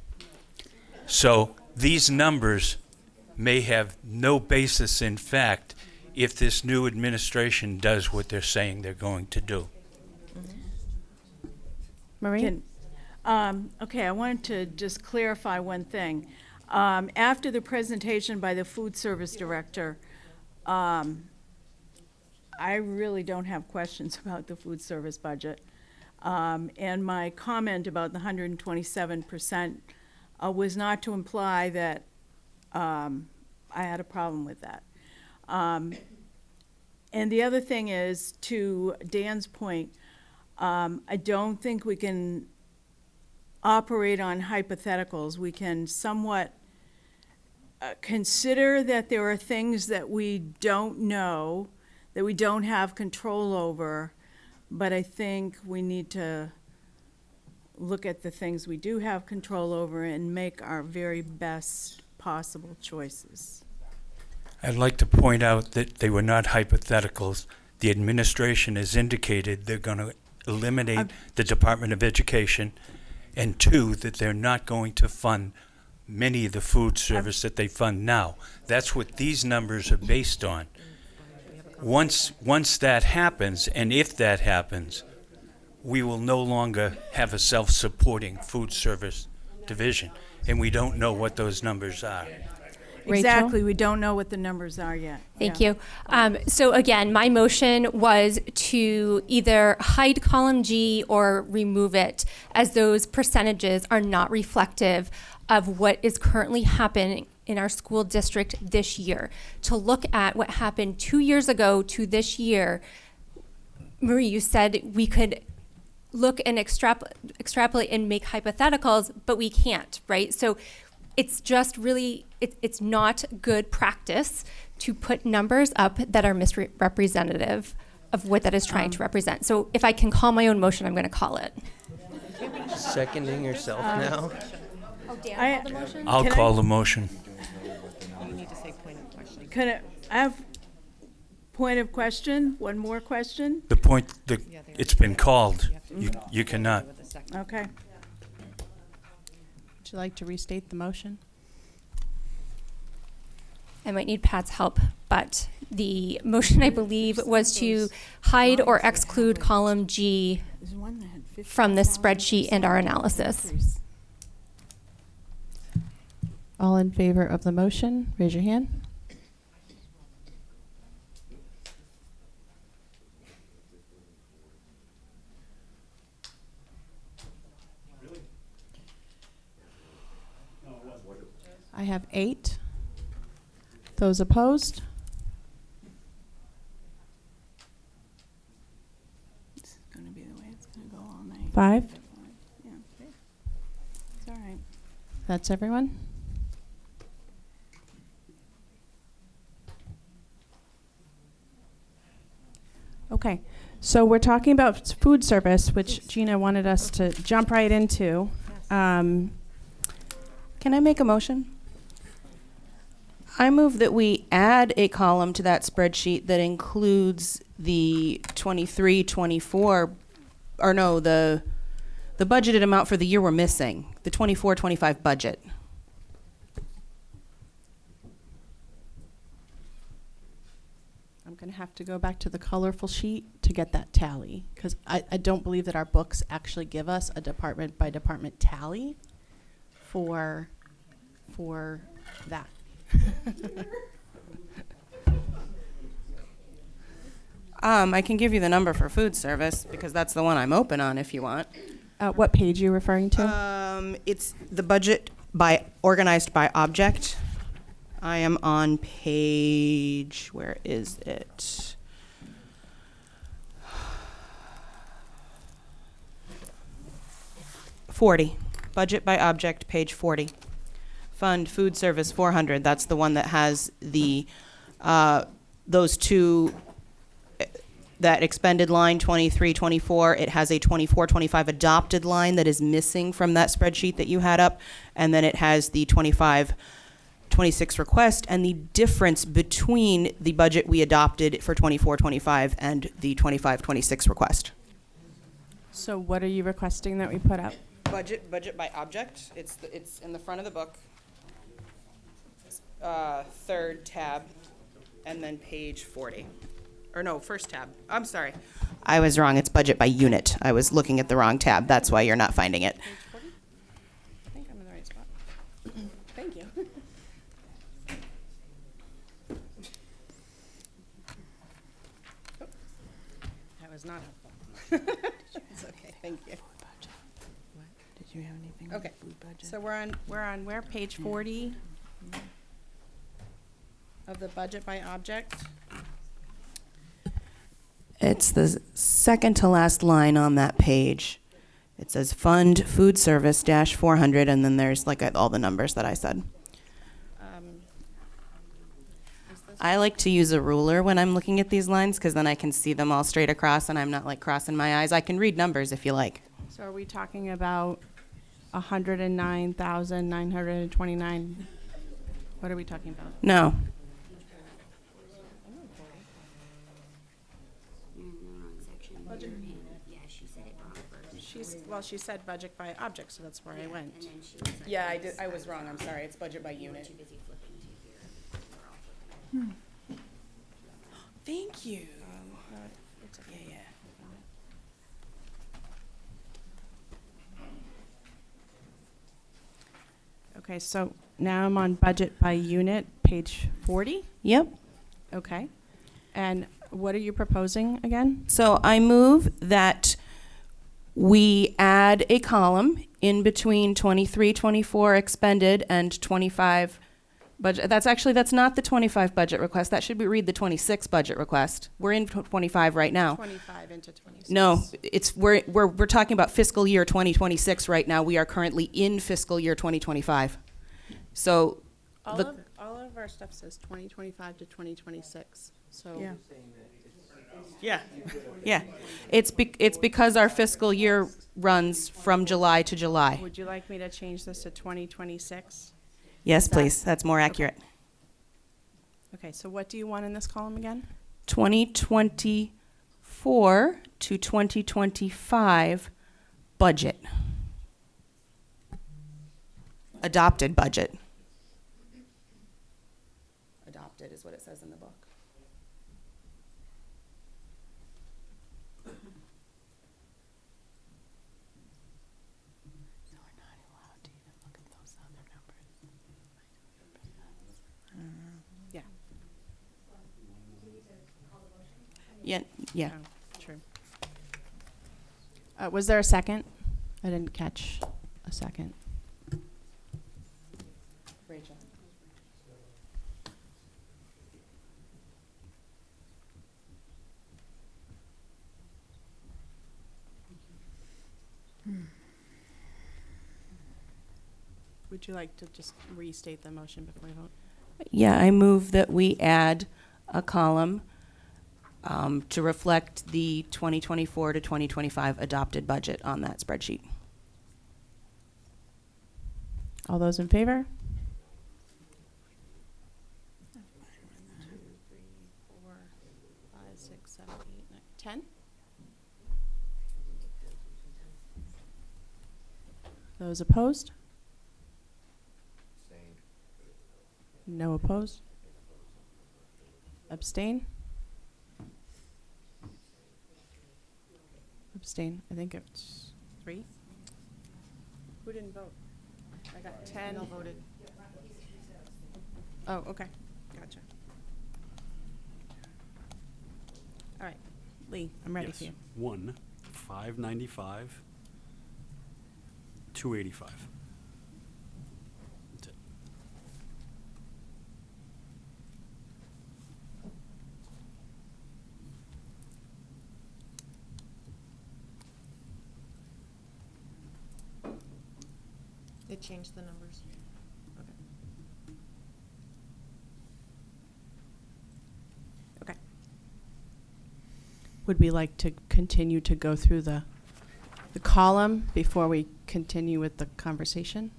Speaker 13: So these numbers may have no basis in fact if this new administration does what they're saying they're going to do.
Speaker 1: Marie?
Speaker 23: Okay, I wanted to just clarify one thing. After the presentation by the food service director, I really don't have questions about the food service budget. And my comment about the 127% was not to imply that I had a problem with that. And the other thing is, to Dan's point, I don't think we can operate on hypotheticals. We can somewhat consider that there are things that we don't know, that we don't have control over, but I think we need to look at the things we do have control over and make our very best possible choices.
Speaker 13: I'd like to point out that they were not hypotheticals. The administration has indicated they're going to eliminate the Department of Education, and two, that they're not going to fund many of the food service that they fund now. That's what these numbers are based on. Once that happens, and if that happens, we will no longer have a self-supporting food service division, and we don't know what those numbers are.
Speaker 23: Exactly, we don't know what the numbers are yet.
Speaker 8: Thank you. So again, my motion was to either hide column G or remove it, as those percentages are not reflective of what is currently happening in our school district this year. To look at what happened 2 years ago to this year, Marie, you said we could look and extrapolate and make hypotheticals, but we can't, right? So it's just really, it's not good practice to put numbers up that are misrepresentative of what that is trying to represent. So if I can call my own motion, I'm going to call it.
Speaker 7: Seconding yourself now?
Speaker 8: Oh, Dan called the motion?
Speaker 13: I'll call the motion.
Speaker 6: You need to say point of question.
Speaker 23: Can I have point of question? One more question?
Speaker 13: The point, it's been called. You cannot.
Speaker 23: Okay.
Speaker 1: Would you like to restate the motion?
Speaker 8: I might need Pat's help, but the motion, I believe, was to hide or exclude column G from this spreadsheet and our analysis.
Speaker 1: All in favor of the motion, raise your hand. I have 8. Those opposed?
Speaker 23: This is going to be the way it's going to go all night.
Speaker 1: 5?
Speaker 23: Yeah, okay. It's all right.
Speaker 1: That's everyone? Okay, so we're talking about food service, which Gina wanted us to jump right into. Can I make a motion? I move that we add a column to that spreadsheet that includes the 23, 24, or no, the budgeted amount for the year we're missing, the 24, 25 budget. I'm going to have to go back to the colorful sheet to get that tally, because I don't believe that our books actually give us a department by department tally for that. I can give you the number for food service because that's the one I'm open on if you want. What page are you referring to?
Speaker 10: It's the budget organized by object. I am on page, where is it? $40. Budget by object, page 40. Fund food service 400. That's the one that has the those two, that expended line 23, 24. It has a 24, 25 adopted line that is missing from that spreadsheet that you had up, and then it has the 25, 26 request, and the difference between the budget we adopted for 24, 25 and the 25, 26 request.
Speaker 1: So what are you requesting that we put up?
Speaker 10: Budget by object. It's in the front of the book. Third tab, and then page 40. Or no, first tab. I'm sorry. I was wrong. It's budget by unit. I was looking at the wrong tab. That's why you're not finding it.
Speaker 1: I think I'm in the right spot. Thank you. That was not helpful. It's okay. Thank you.
Speaker 14: Did you have anything
Speaker 1: Okay.
Speaker 14: on food budget?
Speaker 1: So we're on where? Page 40 of the budget by object?
Speaker 10: It's the second to last line on that page. It says fund food service dash 400, and then there's like all the numbers that I said. I like to use a ruler when I'm looking at these lines because then I can see them all straight across and I'm not like crossing my eyes. I can read numbers if you like.
Speaker 1: So are we talking about 109,929? What are we talking about?
Speaker 10: No. She said budget by object, so that's where I went. Yeah, I did. I was wrong. I'm sorry. It's budget by unit. Thank you. Yeah.
Speaker 1: Okay, so now I'm on budget by unit, page 40?
Speaker 10: Yep.
Speaker 1: Okay. And what are you proposing again?
Speaker 10: So I move that we add a column in between 23, 24 expended and 25 budget. That's not the 25 budget request. That should be read the 26 budget request. We're in 25 right now.
Speaker 1: 25 into 26.
Speaker 10: No, we're talking about fiscal year 2026 right now. We are currently in fiscal year 2025. So
Speaker 1: All of our stuff says 2025 to 2026. So
Speaker 10: yeah. It's because our fiscal year runs from July to July.
Speaker 1: would you like me to change this to 2026?
Speaker 10: Yes, please. That's more accurate.
Speaker 1: Okay, so what do you want in this column again?
Speaker 10: 2024 to 2025 budget. Adopted budget. Adopted is what it says in the book. Yeah.
Speaker 1: Oh, true. Was there a second? I didn't catch a second.
Speaker 10: Rachel.
Speaker 1: Would you like to just restate the motion before we vote?
Speaker 10: Yeah, I move that we add a column to reflect the 2024 to 2025 adopted budget on that spreadsheet.
Speaker 1: All those in favor? 6, 7, 8, 9, 10. Those opposed? No opposed? Abstain? Abstain. I think it's 3. Who didn't vote? I got 10.
Speaker 6: No voted.
Speaker 1: Oh, okay. Gotcha. All right. Lee, I'm ready
Speaker 15: Yes.
Speaker 1: for you.
Speaker 15: 1, 595, 285. That's it.
Speaker 6: They changed the numbers.
Speaker 1: Okay. Would we like to continue to go through the column before we continue with the conversation?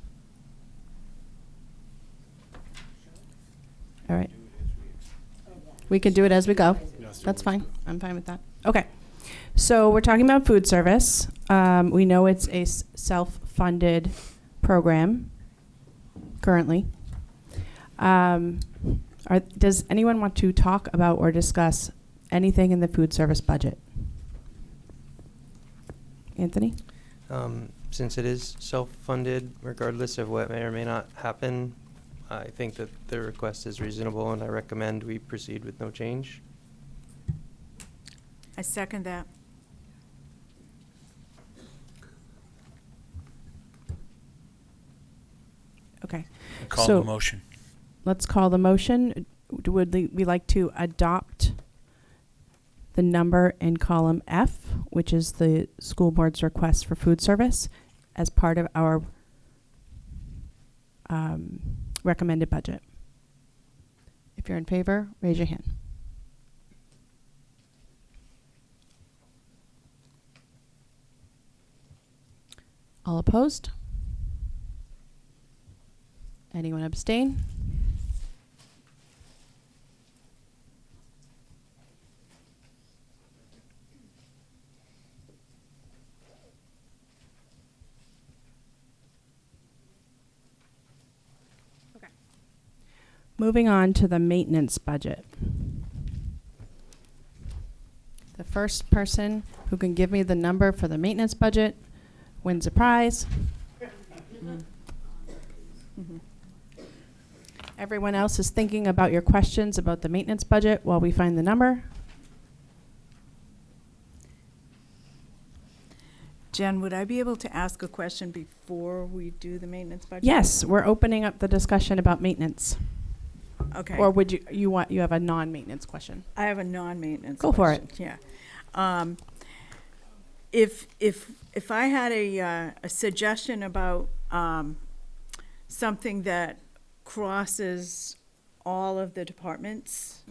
Speaker 1: All right. We can do it as we go. That's fine. I'm fine with that. Okay. So we're talking about food service. We know it's a self-funded program currently. Does anyone want to talk about or discuss anything in the food service budget? Anthony?
Speaker 7: Since it is self-funded, regardless of what may or may not happen, I think that the request is reasonable, and I recommend we proceed with no change.
Speaker 23: I second that.
Speaker 1: Okay.
Speaker 13: Call
Speaker 1: So
Speaker 13: the motion.
Speaker 1: Let's call the motion. Would we like to adopt the number in column F, which is the school board's request for food service, as part of our recommended budget? If you're in favor, raise your hand. All opposed? Anyone abstain? Okay. Moving on to the maintenance budget. The first person who can give me the number for the maintenance budget wins a prize. Everyone else is thinking about your questions about the maintenance budget while we find the number.
Speaker 23: Jen, would I be able to ask a question before we do the maintenance budget?
Speaker 1: Yes, we're opening up the discussion about maintenance.
Speaker 23: Okay.
Speaker 1: Or would you have a non-maintenance question?
Speaker 23: I have a non-maintenance
Speaker 1: Go for it.
Speaker 23: question. Yeah. If I had a suggestion about something that crosses all of the departments,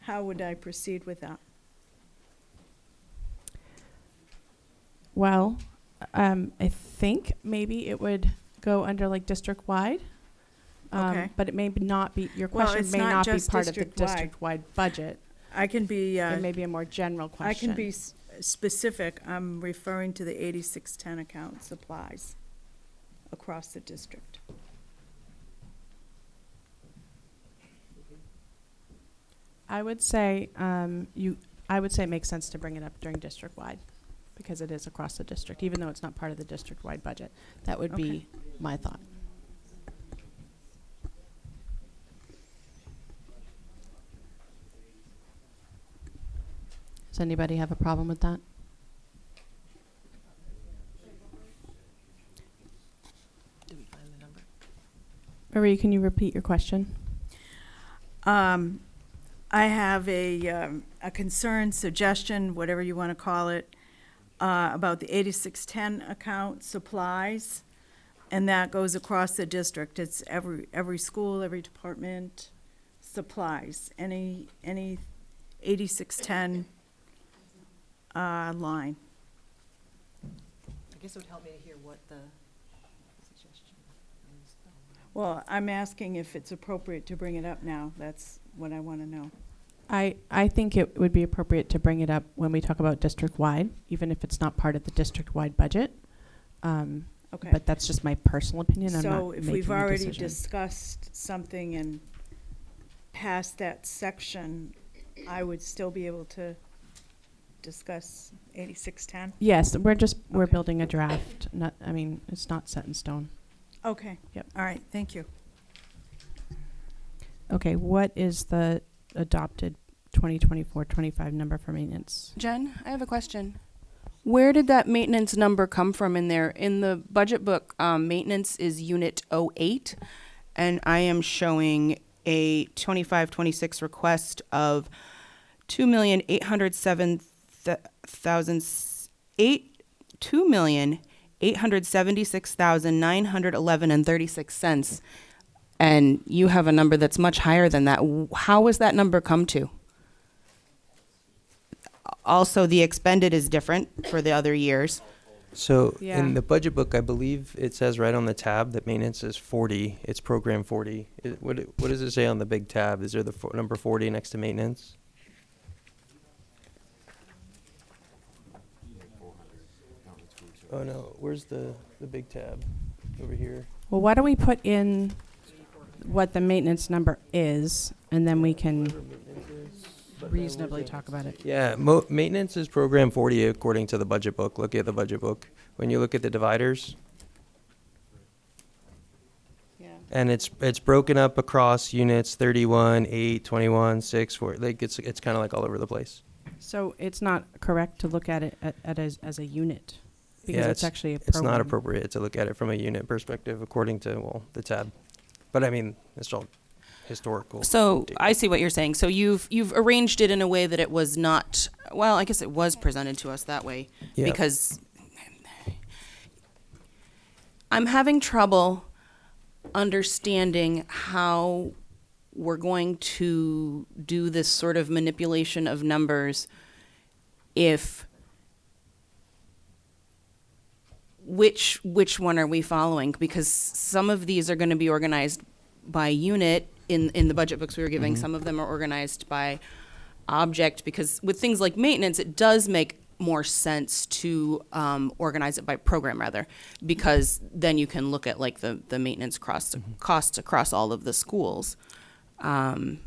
Speaker 23: how would I proceed with that?
Speaker 1: Well, I think maybe it would go under like district-wide.
Speaker 23: Okay.
Speaker 1: But it may not be, your
Speaker 23: Well,
Speaker 1: question
Speaker 23: it's
Speaker 1: may
Speaker 23: not
Speaker 1: not be
Speaker 23: just
Speaker 1: part of the
Speaker 23: district-wide.
Speaker 1: district-wide budget.
Speaker 23: I can be.
Speaker 1: It may be a more general
Speaker 23: I
Speaker 1: question.
Speaker 23: can be specific. I'm referring to the 8610 account supplies across the district.
Speaker 1: I would say it makes sense to bring it up during district-wide because it is across the district, even though it's not part of the district-wide budget. That would be my thought. Does anybody have a problem with that? Marie, can you repeat your question?
Speaker 23: I have a concern, suggestion, whatever you want to call it, about the 8610 account supplies, and that goes across the district. It's every school, every department, supplies, any 8610 line.
Speaker 6: I guess it would help me to hear what the suggestion is.
Speaker 23: Well, I'm asking if it's appropriate to bring it up now. That's what I want to know.
Speaker 1: I think it would be appropriate to bring it up when we talk about district-wide, even if it's not part of the district-wide budget.
Speaker 23: Okay.
Speaker 1: But that's just my personal opinion. I'm
Speaker 23: So
Speaker 1: not
Speaker 23: if
Speaker 1: making
Speaker 23: we've
Speaker 1: a
Speaker 23: already
Speaker 1: decision.
Speaker 23: discussed something and passed that section, I would still be able to discuss 8610?
Speaker 1: Yes, we're building a draft. Not, I mean, it's not set in stone.
Speaker 23: Okay.
Speaker 1: Yep.
Speaker 23: All right, thank you.
Speaker 1: Okay, what is the adopted 2024-25 number for maintenance?
Speaker 10: Jen, I have a question. Where did that maintenance number come from in there? In the budget book, maintenance is unit 08, and I am showing a 25-26 request of $2,876,911.36, and you have a number that's much higher than that. How was that number come to? Also, the expended is different for the other years.
Speaker 7: So
Speaker 1: Yeah.
Speaker 7: in the budget book, I believe it says right on the tab that maintenance is 40. It's program 40. What does it say on the big tab? Is there the number 40 next to maintenance? Oh no, where's the big tab? Over here.
Speaker 1: Well, why don't we put in what the maintenance number is, and then we can reasonably talk about it.
Speaker 7: Yeah, maintenance is program 40 according to the budget book. Look at the budget book. When you look at the dividers, and it's broken up across units 31, 8, 21, 6, 4. Like it's kind of like all over the place.
Speaker 1: So it's not correct to look at it as a unit, because
Speaker 7: Yeah,
Speaker 1: it's actually a
Speaker 7: it's not
Speaker 1: program.
Speaker 7: appropriate to look at it from a unit perspective according to the tab. But I mean, it's all historical.
Speaker 10: So I see what you're saying. So you've arranged it in a way that it was not, well, I guess it was presented to us that way.
Speaker 7: Yeah.
Speaker 10: Because I'm having trouble understanding how we're going to do this sort of manipulation of numbers if which one are we following? Because some of these are going to be organized by unit in the budget books we were giving.
Speaker 7: Mhm.
Speaker 10: Some of them are organized by object, because with things like maintenance, it does make more sense to organize it by program rather, because then you can look at like the maintenance costs across all of the schools. I'm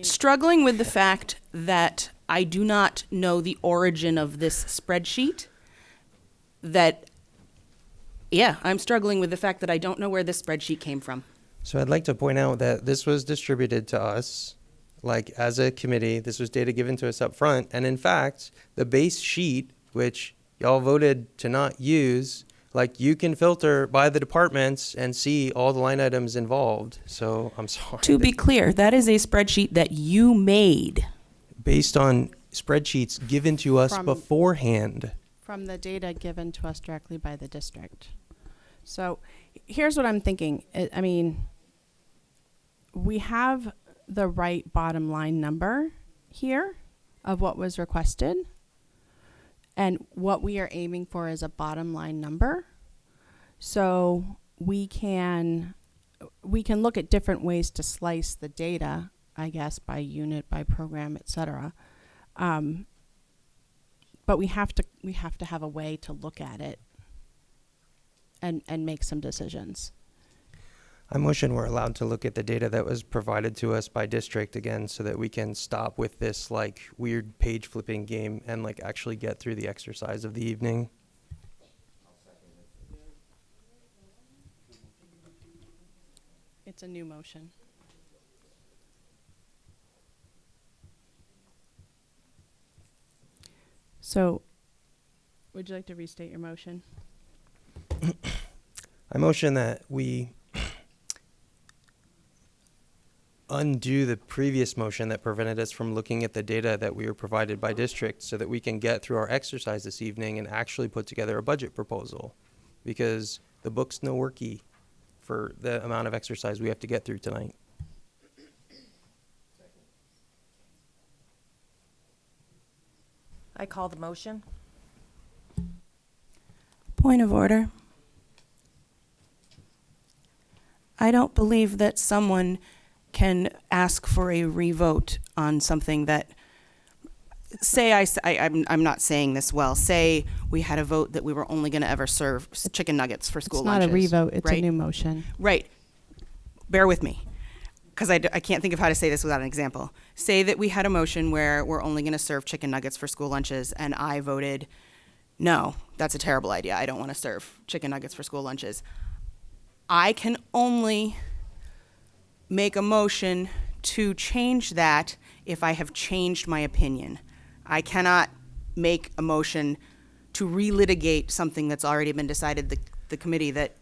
Speaker 10: struggling with the fact that I do not know the origin of this spreadsheet. I'm struggling with the fact that I don't know where this spreadsheet came from.
Speaker 7: So I'd like to point out that this was distributed to us, like as a committee. This was data given to us up front. And in fact, the base sheet, which y'all voted to not use, like you can filter by the departments and see all the line items involved. So I'm sorry.
Speaker 10: To be clear, that is a spreadsheet that you made.
Speaker 7: Based on spreadsheets given to us
Speaker 1: From-
Speaker 7: beforehand.
Speaker 1: From the data given to us directly by the district. So here's what I'm thinking. I mean, we have the right bottom line number here of what was requested. And what we are aiming for is a bottom line number. So we can look at different ways to slice the data, I guess, by unit, by program, et cetera. But we have to have a way to look at it and make some decisions.
Speaker 7: I motion we're allowed to look at the data that was provided to us by district again, so that we can stop with this like weird page flipping game and like actually get through the exercise of the evening.
Speaker 1: It's a new motion. So, would you like to restate your motion?
Speaker 7: I motion that we undo the previous motion that prevented us from looking at the data that we were provided by district, so that we can get through our exercise this evening and actually put together a budget proposal, because the book's no worky for the amount of exercise we have to get through tonight.
Speaker 6: I call the motion.
Speaker 10: Point of order. I don't believe that someone can ask for a revote on something that, say I'm not saying this well, say we had a vote that we were only going to ever serve chicken nuggets for school
Speaker 1: It's not
Speaker 10: lunches.
Speaker 1: a revote, it's a
Speaker 10: right?
Speaker 1: new motion.
Speaker 10: Right. Bear with me, because I can't think of how to say this without an example. Say that we had a motion where we're only going to serve chicken nuggets for school lunches, and I voted, no, that's a terrible idea. I don't want to serve chicken nuggets for school lunches. I can only make a motion to change that if I have changed my opinion. I cannot make a motion to relitigate something that's already been decided, the committee that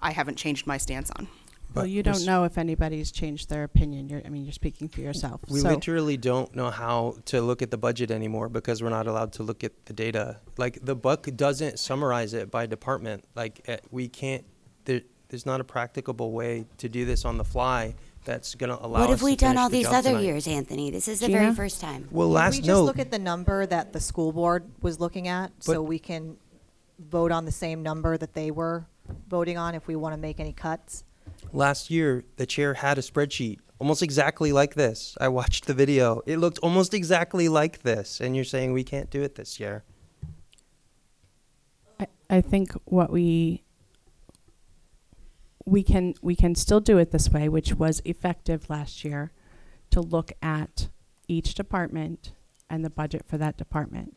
Speaker 10: I haven't changed my stance on.
Speaker 1: Well, you don't know if anybody's changed their opinion. You're speaking for yourself.
Speaker 7: We
Speaker 1: So-
Speaker 7: literally don't know how to look at the budget anymore because we're not allowed to look at the data. Like, the book doesn't summarize it by department. Like, we can't, there's not a practicable way to do this on the fly that's going to allow us
Speaker 12: What have
Speaker 7: to
Speaker 12: we done
Speaker 7: finish
Speaker 12: all
Speaker 7: the
Speaker 12: these
Speaker 7: job
Speaker 12: other
Speaker 7: tonight.
Speaker 12: years, Anthony? This is the
Speaker 1: Gina?
Speaker 12: very first time.
Speaker 7: Well,
Speaker 16: Can
Speaker 7: last,
Speaker 16: we just
Speaker 7: no,
Speaker 16: look at the number that the school board was looking at, so
Speaker 7: But-
Speaker 16: we can vote on the same number that they were voting on if we want to make any cuts?
Speaker 7: last year, the chair had a spreadsheet almost exactly like this. I watched the video. It looked almost exactly like this. And you're saying we can't do it this year.
Speaker 1: I think what we can still do it this way, which was effective last year, to look at each department and the budget for that department.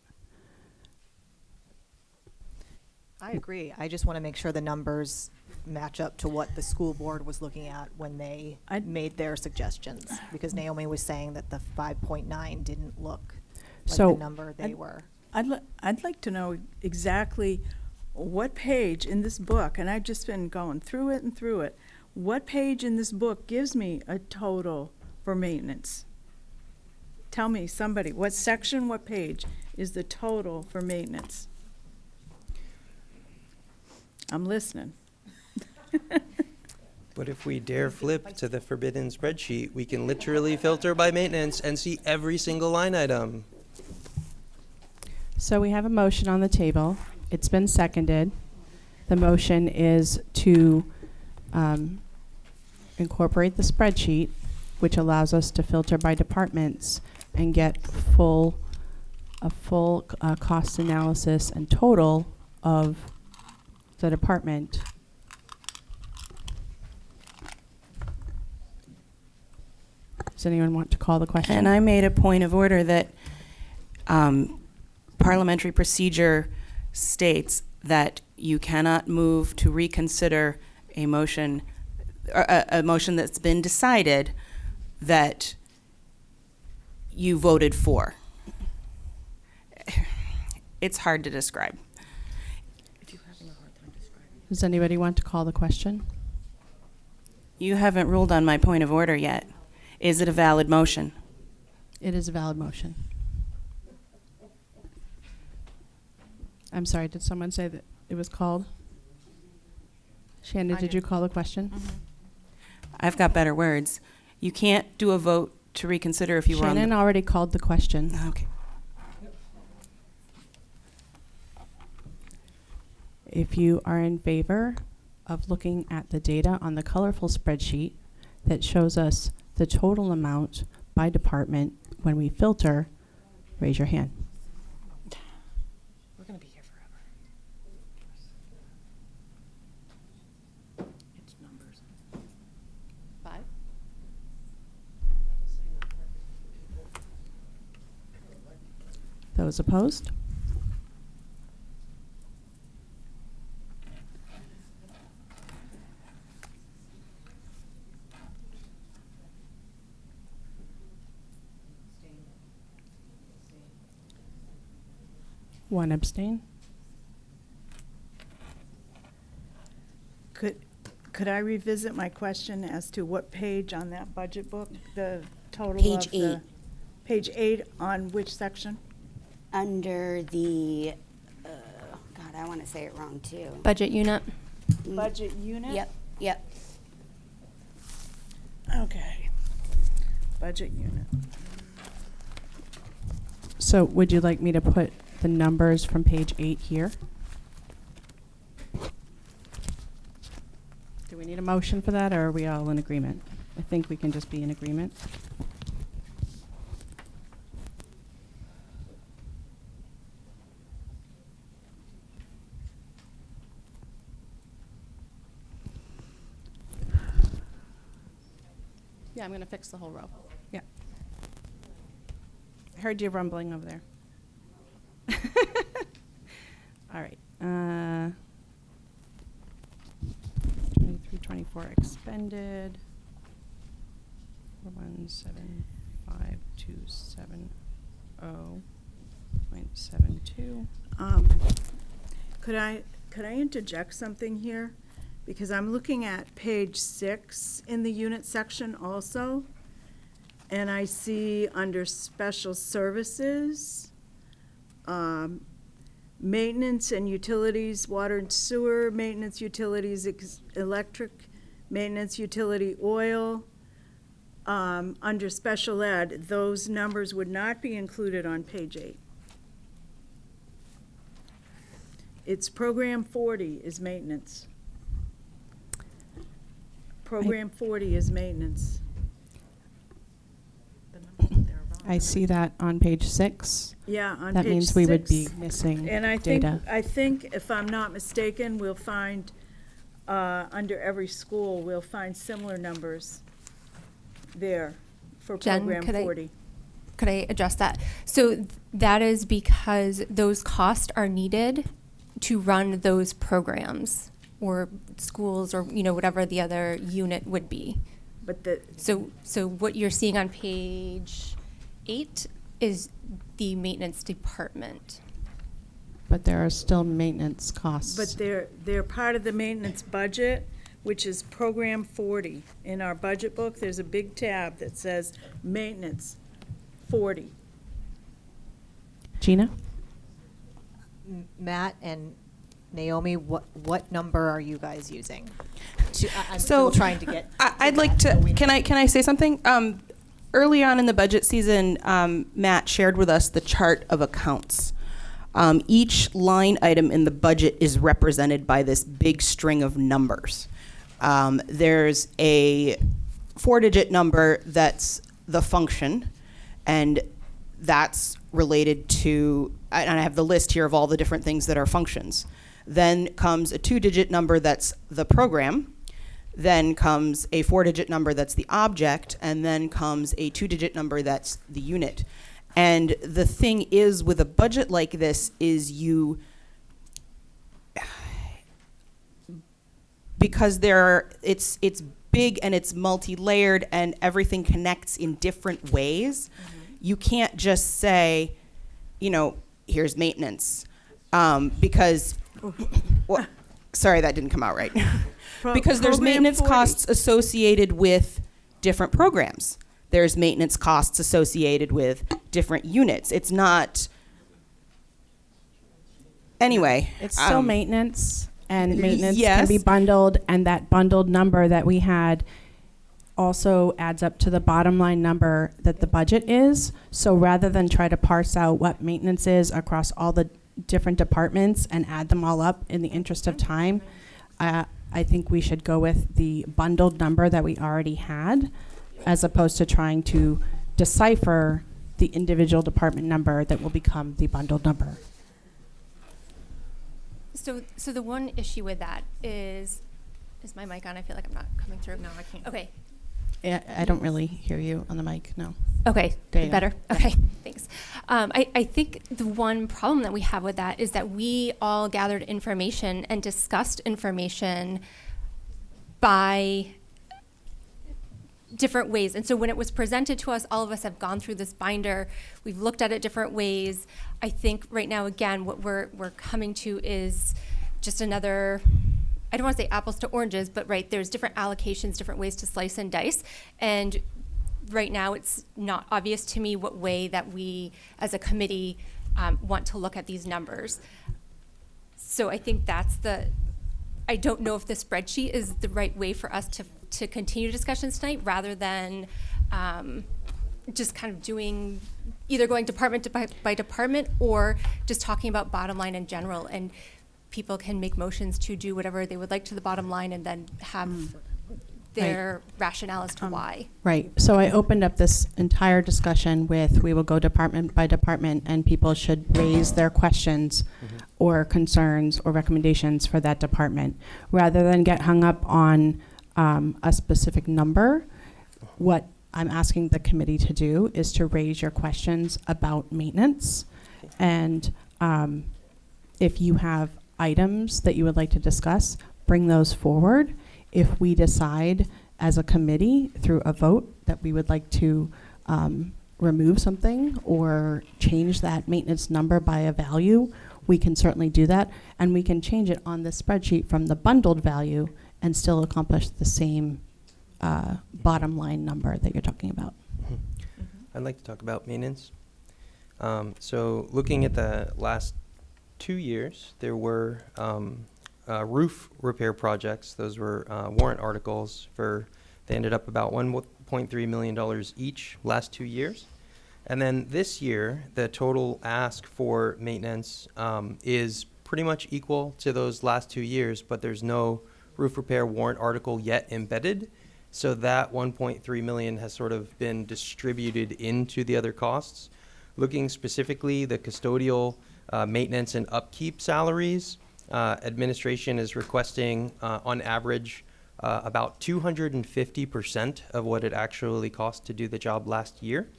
Speaker 16: I agree. I just want to make sure the numbers match up to what the school board was looking at when they made their suggestions. Because Naomi was saying that the 5.9 didn't look like
Speaker 1: So-
Speaker 16: the number they were.
Speaker 23: I'd like to know exactly what page in this book, and I've just been going through it and through it, what page in this book gives me a total for maintenance? Tell me, somebody, what section, what page is the total for maintenance? I'm listening.
Speaker 7: But if we dare flip to the forbidden spreadsheet, we can literally filter by maintenance and see every single line item.
Speaker 1: So we have a motion on the table. It's been seconded. The motion is to incorporate the spreadsheet, which allows us to filter by departments and get a full cost analysis and total of the department. Does anyone want to call the question?
Speaker 10: And I made a point of order that parliamentary procedure states that you cannot move to reconsider a motion, a motion that's been decided that you voted for. It's hard to describe.
Speaker 1: Does anybody want to call the question?
Speaker 10: You haven't ruled on my point of order yet. Is it a valid motion?
Speaker 1: It is a valid motion. I'm sorry, did someone say that it was called? Shannon, did you call the question?
Speaker 10: I've got better words. You can't do a vote to reconsider if you were on
Speaker 1: Shannon
Speaker 10: the...
Speaker 1: already called the question.
Speaker 10: Okay.
Speaker 1: If you are in favor of looking at the data on the colorful spreadsheet that shows us the total amount by department when we filter, raise your hand.
Speaker 16: We're going to be here forever. It's numbers. 5?
Speaker 1: Those opposed? One abstain.
Speaker 23: Could I revisit my question as to what page on that budget book, the total
Speaker 12: Page
Speaker 23: of the...
Speaker 12: 8.
Speaker 23: Page 8 on which section?
Speaker 12: Under the, God, I want to say it wrong too.
Speaker 8: Budget unit.
Speaker 23: Budget unit?
Speaker 12: Yep.
Speaker 23: Okay. Budget unit.
Speaker 1: So would you like me to put the numbers from page 8 here? Do we need a motion for that, or are we all in agreement? I think we can just be in agreement. Yeah, I'm going to fix the whole row. Yeah. I heard you rumbling over there. All right. 23, 24 expended. 4175270.72.
Speaker 23: Could I interject something here? Because I'm looking at page 6 in the unit section also, and I see under special services, maintenance and utilities, water and sewer, maintenance utilities, electric, maintenance utility oil. Under special ed, those numbers would not be included on page 8. It's program 40 is maintenance. Program 40 is maintenance.
Speaker 1: I see that on page 6.
Speaker 23: Yeah, on
Speaker 1: That
Speaker 23: page
Speaker 1: means we would be
Speaker 23: 6.
Speaker 1: missing
Speaker 23: And I
Speaker 1: data.
Speaker 23: think, if I'm not mistaken, we'll find, under every school, we'll find similar numbers there for
Speaker 8: Jen,
Speaker 23: program
Speaker 8: could I-
Speaker 23: 40.
Speaker 8: Could I address that? So that is because those costs are needed to run those programs or schools or, whatever the other unit would be.
Speaker 23: But
Speaker 8: So what you're seeing on page 8 is the maintenance department.
Speaker 1: But there are still maintenance costs.
Speaker 23: But they're part of the maintenance budget, which is program 40. In our budget book, there's a big tab that says maintenance 40.
Speaker 1: Gina?
Speaker 16: Matt and Naomi, what number are you guys using? I'm
Speaker 1: So
Speaker 16: still trying to get.
Speaker 1: I'd like to. Can I say something? Early on in the budget season, Matt shared with us the chart of accounts. Each line item in the budget is represented by this big string of numbers. There's a 4-digit number that's the function, and that's related to, and I have the list here of all the different things that are functions. Then comes a 2-digit number that's the program. Then comes a 4-digit number that's the object, and then comes a 2-digit number that's the unit. And the thing is, with a budget like this, is because it's big and it's multi-layered and everything connects in different ways. You can't just say, here's maintenance, because. Well, sorry, that didn't come out right. Because there's
Speaker 23: Program
Speaker 1: maintenance
Speaker 23: 40.
Speaker 1: costs associated with different programs. There's maintenance costs associated with different units. It's not. Anyway. It's still maintenance, and maintenance yes. can be bundled, and that bundled number that we had also adds up to the bottom line number that the budget is. So rather than try to parse out what maintenance is across all the different departments and add them all up in the interest of time, I think we should go with the bundled number that we already had, as opposed to trying to decipher the individual department number that will become the bundled number.
Speaker 8: So the one issue with that is my mic on? I feel like I'm not coming through. No, I can't. Okay.
Speaker 1: I don't really hear you on the mic, no.
Speaker 8: Okay,
Speaker 1: There you go.
Speaker 8: better? Okay, thanks. I think the one problem that we have with that is that we all gathered information and discussed information by different ways. And so when it was presented to us, all of us have gone through this binder. We've looked at it different ways. I think right now, again, what we're coming to is just another, I don't want to say apples to oranges, but right, there's different allocations, different ways to slice and dice. And right now, it's not obvious to me what way that we, as a committee, want to look at these numbers. So I think I don't know if the spreadsheet is the right way for us to continue discussions tonight, rather than just kind of either going department by department, or just talking about bottom line in general. And people can make motions to do whatever they would like to the bottom line, and then have their rationale as to why.
Speaker 1: Right. So I opened up this entire discussion with, we will go department by department, and people should raise their questions or concerns or recommendations for that department, rather than get hung up on a specific number. What I'm asking the committee to do is to raise your questions about maintenance, and if you have items that you would like to discuss, bring those forward. If we decide as a committee through a vote that we would like to remove something or change that maintenance number by a value, we can certainly do that, and we can change it on the spreadsheet from the bundled value and still accomplish the same bottom line number that you're talking about.
Speaker 7: I'd like to talk about maintenance. So looking at the last 2 years, there were roof repair projects. Those were warrant articles they ended up about $1.3 million each last 2 years. And then this year, the total ask for maintenance is pretty much equal to those last 2 years, but there's no roof repair warrant article yet embedded. So that 1.3 million has sort of been distributed into the other costs. Looking specifically, the custodial maintenance and upkeep salaries, administration is requesting on average about 250% of what it actually cost to do the job last year.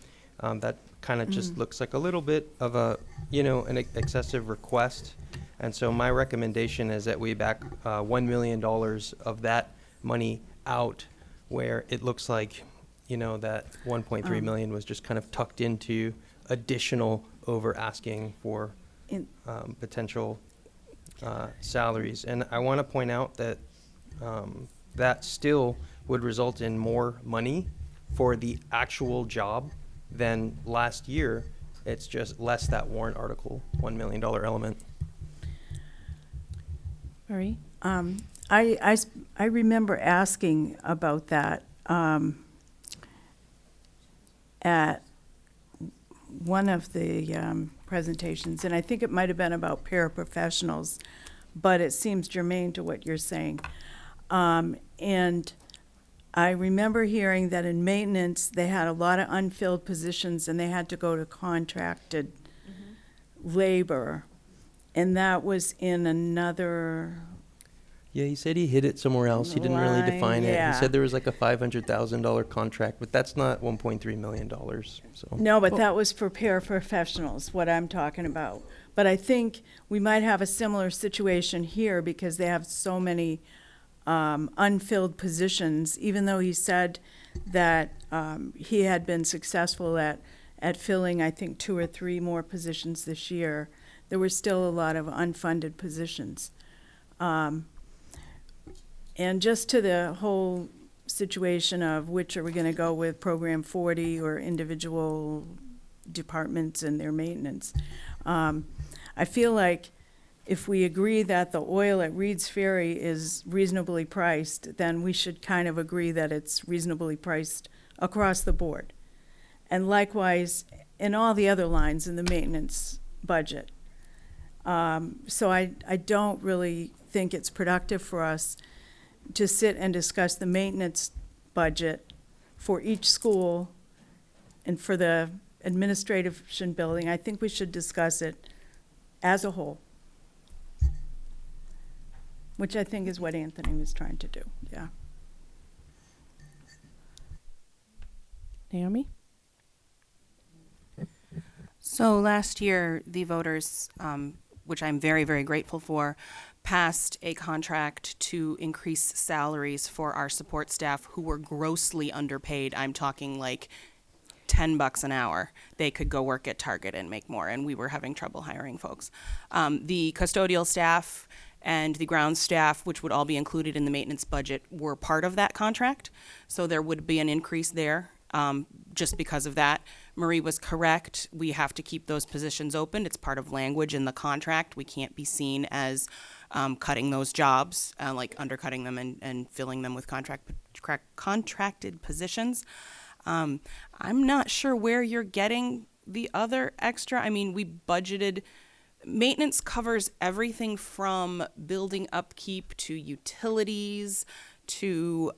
Speaker 7: That kind of just looks like a little bit of an excessive request. And so my recommendation is that we back $1 million of that money out, where it looks like, that 1.3 million was just kind of tucked into additional over asking for potential salaries. And I want to point out that that still would result in more money for the actual job than last year. It's just less that warrant article, $1 million element.
Speaker 1: Marie?
Speaker 23: I remember asking about that at one of the presentations, and I think it might have been about paraprofessionals, but it seems germane to what you're saying. And I remember hearing that in maintenance, they had a lot of unfilled positions and they had to go to contracted labor. And that was in another
Speaker 7: Yeah, he said he hid it somewhere else. He didn't really define it.
Speaker 23: yeah.
Speaker 7: He said there was like a $500,000 contract, but that's not $1.3 million. So
Speaker 23: No, but that was for paraprofessionals, what I'm talking about. But I think we might have a similar situation here because they have so many unfilled positions, even though he said that he had been successful at filling, I think, 2 or 3 more positions this year. There were still a lot of unfunded positions. And just to the whole situation of which are we going to go with, Program 40 or individual departments and their maintenance, I feel like if we agree that the oil at Reed's Ferry is reasonably priced, then we should kind of agree that it's reasonably priced across the board. And likewise, in all the other lines in the maintenance budget. So I don't really think it's productive for us to sit and discuss the maintenance budget for each school and for the administration building. I think we should discuss it as a whole, which I think is what Anthony was trying to do, yeah.
Speaker 1: Naomi?
Speaker 10: So last year, the voters, which I'm very, very grateful for, passed a contract to increase salaries for our support staff who were grossly underpaid. I'm talking like $10 an hour. They could go work at Target and make more, and we were having trouble hiring folks. The custodial staff and the ground staff, which would all be included in the maintenance budget, were part of that contract. So there would be an increase there just because of that. Marie was correct. We have to keep those positions open. It's part of language in the contract. We can't be seen as cutting those jobs, like undercutting them and filling them with contracted positions. I'm not sure where you're getting the other extra. I mean, we budgeted, maintenance covers everything from building upkeep to utilities to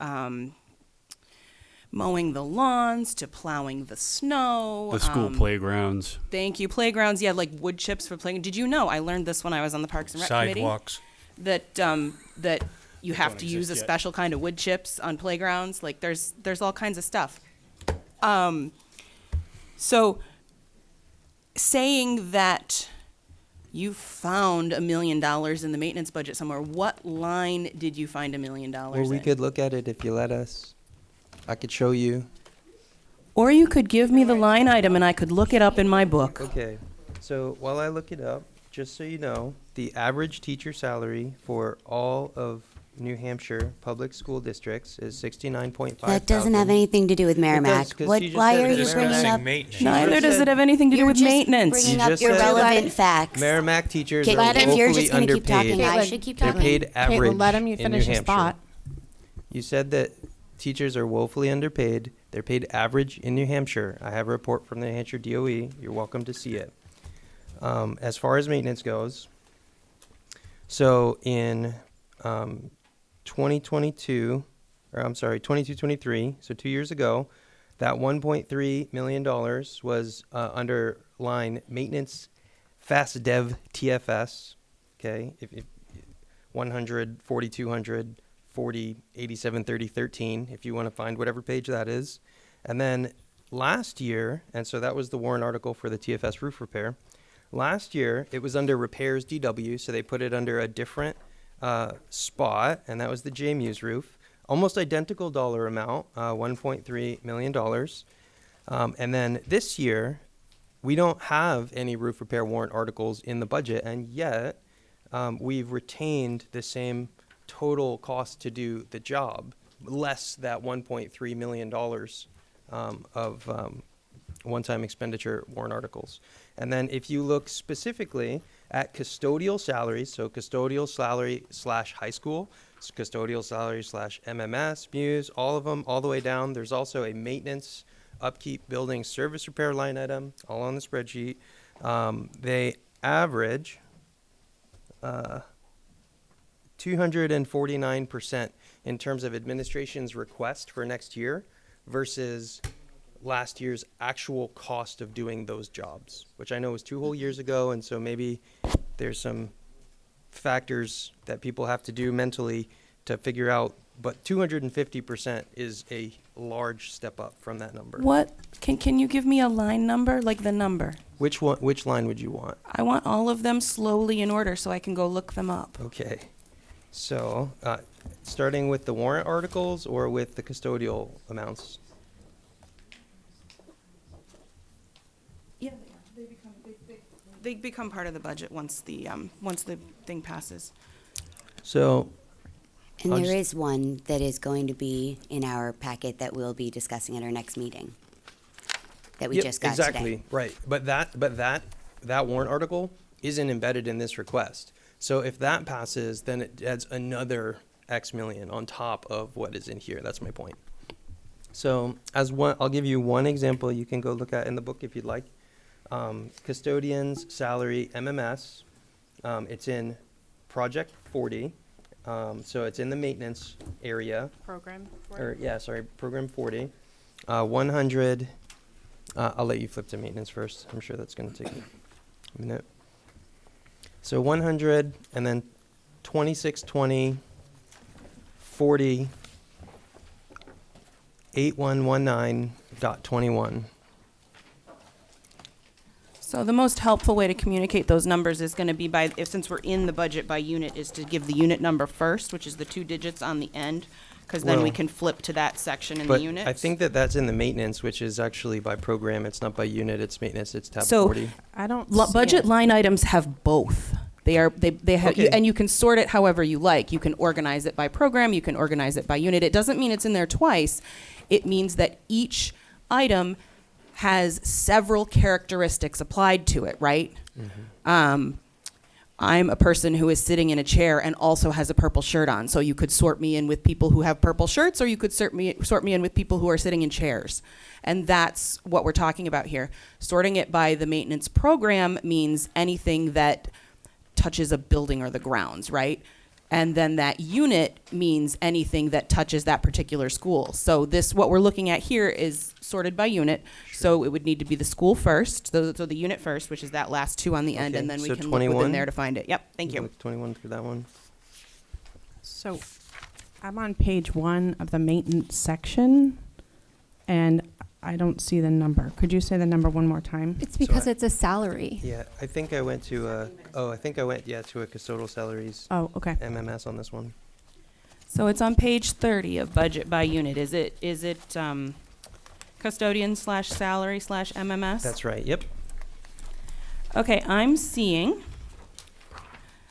Speaker 10: mowing the lawns to plowing the snow.
Speaker 15: The school playgrounds.
Speaker 10: Thank you. Playgrounds, yeah, like wood chips for playing. Did you know, I learned this when I was on the Parks and Rec Committee.
Speaker 13: Sidewalks.
Speaker 10: That you have to use a special kind of wood chips on playgrounds. Like there's all kinds of stuff. So saying that you found $1 million in the maintenance budget somewhere, what line did you find $1 million
Speaker 7: Well, we
Speaker 10: in?
Speaker 7: could look at it if you let us. I could show you.
Speaker 10: Or you could give me the line item and I could look it up in my book.
Speaker 7: Okay, so while I look it up, just so you know, the average teacher salary for all of New Hampshire public school districts is $69.5
Speaker 12: That doesn't have anything to do with Merrimack. Why are you bringing up?
Speaker 10: Neither does it have anything to do with maintenance.
Speaker 12: Bringing up irrelevant facts.
Speaker 7: Merrimack teachers
Speaker 12: Okay,
Speaker 7: are
Speaker 12: if you're
Speaker 7: woefully
Speaker 12: just gonna keep talking,
Speaker 7: underpaid.
Speaker 12: I should keep
Speaker 7: They're
Speaker 12: talking.
Speaker 7: paid average
Speaker 8: let him
Speaker 7: in
Speaker 8: finish
Speaker 7: New
Speaker 8: his
Speaker 7: Hampshire.
Speaker 8: thought.
Speaker 7: You said that teachers are woefully underpaid. They're paid average in New Hampshire. I have a report from the New Hampshire DOE. You're welcome to see it. As far as maintenance goes, so in 22-23, so 2 years ago, that $1.3 million was under line maintenance fast dev TFS, okay, if 100, 4200, 40, 87, 30, 13, if you want to find whatever page that is. And then last year, and so that was the warrant article for the TFS roof repair. Last year, it was under repairs DW, so they put it under a different spot, and that was the JMU's roof. Almost identical dollar amount, $1.3 million. And then this year, we don't have any roof repair warrant articles in the budget, and yet we've retained the same total cost to do the job, less that $1.3 million of one-time expenditure warrant articles. And then if you look specifically at custodial salaries, so custodial salary / high school, custodial salary / MMS, Muse, all of them, all the way down. There's also a maintenance, upkeep, building, service repair line item, all on the spreadsheet. They average 249% in terms of administration's request for next year versus last year's actual cost of doing those jobs, which I know was 2 whole years ago, and so maybe there's some factors that people have to do mentally to figure out, but 250% is a large step up from that number.
Speaker 10: What, can you give me a line number, like the number?
Speaker 7: Which line would you want?
Speaker 10: I want all of them slowly in order so I can go look them up.
Speaker 7: Okay, so starting with the warrant articles or with the custodial amounts?
Speaker 10: Yeah, they become part of the budget once the thing passes.
Speaker 7: So,
Speaker 12: And
Speaker 7: I'll
Speaker 12: there
Speaker 7: just-
Speaker 12: is one that is going to be in our packet that we'll be discussing at our next meeting that we
Speaker 7: Yep,
Speaker 12: just got
Speaker 7: exactly,
Speaker 12: today.
Speaker 7: right. But that warrant article isn't embedded in this request. So if that passes, then it adds another X million on top of what is in here. That's my point. So I'll give you one example you can go look at in the book if you'd like. Custodians salary MMS. It's in Project 40. So it's in the maintenance area.
Speaker 1: Program.
Speaker 7: Program 40. 100. I'll let you flip to maintenance first. I'm sure that's going to take a minute. So 100, and then 2620, 40, 8119.21.
Speaker 10: So the most helpful way to communicate those numbers is going to be since we're in the budget by unit, is to give the unit number first, which is the 2 digits on the end, because then we
Speaker 7: Well,
Speaker 10: can flip to that section in
Speaker 7: But
Speaker 10: the unit.
Speaker 7: I think that's in the maintenance, which is actually by program. It's not by unit. It's maintenance. It's tab
Speaker 10: So
Speaker 7: 40.
Speaker 8: I don't.
Speaker 10: budget line items have both. They have,
Speaker 7: Okay.
Speaker 10: and you can sort it however you like. You can organize it by program. You can organize it by unit. It doesn't mean it's in there twice. It means that each item has several characteristics applied to it, right? I'm a person who is sitting in a chair and also has a purple shirt on. So you could sort me in with people who have purple shirts, or you could sort me in with people who are sitting in chairs. And that's what we're talking about here. Sorting it by the maintenance program means anything that touches a building or the grounds, right?
Speaker 1: And then that unit means anything that touches that particular school. So what we're looking at here is sorted by unit. So it would need to be the school first, so the unit first, which is that last two on the end,
Speaker 7: Okay,
Speaker 1: and then we
Speaker 7: so
Speaker 1: can look within
Speaker 7: 21?
Speaker 1: there to find it. Yep, thank you.
Speaker 7: Look 21 for that one.
Speaker 1: So I'm on page 1 of the maintenance section, and I don't see the number. Could you say the number one more time?
Speaker 8: It's because it's a salary.
Speaker 7: Yeah, I think I went to to a custodial salaries.
Speaker 1: Oh, okay.
Speaker 7: MMS on this one.
Speaker 1: So it's on page 30 of budget by unit. Is it custodian / salary / MMS?
Speaker 7: That's right. Yep.
Speaker 1: Okay, I'm seeing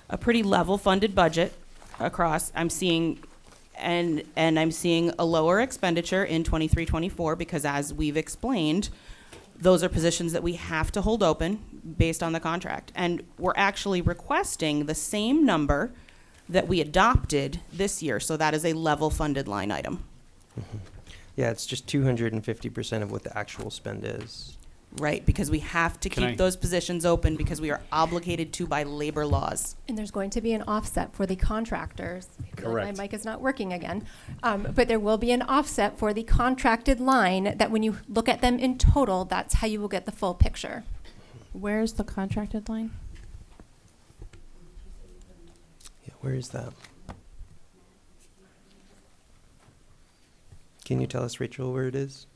Speaker 1: a pretty level funded budget across. I'm seeing I'm seeing a lower expenditure in 23-24 because, as we've explained, those are positions that we have to hold open based on the contract. And we're actually requesting the same number that we adopted this year. So that is a level funded line item.
Speaker 7: Yeah, it's just 250% of what the actual spend is.
Speaker 1: Right, because we have to keep those positions open because we are obligated to by labor laws.
Speaker 8: And there's going to be an offset for the contractors. I feel like
Speaker 1: Correct.
Speaker 8: my mic is not working again. But there will be an offset for the contracted line that when you look at them in total, that's how you will get the full picture.
Speaker 1: Where's the contracted line?
Speaker 7: Yeah, where is that? Can you tell us, Rachel, where it is?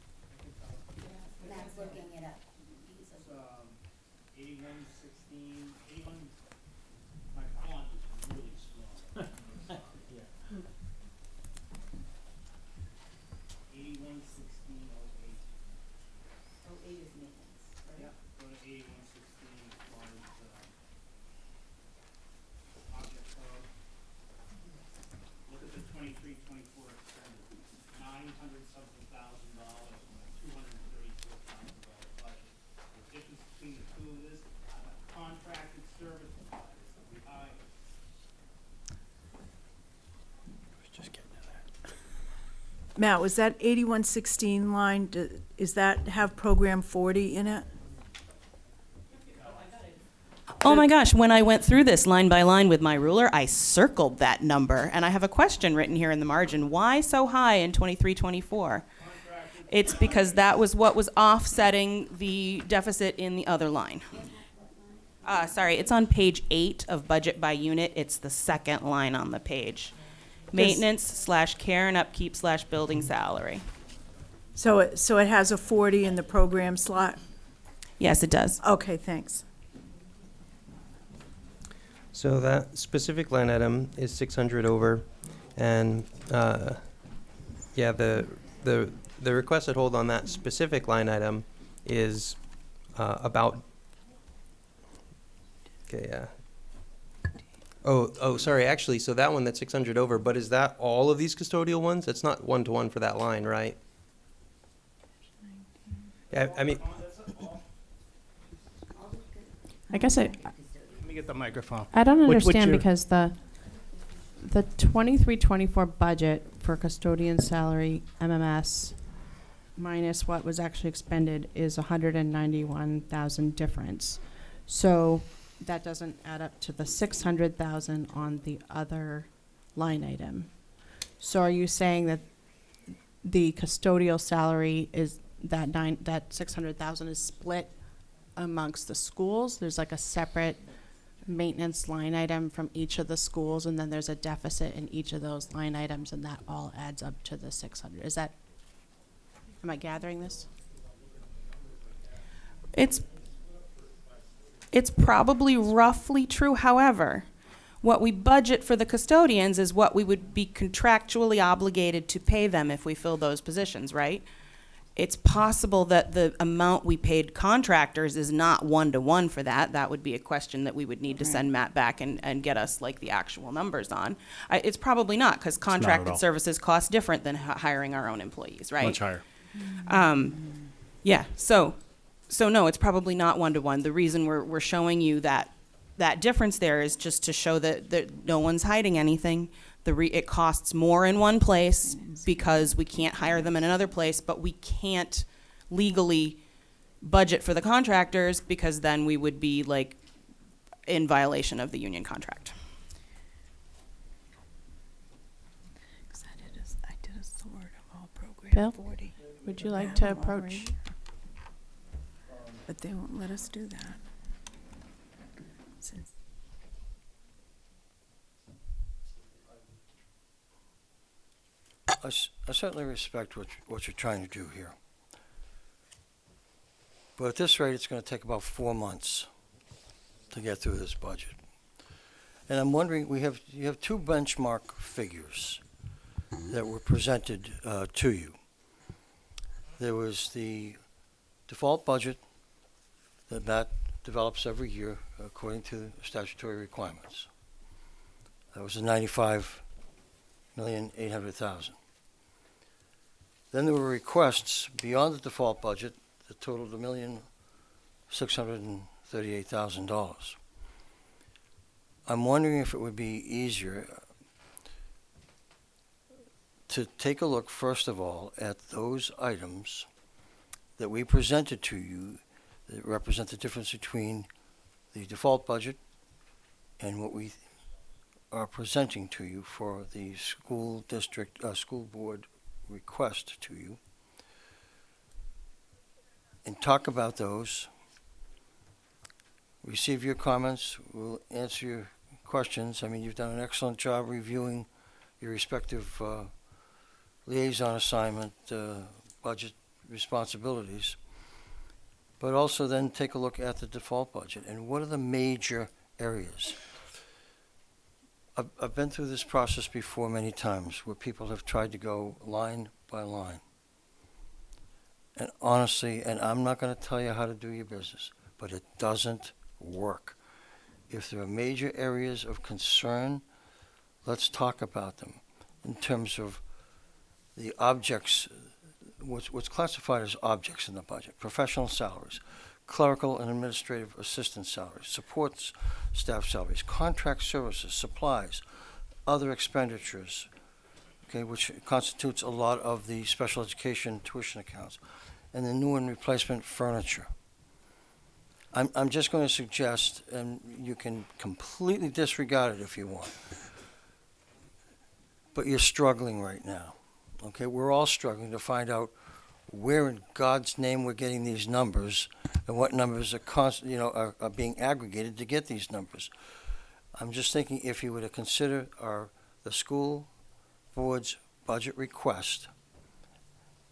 Speaker 17: Look at the 23-24 expenditure, $900-something thousand, $234,000 budget. The difference between the two of this, contracted service providers that we hire.
Speaker 23: Matt, was that 8116 line, is that have program 40 in it?
Speaker 1: Oh my gosh, when I went through this line by line with my ruler, I circled that number. And I have a question written here in the margin. Why so high in 23-24? It's because that was what was offsetting the deficit in the other line. Sorry, it's on page 8 of budget by unit. It's the second line on the page. Maintenance / care and upkeep / building salary.
Speaker 23: So it has a 40 in the program slot?
Speaker 1: Yes, it does.
Speaker 23: Okay, thanks.
Speaker 7: So that specific line item is 600 over, and yeah, the requested hold on that specific line item is about. Okay, yeah. Oh, sorry. Actually, so that one that's 600 over, but is that all of these custodial ones? It's not 1-to-1 for that line, right? Yeah, I mean.
Speaker 1: I guess
Speaker 22: Let me get the microphone.
Speaker 1: I don't
Speaker 22: What's
Speaker 1: understand
Speaker 22: your-
Speaker 1: because the 23-24 budget for custodian salary MMS minus what was actually expended is 191,000 difference. So that doesn't add up to the 600,000 on the other line item. So are you saying that the custodial salary is that 600,000 is split amongst the schools? There's like a separate maintenance line item from each of the schools, and then there's a deficit in each of those line items, and that all adds up to the 600. Am I gathering this? It's probably roughly true. However, what we budget for the custodians is what we would be contractually obligated to pay them if we fill those positions, right? It's possible that the amount we paid contractors is not 1-to-1 for that. That would be a question that we would need to send Matt back and get us like the actual numbers on. It's probably not, because contracted
Speaker 15: all.
Speaker 1: services cost different than hiring our own employees, right?
Speaker 15: Much higher.
Speaker 1: Yeah, so no, it's probably not 1-to-1. The reason we're showing you that difference there is just to show that no one's hiding anything. It costs more in one place because we can't hire them in another place, but we can't legally budget for the contractors because then we would be like in violation of the union contract. Bill, would you like to approach?
Speaker 23: But they won't let us do that. Since
Speaker 9: I certainly respect what you're trying to do here. But at this rate, it's going to take about 4 months to get through this budget. And I'm wondering, you have two benchmark figures that were presented to you. There was the default budget that Matt develops every year according to statutory requirements. That was the $95,800,000. Then there were requests beyond the default budget that totaled $1,638,000. I'm wondering if it would be easier to take a look, first of all, at those items that we presented to you that represent the difference between the default budget and what we are presenting to you for the school district, school board request to you, and talk about those, receive your comments, we'll answer your questions. I mean, you've done an excellent job reviewing your respective liaison assignment, budget responsibilities, but also then take a look at the default budget and what are the major areas. I've been through this process before many times where people have tried to go line by line. And honestly, and I'm not going to tell you how to do your business, but it doesn't work. If there are major areas of concern, let's talk about them in terms of the objects, what's classified as objects in the budget: professional salaries, clerical and administrative assistant salaries, supports staff salaries, contract services, supplies, other expenditures, okay, which constitutes a lot of the special education tuition accounts, and the new and replacement furniture. I'm just going to suggest, and you can completely disregard it if you want, but you're struggling right now, okay? We're all struggling to find out where in God's name we're getting these numbers and what numbers are are being aggregated to get these numbers. I'm just thinking if you were to consider the school board's budget request,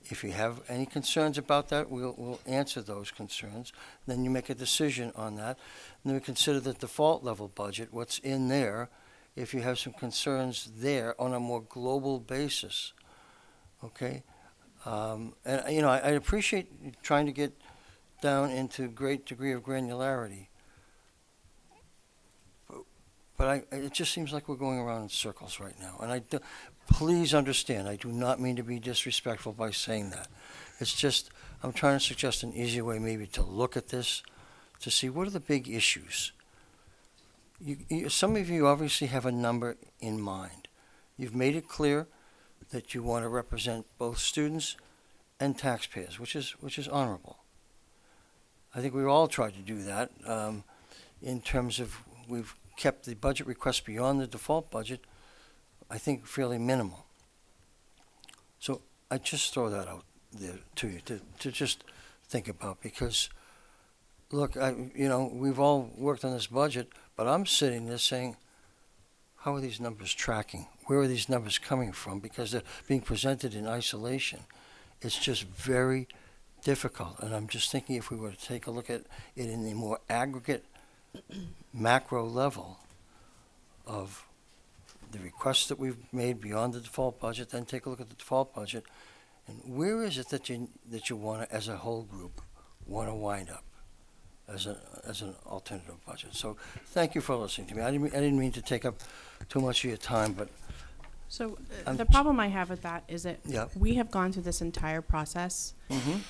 Speaker 9: if you have any concerns about that, we'll answer those concerns. Then you make a decision on that. And then we consider the default level budget, what's in there, if you have some concerns there on a more global basis, okay? And, I appreciate you trying to get down into great degree of granularity. But it just seems like we're going around in circles right now. And please understand, I do not mean to be disrespectful by saying that. It's just, I'm trying to suggest an easier way maybe to look at this, to see what are the big issues. Some of you obviously have a number in mind. You've made it clear that you want to represent both students and taxpayers, which is honorable. I think we've all tried to do that in terms of we've kept the budget request beyond the default budget, I think, fairly minimal. So I just throw that out there to you to just think about, because look, we've all worked on this budget, but I'm sitting there saying, how are these numbers tracking? Where are these numbers coming from? Because they're being presented in isolation. It's just very difficult. And I'm just thinking if we were to take a look at it in a more aggregate, macro level of the requests that we've made beyond the default budget, then take a look at the default budget, and where is it that you want to, as a whole group, want to wind up as an alternative budget. So thank you for listening to me. I didn't mean to take up too much of your time, but
Speaker 1: So the problem I have with that is that
Speaker 9: Yep.
Speaker 1: we have gone through this entire process.
Speaker 9: Mhm.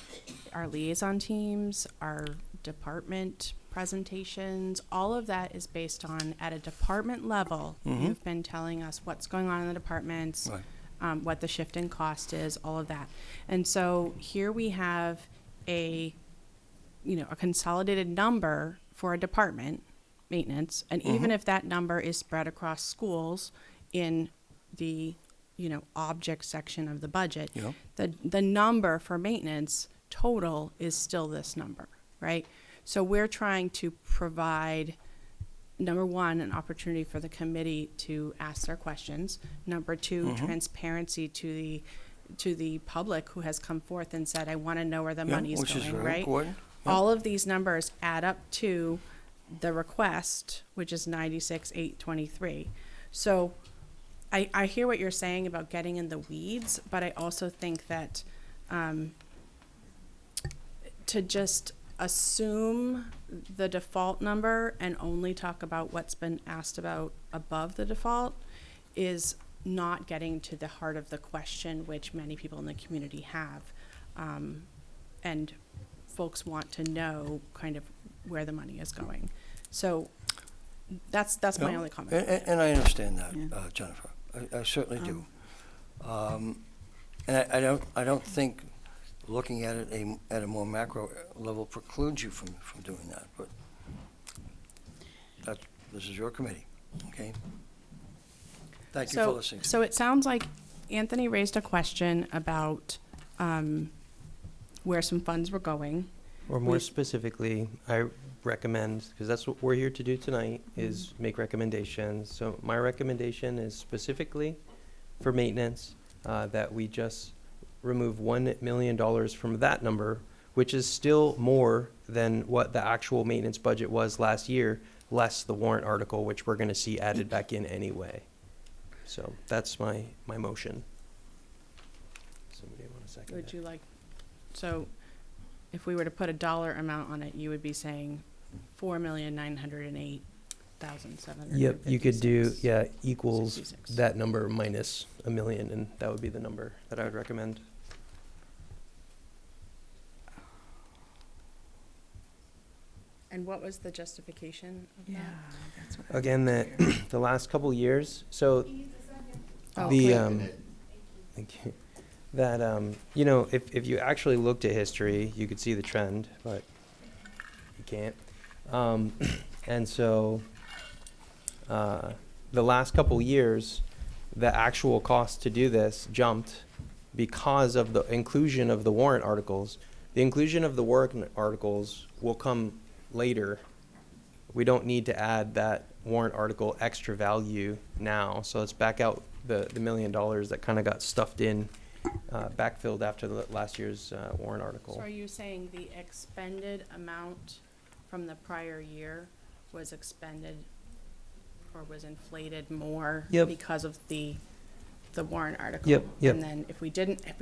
Speaker 1: Our liaison teams, our department presentations, all of that is based on, at a department level,
Speaker 9: Mhm.
Speaker 1: you've been telling us what's going on in the departments,
Speaker 9: Right.
Speaker 1: What the shift in cost is, all of that. And so here we have a consolidated number for a department, maintenance, and even
Speaker 9: Mhm.
Speaker 1: if that number is spread across schools in the object section of the budget,
Speaker 9: Yeah.
Speaker 1: the number for maintenance total is still this number, right? So we're trying to provide, number one, an opportunity for the committee to ask their questions. Number two, transparency to the public who has come forth and said, I want to know where the
Speaker 9: Yeah,
Speaker 1: money is
Speaker 9: which is
Speaker 1: going,
Speaker 9: very
Speaker 1: right?
Speaker 9: important. Yeah.
Speaker 1: All of these numbers add up to the request, which is 96,823. So I hear what you're saying about getting in the weeds, but I also think that to just assume the default number and only talk about what's been asked about above the default is not getting to the heart of the question, which many people in the community have. And folks want to know kind of where the money is going. So that's my only comment.
Speaker 9: And I understand that, Jennifer. I certainly do. And I don't think looking at it at a more macro level precludes you from doing that, but this is your committee, okay? Thank you for listening.
Speaker 1: So it sounds like Anthony raised a question about where some funds were going.
Speaker 7: Or more specifically, I recommend, because that's what we're here to do tonight, is make recommendations. So my recommendation is specifically for maintenance, that we just remove $1 million from that number, which is still more than what the actual maintenance budget was last year, less the warrant article, which we're going to see added back in anyway. So that's my motion. Somebody want to second
Speaker 1: Would
Speaker 7: that?
Speaker 1: you like, so if we were to put a dollar amount on it, you would be saying $4,908,756.
Speaker 7: Yep, you could do, equals that number minus $1 million, and that would be the number that I would recommend.
Speaker 1: And what was the justification of that?
Speaker 23: That's what
Speaker 7: Again, the last couple
Speaker 1: Oh,
Speaker 7: years, so
Speaker 1: please.
Speaker 7: thank you. That, if you actually looked at history, you could see the trend, but you can't. And so, the last couple years, the actual cost to do this jumped because of the inclusion of the warrant articles. The inclusion of the warrant articles will come later. We don't need to add that warrant article extra value now. So let's back out the $1 million that kind of got stuffed in, backfilled after the last year's warrant article.
Speaker 1: So are you saying the expended amount from the prior year was expended or was inflated more
Speaker 7: Yep.
Speaker 1: because of the warrant article?
Speaker 7: Yep.
Speaker 1: And then if we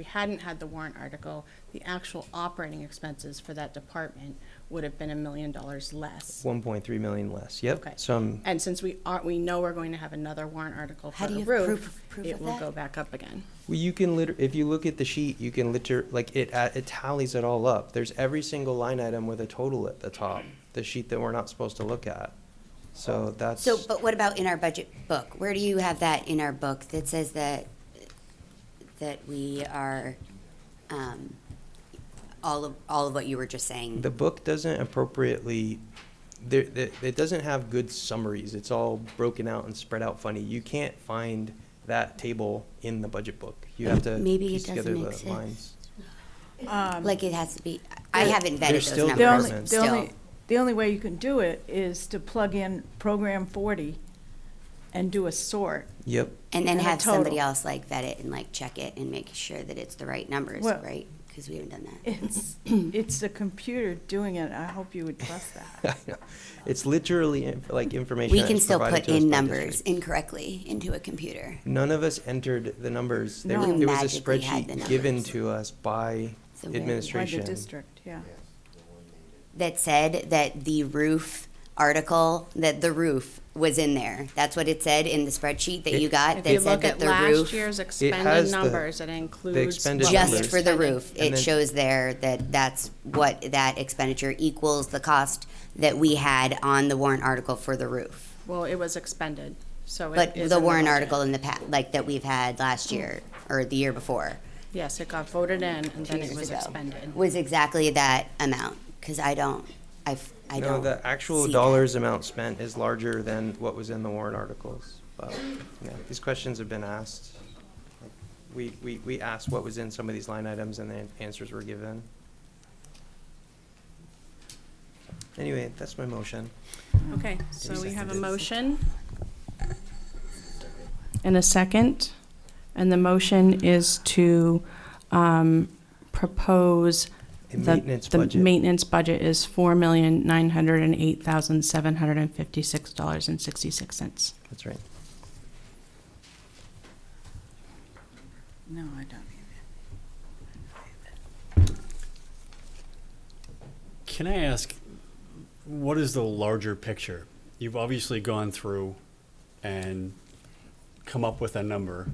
Speaker 1: hadn't had the warrant article, the actual operating expenses for that department would have been $1 million less.
Speaker 7: 1.3 million less. Yep.
Speaker 1: Okay.
Speaker 7: So
Speaker 1: And since we know we're going to have another warrant article
Speaker 12: How
Speaker 1: for
Speaker 12: do
Speaker 1: the
Speaker 12: you have
Speaker 1: roof,
Speaker 12: proof
Speaker 1: it
Speaker 12: of
Speaker 1: will
Speaker 12: that?
Speaker 1: go back up again.
Speaker 7: well, you can if you look at the sheet, you can it tallies it all up. There's every single line item with a total at the top. The sheet that we're not supposed to look at. So that's.
Speaker 12: So, but what about in our budget book? Where do you have that in our book that says that we are, all of what you were just saying?
Speaker 7: The book doesn't appropriately, it doesn't have good summaries. It's all broken out and spread out funny. You can't find that table in the budget book. You have to
Speaker 12: Maybe
Speaker 7: piece
Speaker 12: it
Speaker 7: together
Speaker 12: doesn't
Speaker 7: the
Speaker 12: exist.
Speaker 7: lines.
Speaker 12: Like it has to be, I haven't vetted
Speaker 7: There's
Speaker 12: those
Speaker 7: still
Speaker 12: numbers,
Speaker 7: departments.
Speaker 12: still.
Speaker 23: The only way you can do it is to plug in Program 40 and do a sort.
Speaker 7: Yep.
Speaker 12: And then
Speaker 23: And a
Speaker 12: have somebody
Speaker 23: total.
Speaker 12: else like vet it and like check it and make sure that it's the right numbers,
Speaker 23: Well-
Speaker 12: right? Because we haven't done that.
Speaker 23: It's the computer doing it. I hope you would trust that.
Speaker 7: It's literally information
Speaker 12: We
Speaker 7: that's
Speaker 12: can still
Speaker 7: provided
Speaker 12: put
Speaker 7: to us
Speaker 12: in
Speaker 7: by
Speaker 12: numbers
Speaker 7: district.
Speaker 12: incorrectly into a computer.
Speaker 7: None of us entered the numbers.
Speaker 23: No.
Speaker 12: We
Speaker 7: There was a
Speaker 12: magically had the
Speaker 7: spreadsheet given
Speaker 12: numbers.
Speaker 7: to us by
Speaker 12: So where-
Speaker 23: By
Speaker 7: administration.
Speaker 23: the district, yeah.
Speaker 12: That said that the roof article, that the roof was in there. That's what it said in the spreadsheet that you got,
Speaker 1: If
Speaker 12: that
Speaker 1: you
Speaker 12: said
Speaker 1: look
Speaker 12: that
Speaker 1: at
Speaker 12: the
Speaker 1: last
Speaker 12: roof.
Speaker 1: year's
Speaker 7: has
Speaker 1: expended
Speaker 7: the-
Speaker 1: numbers, it includes.
Speaker 7: expended
Speaker 1: what
Speaker 12: Just
Speaker 1: we
Speaker 7: numbers.
Speaker 12: for the
Speaker 1: expended.
Speaker 12: roof,
Speaker 7: And
Speaker 12: it
Speaker 7: then-
Speaker 12: shows there that that's what that expenditure equals the cost that we had on the warrant article for the roof.
Speaker 1: Well, it was expended, so it
Speaker 12: But
Speaker 1: is
Speaker 12: the
Speaker 1: in
Speaker 12: warrant
Speaker 1: budget.
Speaker 12: article in the like that we've had last year, or the year before,
Speaker 1: Yes, it got voted in and then it
Speaker 12: years
Speaker 1: was
Speaker 12: ago,
Speaker 1: expended.
Speaker 12: was exactly that amount, because I
Speaker 7: No,
Speaker 12: don't.
Speaker 7: the actual
Speaker 12: see
Speaker 7: dollars amount spent is larger than what was in the warrant articles. But, yeah, these questions have been asked like we asked what was in some of these line items and then answers were given. Anyway, that's my motion.
Speaker 1: Okay, so we have a motion and a second, and the motion is to propose
Speaker 7: A maintenance budget.
Speaker 1: The maintenance budget is $4,908,756.66.
Speaker 7: That's right.
Speaker 14: No, I don't need
Speaker 15: Can I ask, what is the larger picture? You've obviously gone through and come up with a number.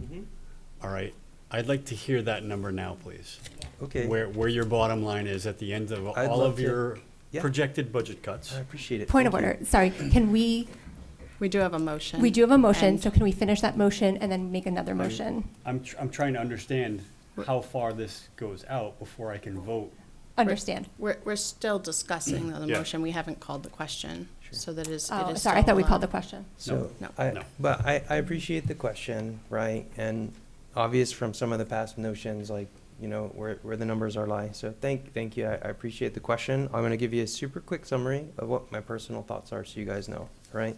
Speaker 15: All right. I'd like to hear that number now, please.
Speaker 7: Okay.
Speaker 15: Where your bottom line is at the end of
Speaker 7: I'd
Speaker 15: all
Speaker 7: love
Speaker 15: of
Speaker 7: to-
Speaker 15: your
Speaker 7: yeah.
Speaker 15: projected budget cuts.
Speaker 7: I appreciate it.
Speaker 8: Point of
Speaker 7: Thank you.
Speaker 8: order, sorry, can we,
Speaker 1: We do have a motion.
Speaker 8: we do have a motion,
Speaker 1: and-
Speaker 8: so can we finish that motion and then make another motion?
Speaker 15: I'm trying to understand how far this goes out before I can vote.
Speaker 8: Understand.
Speaker 1: We're still discussing the
Speaker 15: Yeah.
Speaker 1: motion. We haven't called the question, so that is. it
Speaker 8: Oh,
Speaker 1: is
Speaker 8: sorry, I
Speaker 1: still
Speaker 8: thought we called the
Speaker 1: allowed.
Speaker 8: question.
Speaker 7: So,
Speaker 1: No.
Speaker 7: but I appreciate the question, right? And obvious from some of the past notions, like, you know, where the numbers are lie. So thank you. I appreciate the question. I'm gonna give you a super quick summary of what my personal thoughts are so you guys know, right?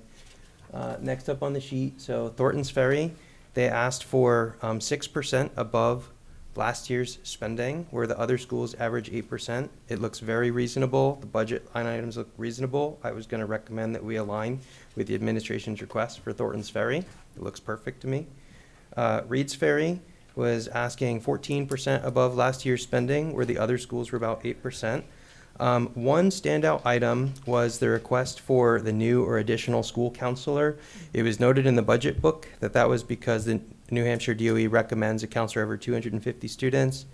Speaker 7: Next up on the sheet, so Thornton's Ferry, they asked for 6% above last year's spending, where the other schools average 8%. It looks very reasonable. The budget line items look reasonable. I was gonna recommend that we align with the administration's request for Thornton's Ferry. It looks perfect to me. Reed's Ferry was asking 14% above last year's spending, where the other schools were about 8%. One standout item was the request for the new or additional school counselor. It was noted in the budget book that that was because the New Hampshire DOE recommends a counselor over 250 students.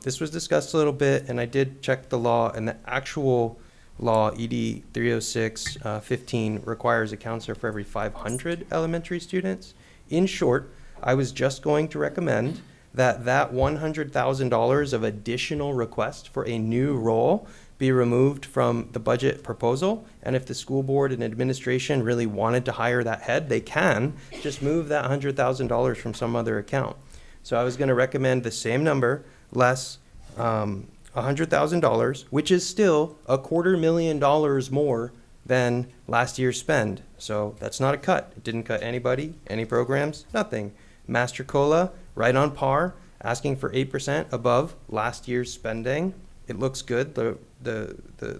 Speaker 7: This was discussed a little bit, and I did check the law, and the actual law, ED 306-15, requires a counselor for every 500 elementary students. In short, I was just going to recommend that $100,000 of additional request for a new role be removed from the budget proposal. And if the school board and administration really wanted to hire that head, they can just move that $100,000 from some other account. So I was going to recommend the same number, less $100,000, which is still $250,000 more than last year's spend. So that's not a cut. It didn't cut anybody, any programs, nothing. Master Cola, right on par, asking for 8% above last year's spending. It looks good. The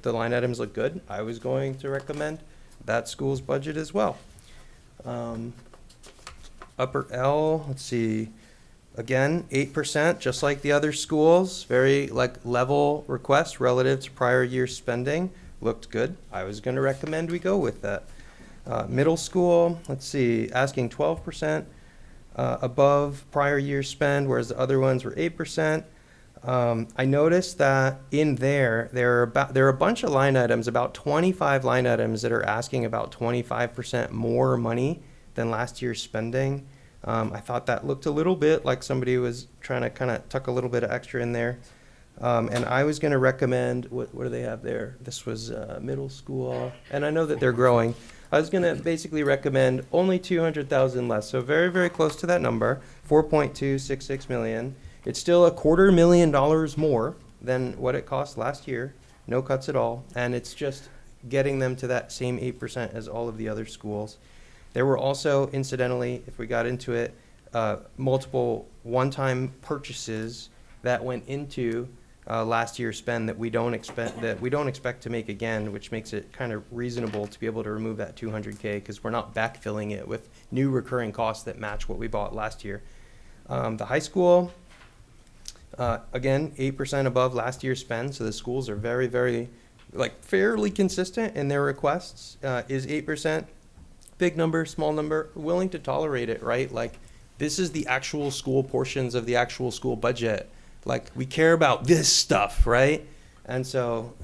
Speaker 7: line items look good. I was going to recommend that school's budget as well. Upper L, let's see, again, 8%, just like the other schools. Very like level request relative to prior year's spending. Looked good. I was going to recommend we go with that. Middle school, let's see, asking 12%. Above prior year's spend, whereas the other ones were 8%. I noticed that in there are a bunch of line items, about 25 line items that are asking about 25% more money than last year's spending. I thought that looked a little bit like somebody was trying to kind of tuck a little bit of extra in there. And I was going to recommend, what do they have there? This was middle school, and I know that they're growing. I was going to basically recommend only 200,000 less, so very, very close to that number, 4.266 million. It's still $250,000 more than what it cost last year, no cuts at all, and it's just getting them to that same 8% as all of the other schools. There were also, incidentally, if we got into it, multiple one-time purchases that went into last year's spend that we don't expect to make again, which makes it kind of reasonable to be able to remove that 200K because we're not backfilling it with new recurring costs that match what we bought last year. The high school, again, 8% above last year's spend, so the schools are very, very, fairly consistent in their requests. Is 8%, big number, small number, willing to tolerate it, right? This is the actual school portions of the actual school budget. We care about this stuff, right? And so,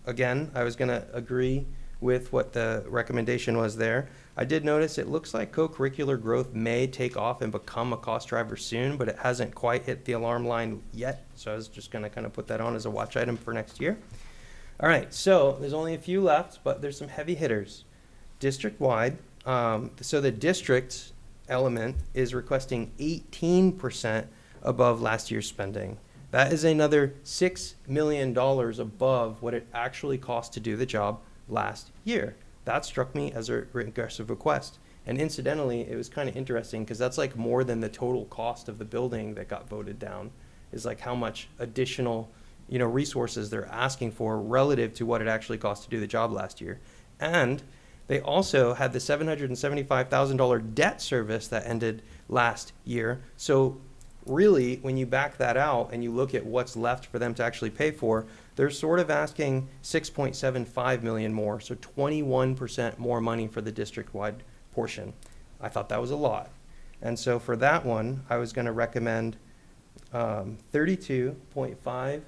Speaker 7: again, I was going to agree with what the recommendation was there. I did notice it looks like co-curricular growth may take off and become a cost driver soon, but it hasn't quite hit the alarm line yet. So I was just going to kind of put that on as a watch item for next year. All right, so there's only a few left, but there's some heavy hitters. District-wide, so the district element is requesting 18% above last year's spending. That is another $6 million above what it actually cost to do the job last year. That struck me as a regressive request. And incidentally, it was kind of interesting because that's like more than the total cost of the building that got voted down, is like how much additional, resources they're asking for relative to what it actually cost to do the job last year. And they also had the $775,000 debt service that ended last year. So really, when you back that out and you look at what's left for them to actually pay for, they're sort of asking $6.75 million more, so 21% more money for the district-wide portion. I thought that was a lot. And so for that one, I was going to recommend $32.5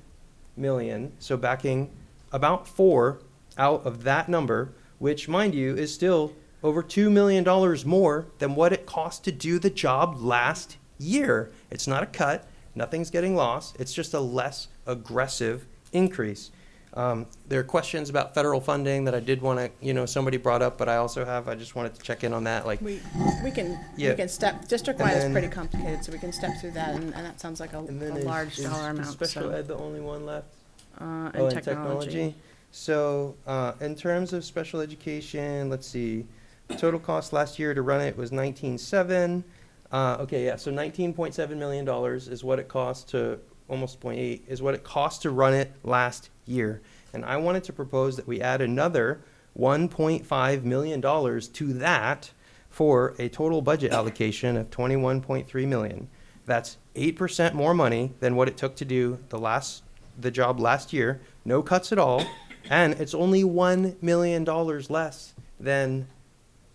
Speaker 7: million, so backing about 4 out of that number, which, mind you, is still over $2 million more than what it cost to do the job last year. It's not a cut. Nothing's getting lost. It's just a less aggressive increase. There are questions about federal funding that I did want to, somebody brought up, but I just wanted to check in on that. Like
Speaker 1: We can step, district-wide is pretty complicated, so we can step through that, and that sounds like a large dollar amount.
Speaker 7: Special
Speaker 1: so.
Speaker 7: ed the only one left?
Speaker 1: And technology.
Speaker 7: So in terms of special education, let's see, the total cost last year to run it was $19.7. So $19.7 million is what it cost to, almost 0.8, is what it cost to run it last year. And I wanted to propose that we add another $1.5 million to that for a total budget allocation of $21.3 million. That's 8% more money than what it took to do the job last year, no cuts at all, and it's only $1 million less than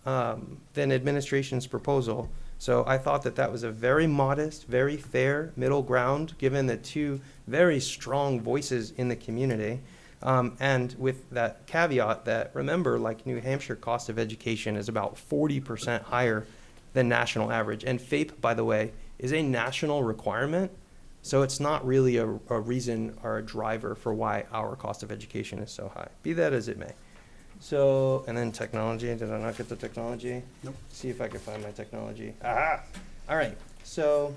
Speaker 7: administration's proposal. So I thought that was a very modest, very fair middle ground, given the two very strong voices in the community. And with that caveat that, remember, like New Hampshire cost of education is about 40% higher than national average. And FAPE, by the way, is a national requirement. So it's not really a reason or a driver for why our cost of education is so high. Be that as it may. So, and then technology, did I not get the technology?
Speaker 15: Nope.
Speaker 7: See if I can find my technology. Aha! All right, so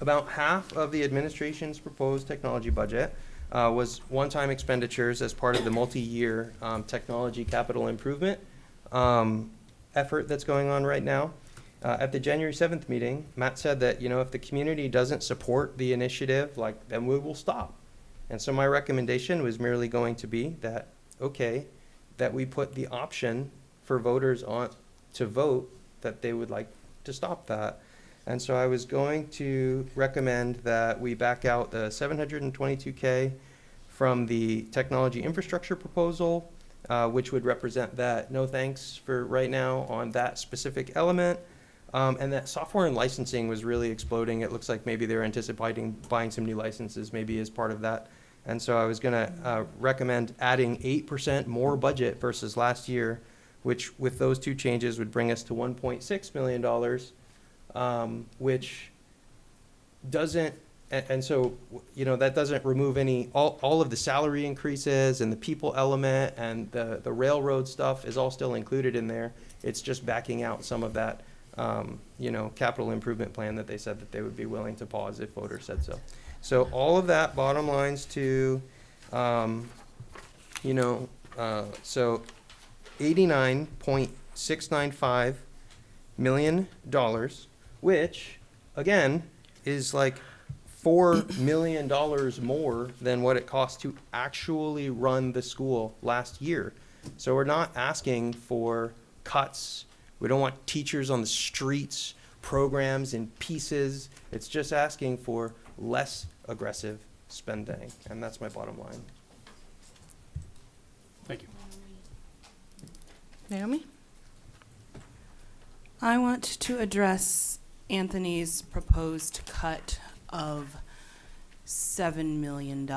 Speaker 7: about half of the administration's proposed technology budget was one-time expenditures as part of the multi-year technology capital improvement effort that's going on right now. At the January 7th meeting, Matt said that, if the community doesn't support the initiative, then we will stop. And so my recommendation was merely going to be that, that we put the option for voters on to vote that they would like to stop that. And so I was going to recommend that we back out the $722K from the technology infrastructure proposal, which would represent that no thanks for right now on that specific element. And that software and licensing was really exploding. It looks like maybe they're anticipating buying some new licenses maybe as part of that. And so I was going to recommend adding 8% more budget versus last year, which with those two changes would bring us to $1.6 million, which doesn't, and so, that doesn't remove all of the salary increases and the people element and the railroad stuff is all still included in there. It's just backing out some of that, capital improvement plan that they said that they would be willing to pause if voters said so. So all of that bottom lines to, so $89.695 million, which, again, is like $4 million more than what it cost to actually run the school last year. So we're not asking for cuts. We don't want teachers on the streets, programs in pieces. It's just asking for less aggressive spending, and that's my bottom line.
Speaker 15: Thank you.
Speaker 1: Naomi?
Speaker 10: I want to address Anthony's proposed cut of $7 million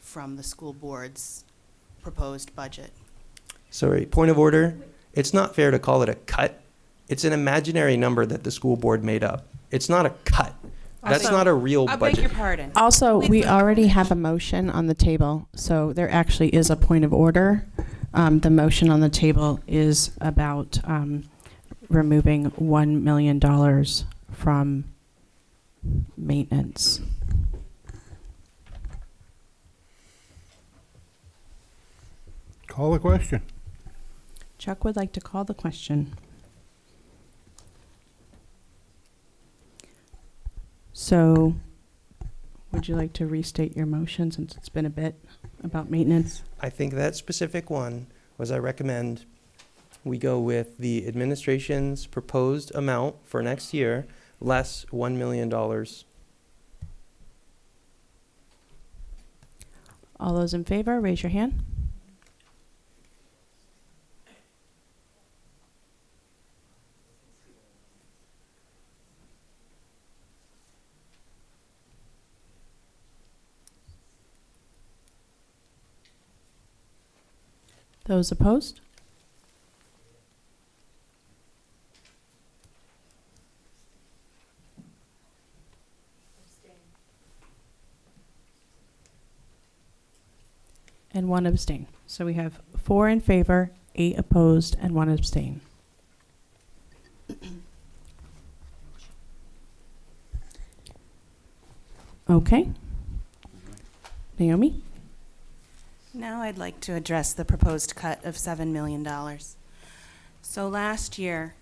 Speaker 10: from the school board's proposed budget.
Speaker 7: Sorry, point of order. It's not fair to call it a cut. It's an imaginary number that the school board made up. It's not a cut. That's not a real budget.
Speaker 10: I beg your pardon.
Speaker 1: Also, we already have a motion on the table, so there actually is a point of order. The motion on the table is about removing $1 million from maintenance.
Speaker 11: Call the question.
Speaker 1: Chuck would like to call the question. So, would you like to restate your motion since it's been a bit about maintenance?
Speaker 7: I think that specific one was I recommend we go with the administration's proposed amount for next year, less $1 million.
Speaker 1: All those in favor, raise your hand. Those opposed? And 1 abstain. So we have 4 in favor, 8 opposed, and 1 abstain. Okay. Naomi?
Speaker 10: Now I'd like to address the proposed cut of $7 million. So last year,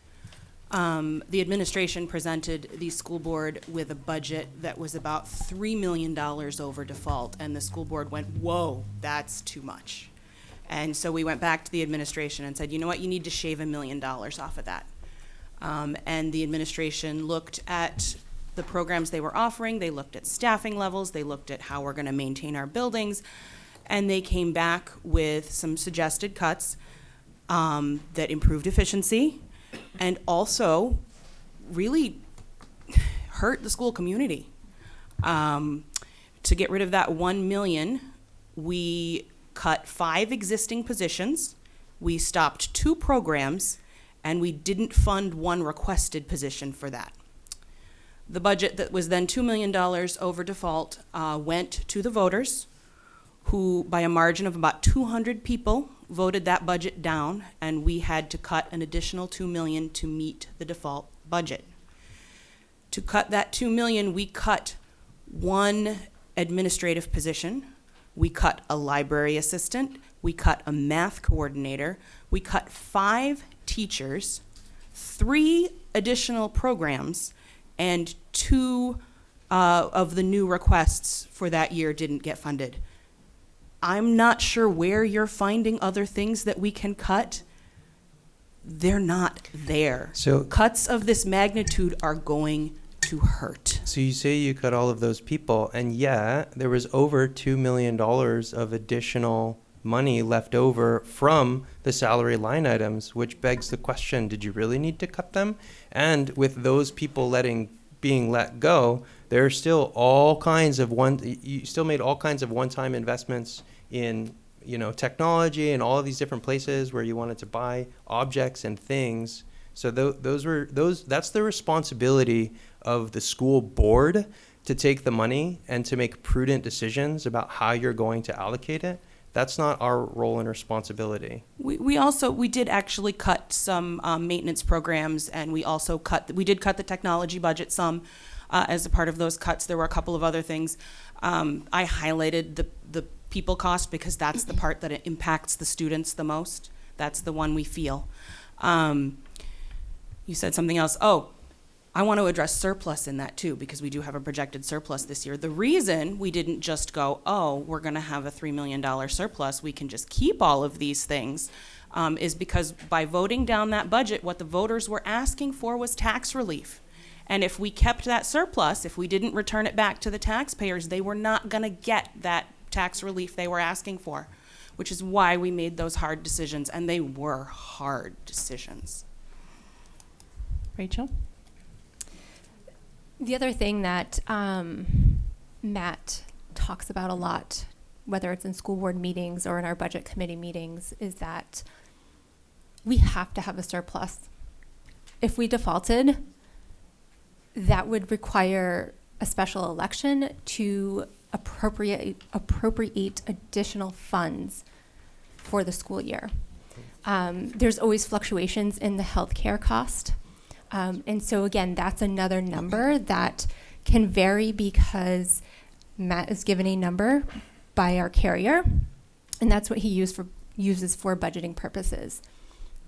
Speaker 10: the administration presented the school board with a budget that was about $3 million over default, and the school board went, whoa, that's too much. And so we went back to the administration and said, you know what, you need to shave $1 million off of that. And the administration looked at the programs they were offering, they looked at staffing levels, they looked at how we're gonna maintain our buildings, and they came back with some suggested cuts that improved efficiency and also really hurt the school community. To get rid of that $1 million, we cut 5 existing positions, we stopped 2 programs, and we didn't fund 1 requested position for that. The budget that was then $2 million over default went to the voters, who by a margin of about 200 people voted that budget down, and we had to cut an additional $2 million to meet the default budget. To cut that $2 million, we cut 1 administrative position, we cut a library assistant, we cut a math coordinator, we cut 5 teachers, 3 additional programs, and 2 of the new requests for that year didn't get funded. I'm not sure where you're finding other things that we can cut. They're not there.
Speaker 7: So
Speaker 10: cuts of this magnitude are going to hurt.
Speaker 7: So you say you cut all of those people, and yet there was over $2 million of additional money left over from the salary line items, which begs the question, did you really need to cut them? And with those people being let go, there are still all kinds of you still made all kinds of one-time investments in, technology and all of these different places where you wanted to buy objects and things. So that's the responsibility of the school board to take the money and to make prudent decisions about how you're going to allocate it. That's not our role and responsibility.
Speaker 10: We did actually cut some maintenance programs, and we did cut the technology budget some. As a part of those cuts, there were a couple of other things. I highlighted the people cost because that's the part that it impacts the students the most. That's the one we feel. You said something else. Oh, I want to address surplus in that too, because we do have a projected surplus this year. The reason we didn't just go, oh, we're going to have a $3 million surplus, we can just keep all of these things, is because by voting down that budget, what the voters were asking for was tax relief. And if we kept that surplus, if we didn't return it back to the taxpayers, they were not going to get that tax relief they were asking for, which is why we made those hard decisions, and they were hard decisions.
Speaker 1: Rachel?
Speaker 8: The other thing that Matt talks about a lot, whether it's in school board meetings or in our budget committee meetings, is that we have to have a surplus. If we defaulted, that would require a special election to appropriate additional funds for the school year. There's always fluctuations in the healthcare cost. And so again, that's another number that can vary because Matt is given a number by our carrier, and that's what he uses for budgeting purposes.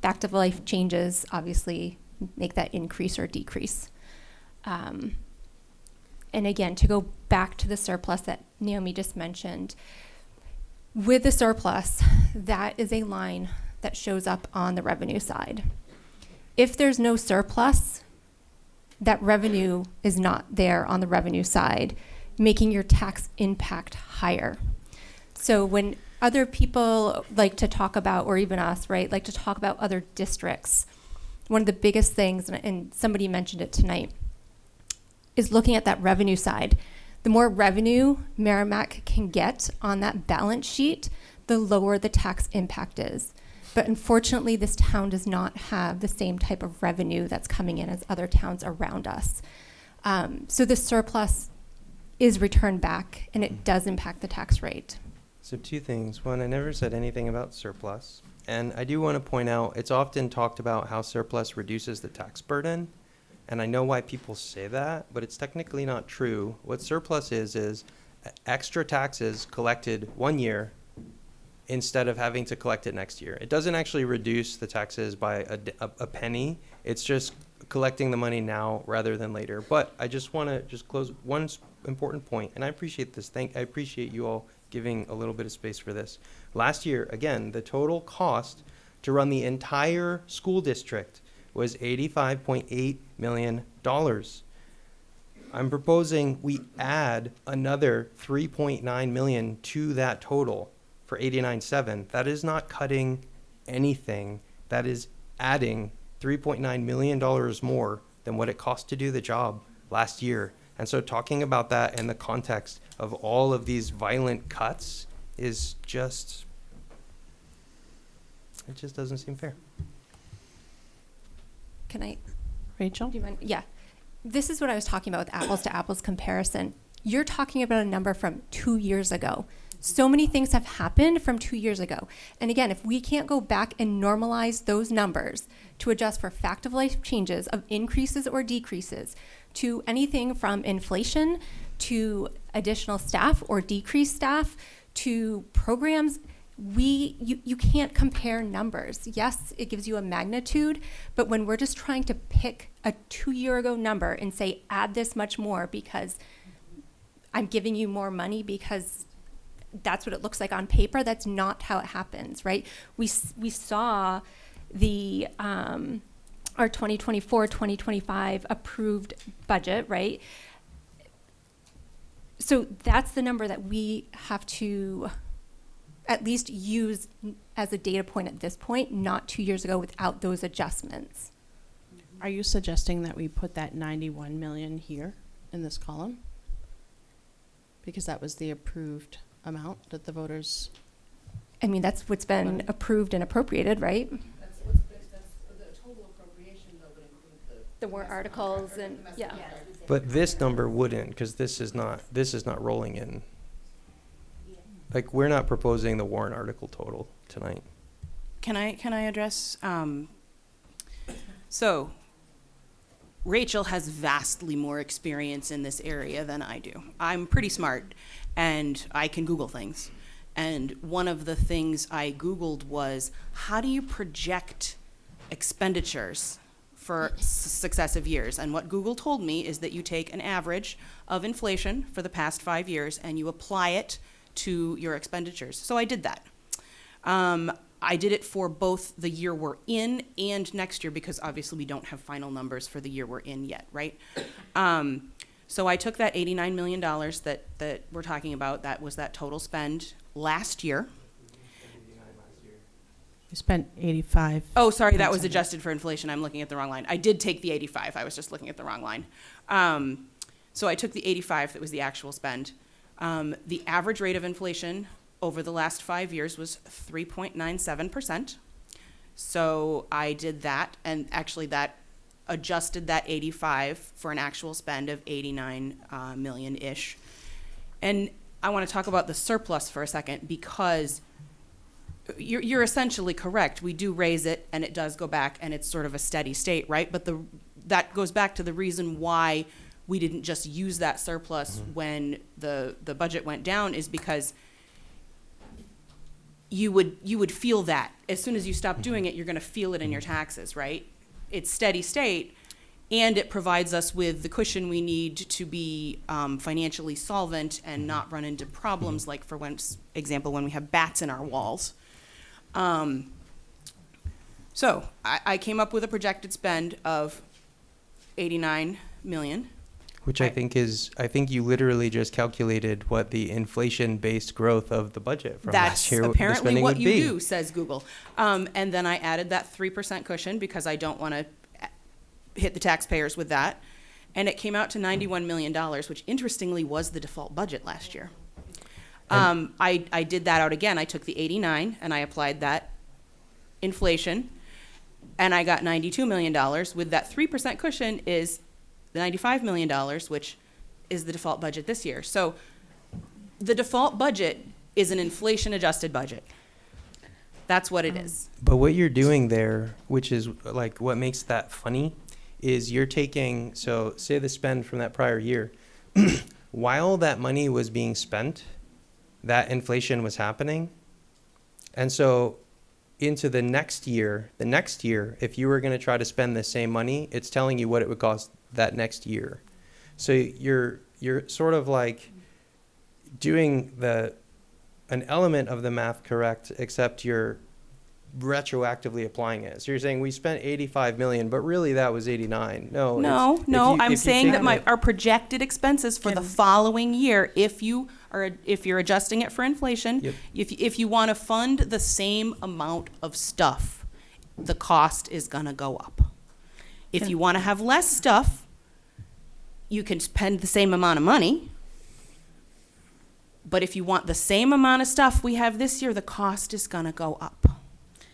Speaker 8: Fact of life changes obviously make that increase or decrease. And again, to go back to the surplus that Naomi just mentioned, with the surplus, that is a line that shows up on the revenue side. If there's no surplus, that revenue is not there on the revenue side, making your tax impact higher. So when other people like to talk about, or even us, right, like to talk about other districts, one of the biggest things, and somebody mentioned it tonight, is looking at that revenue side. The more revenue Merrimack can get on that balance sheet, the lower the tax impact is. But unfortunately, this town does not have the same type of revenue that's coming in as other towns around us. So the surplus is returned back, and it does impact the tax rate.
Speaker 7: So two things. One, I never said anything about surplus. And I do want to point out, it's often talked about how surplus reduces the tax burden. And I know why people say that, but it's technically not true. What surplus is extra taxes collected one year instead of having to collect it next year. It doesn't actually reduce the taxes by a penny. It's just collecting the money now rather than later. But I just want to just close one important point, and I appreciate this. I appreciate you all giving a little bit of space for this. Last year, again, the total cost to run the entire school district was $85.8 million. I'm proposing we add another $3.9 million to that total for 89.7. That is not cutting anything. That is adding $3.9 million more than what it cost to do the job last year. And so talking about that in the context of all of these violent cuts is just, it just doesn't seem fair.
Speaker 8: Can I?
Speaker 1: Rachel?
Speaker 8: Do you mind? Yeah. This is what I was talking about with apples to apples comparison. You're talking about a number from 2 years ago. So many things have happened from 2 years ago. And again, if we can't go back and normalize those numbers to adjust for fact of life changes of increases or decreases to anything from inflation to additional staff or decreased staff to programs, you can't compare numbers. Yes, it gives you a magnitude, but when we're just trying to pick a 2 year ago number and say, add this much more because I'm giving you more money because that's what it looks like on paper, that's not how it happens, right? We saw the our 2024-2025 approved budget, right? So that's the number that we have to at least use as a data point at this point, not 2 years ago without those adjustments.
Speaker 1: Are you suggesting that we put that 91 million here in this column? Because that was the approved amount that the voters.
Speaker 8: I mean, that's what's been approved and appropriated, right?
Speaker 14: That's the total appropriation, though, would include
Speaker 8: The warrant articles and, yeah.
Speaker 7: But this number wouldn't, because this is not rolling in. Like, we're not proposing the warrant article total tonight.
Speaker 10: Can I address? So, Rachel has vastly more experience in this area than I do. I'm pretty smart, and I can Google things. And one of the things I Googled was, how do you project expenditures for successive years? And what Google told me is that you take an average of inflation for the past 5 years and you apply it to your expenditures. So I did that. I did it for both the year we're in and next year, because obviously we don't have final numbers for the year we're in yet, right? So I took that $89 million that we're talking about, that was that total spend last year.
Speaker 1: We spent 85.
Speaker 10: Oh, sorry, that was adjusted for inflation. I'm looking at the wrong line. I did take the 85. I was just looking at the wrong line. So I took the 85 that was the actual spend. The average rate of inflation over the last 5 years was 3.97%. So I did that, and actually that adjusted that 85 for an actual spend of 89 million-ish. And I want to talk about the surplus for a second, because you're essentially correct. We do raise it, and it does go back, and it's sort of a steady state, right? But that goes back to the reason why we didn't just use that surplus when the budget went down is because you would feel that as soon as you stop doing it, you're going to feel it in your taxes, right? It's steady state, and it provides us with the cushion we need to be financially solvent and not run into problems like, for example, when we have bats in our walls. So I came up with a projected spend of 89 million.
Speaker 7: Which I think you literally just calculated what the inflation-based growth of the budget from last year.
Speaker 10: That's apparently
Speaker 7: the spending
Speaker 10: what
Speaker 7: would
Speaker 10: you
Speaker 7: be.
Speaker 10: do, says Google. And then I added that 3% cushion because I don't want to hit the taxpayers with that. And it came out to $91 million, which interestingly was the default budget last year. I did that out again. I took the 89 and I applied that inflation, and I got $92 million. With that 3% cushion is the $95 million, which is the default budget this year. So the default budget is an inflation-adjusted budget. That's what it is.
Speaker 7: But what you're doing there, which is like what makes that funny, is you're taking, so say the spend from that prior year, while that money was being spent, that inflation was happening. And so into the next year, if you were going to try to spend the same money, it's telling you what it would cost that next year. So you're sort of like doing an element of the math correct, except you're retroactively applying it. So you're saying we spent 85 million, but really that was 89. No,
Speaker 10: I'm saying that our projected expenses for the following year, if you're adjusting it for inflation, if you want to fund the same amount of stuff, the cost is going to go up. If you want to have less stuff, you can spend the same amount of money. But if you want the same amount of stuff we have this year, the cost is going to go up.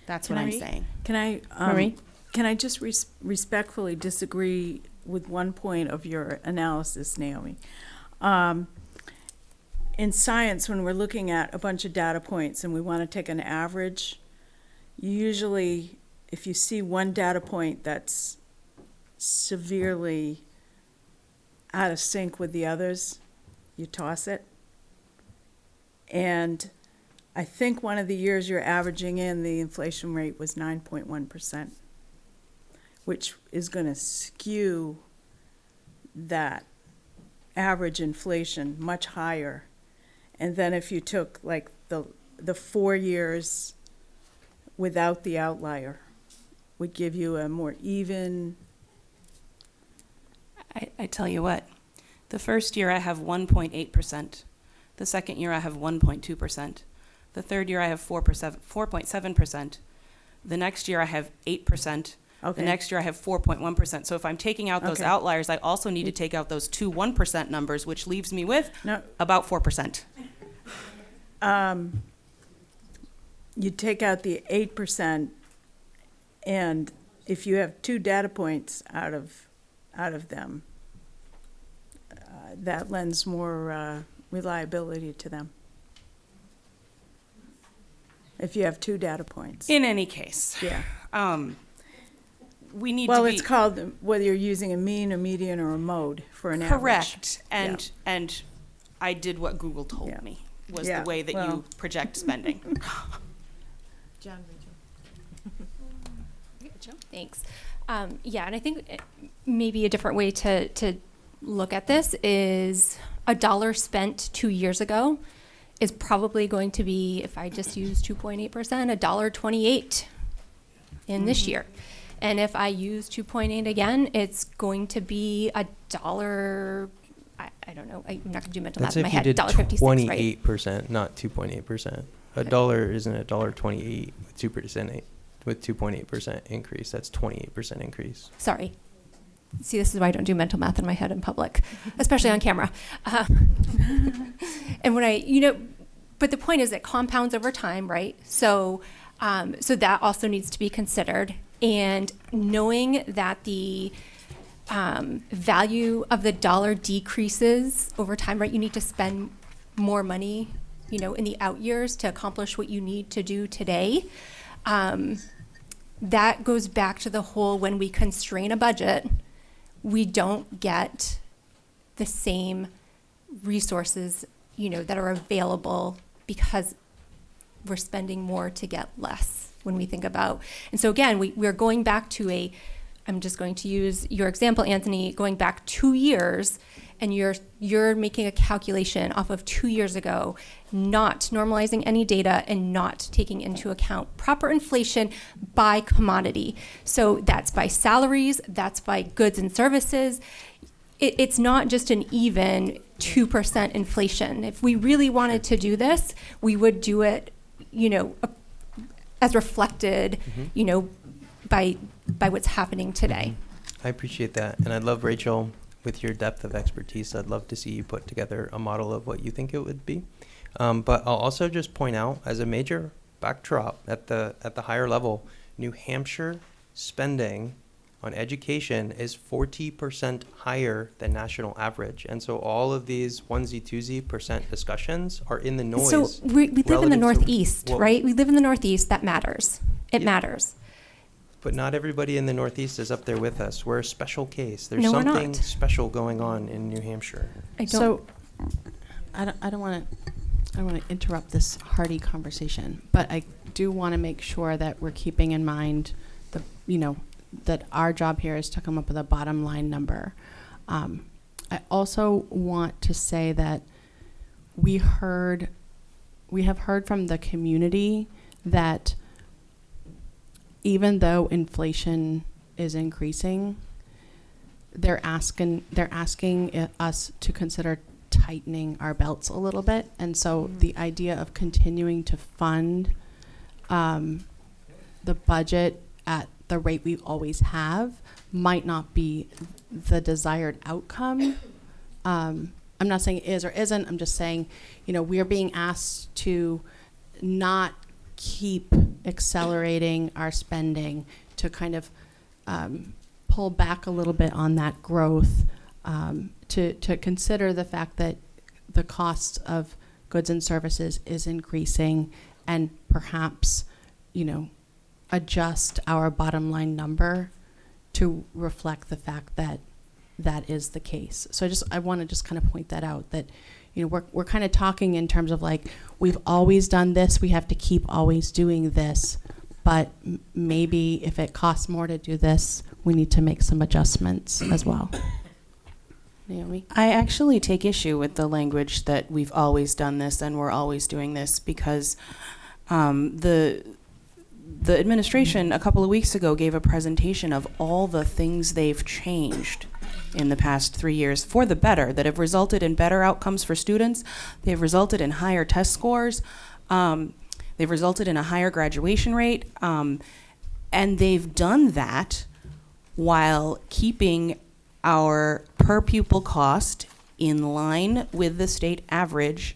Speaker 10: That's what I'm saying.
Speaker 23: Can I,
Speaker 10: Marie?
Speaker 23: Can I just respectfully disagree with one point of your analysis, Naomi? In science, when we're looking at a bunch of data points and we want to take an average, usually if you see one data point that's severely out of sync with the others, you toss it. And I think one of the years you're averaging in, the inflation rate was 9.1%, which is going to skew that average inflation much higher. And then if you took like the 4 years without the outlier, would give you a more even.
Speaker 10: I tell you what, the first year I have 1.8%. The second year I have 1.2%. The third year I have 4.7%. The next year I have 8%.
Speaker 23: Okay.
Speaker 10: The next year I have 4.1%. So if I'm taking out those outliers, I also need to take out those two 1% numbers, which leaves me with about 4%.
Speaker 23: You take out the 8%, and if you have two data points out of them, that lends more reliability to them. If you have two data points.
Speaker 10: In any case.
Speaker 23: Yeah.
Speaker 10: We need
Speaker 23: well,
Speaker 10: to be...
Speaker 23: it's called whether you're using a mean, a median, or a mode for an average.
Speaker 10: Correct. And I did what Google told me was the way that you project spending.
Speaker 8: John, thanks. Yeah, and I think maybe a different way to look at this is a dollar spent 2 years ago is probably going to be, if I just use 2.8%, $1.28 in this year. And if I use 2.8 again, it's going to be $1. I don't know. I'm not going to do mental math in my head. $1.56, right?
Speaker 7: 28%, not 2.8%. A dollar isn't $1.28 with 2.8% increase. That's 28% increase.
Speaker 8: Sorry. See, this is why I don't do mental math in my head in public, especially on camera. And when but the point is it compounds over time, right? So that also needs to be considered. And knowing that the value of the dollar decreases over time, right? You need to spend more money, in the out years to accomplish what you need to do today. That goes back to the whole, when we constrain a budget, we don't get the same resources, that are available because we're spending more to get less when we think about. And so again, we're going back to I'm just going to use your example, Anthony, going back 2 years, and you're making a calculation off of 2 years ago, not normalizing any data and not taking into account proper inflation by commodity. So that's by salaries, that's by goods and services. It's not just an even 2% inflation. If we really wanted to do this, we would do it, as reflected, by what's happening today.
Speaker 7: I appreciate that. And I'd love, Rachel, with your depth of expertise, I'd love to see you put together a model of what you think it would be. But I'll also just point out, as a major backdrop at the higher level, New Hampshire spending on education is 40% higher than national average. And so all of these onesie, twosie % discussions are in the noise.
Speaker 8: So we live in the
Speaker 7: relative to
Speaker 8: Northeast,
Speaker 7: what-
Speaker 8: right? We live in the Northeast. That matters. It matters.
Speaker 7: But not everybody in the Northeast is up there with us. We're a special case. There's
Speaker 8: No, we're
Speaker 7: something
Speaker 8: not.
Speaker 7: special going on in New Hampshire.
Speaker 1: So, I don't want to interrupt this hearty conversation, but I do want to make sure that we're keeping in mind that our job here is to come up with a bottom line number. I also want to say that we have heard from the community that even though inflation is increasing, they're asking us to consider tightening our belts a little bit. And so the idea of continuing to fund the budget at the rate we always have might not be the desired outcome. I'm not saying it is or isn't. I'm just saying, we are being asked to not keep accelerating our spending, to kind of pull back a little bit on that growth, to consider the fact that the cost of goods and services is increasing, and perhaps, adjust our bottom line number to reflect the fact that that is the case. So I want to just kind of point that out, that we're kind of talking in terms of like, we've always done this, we have to keep always doing this, but maybe if it costs more to do this, we need to make some adjustments as well. Naomi?
Speaker 3: I actually take issue with the language that we've always done this and we're always doing this, because the administration a couple of weeks ago gave a presentation of all the things they've changed in the past 3 years for the better, that have resulted in better outcomes for students. They've resulted in higher test scores. They've resulted in a higher graduation rate. And they've done that while keeping our per pupil cost in line with the state average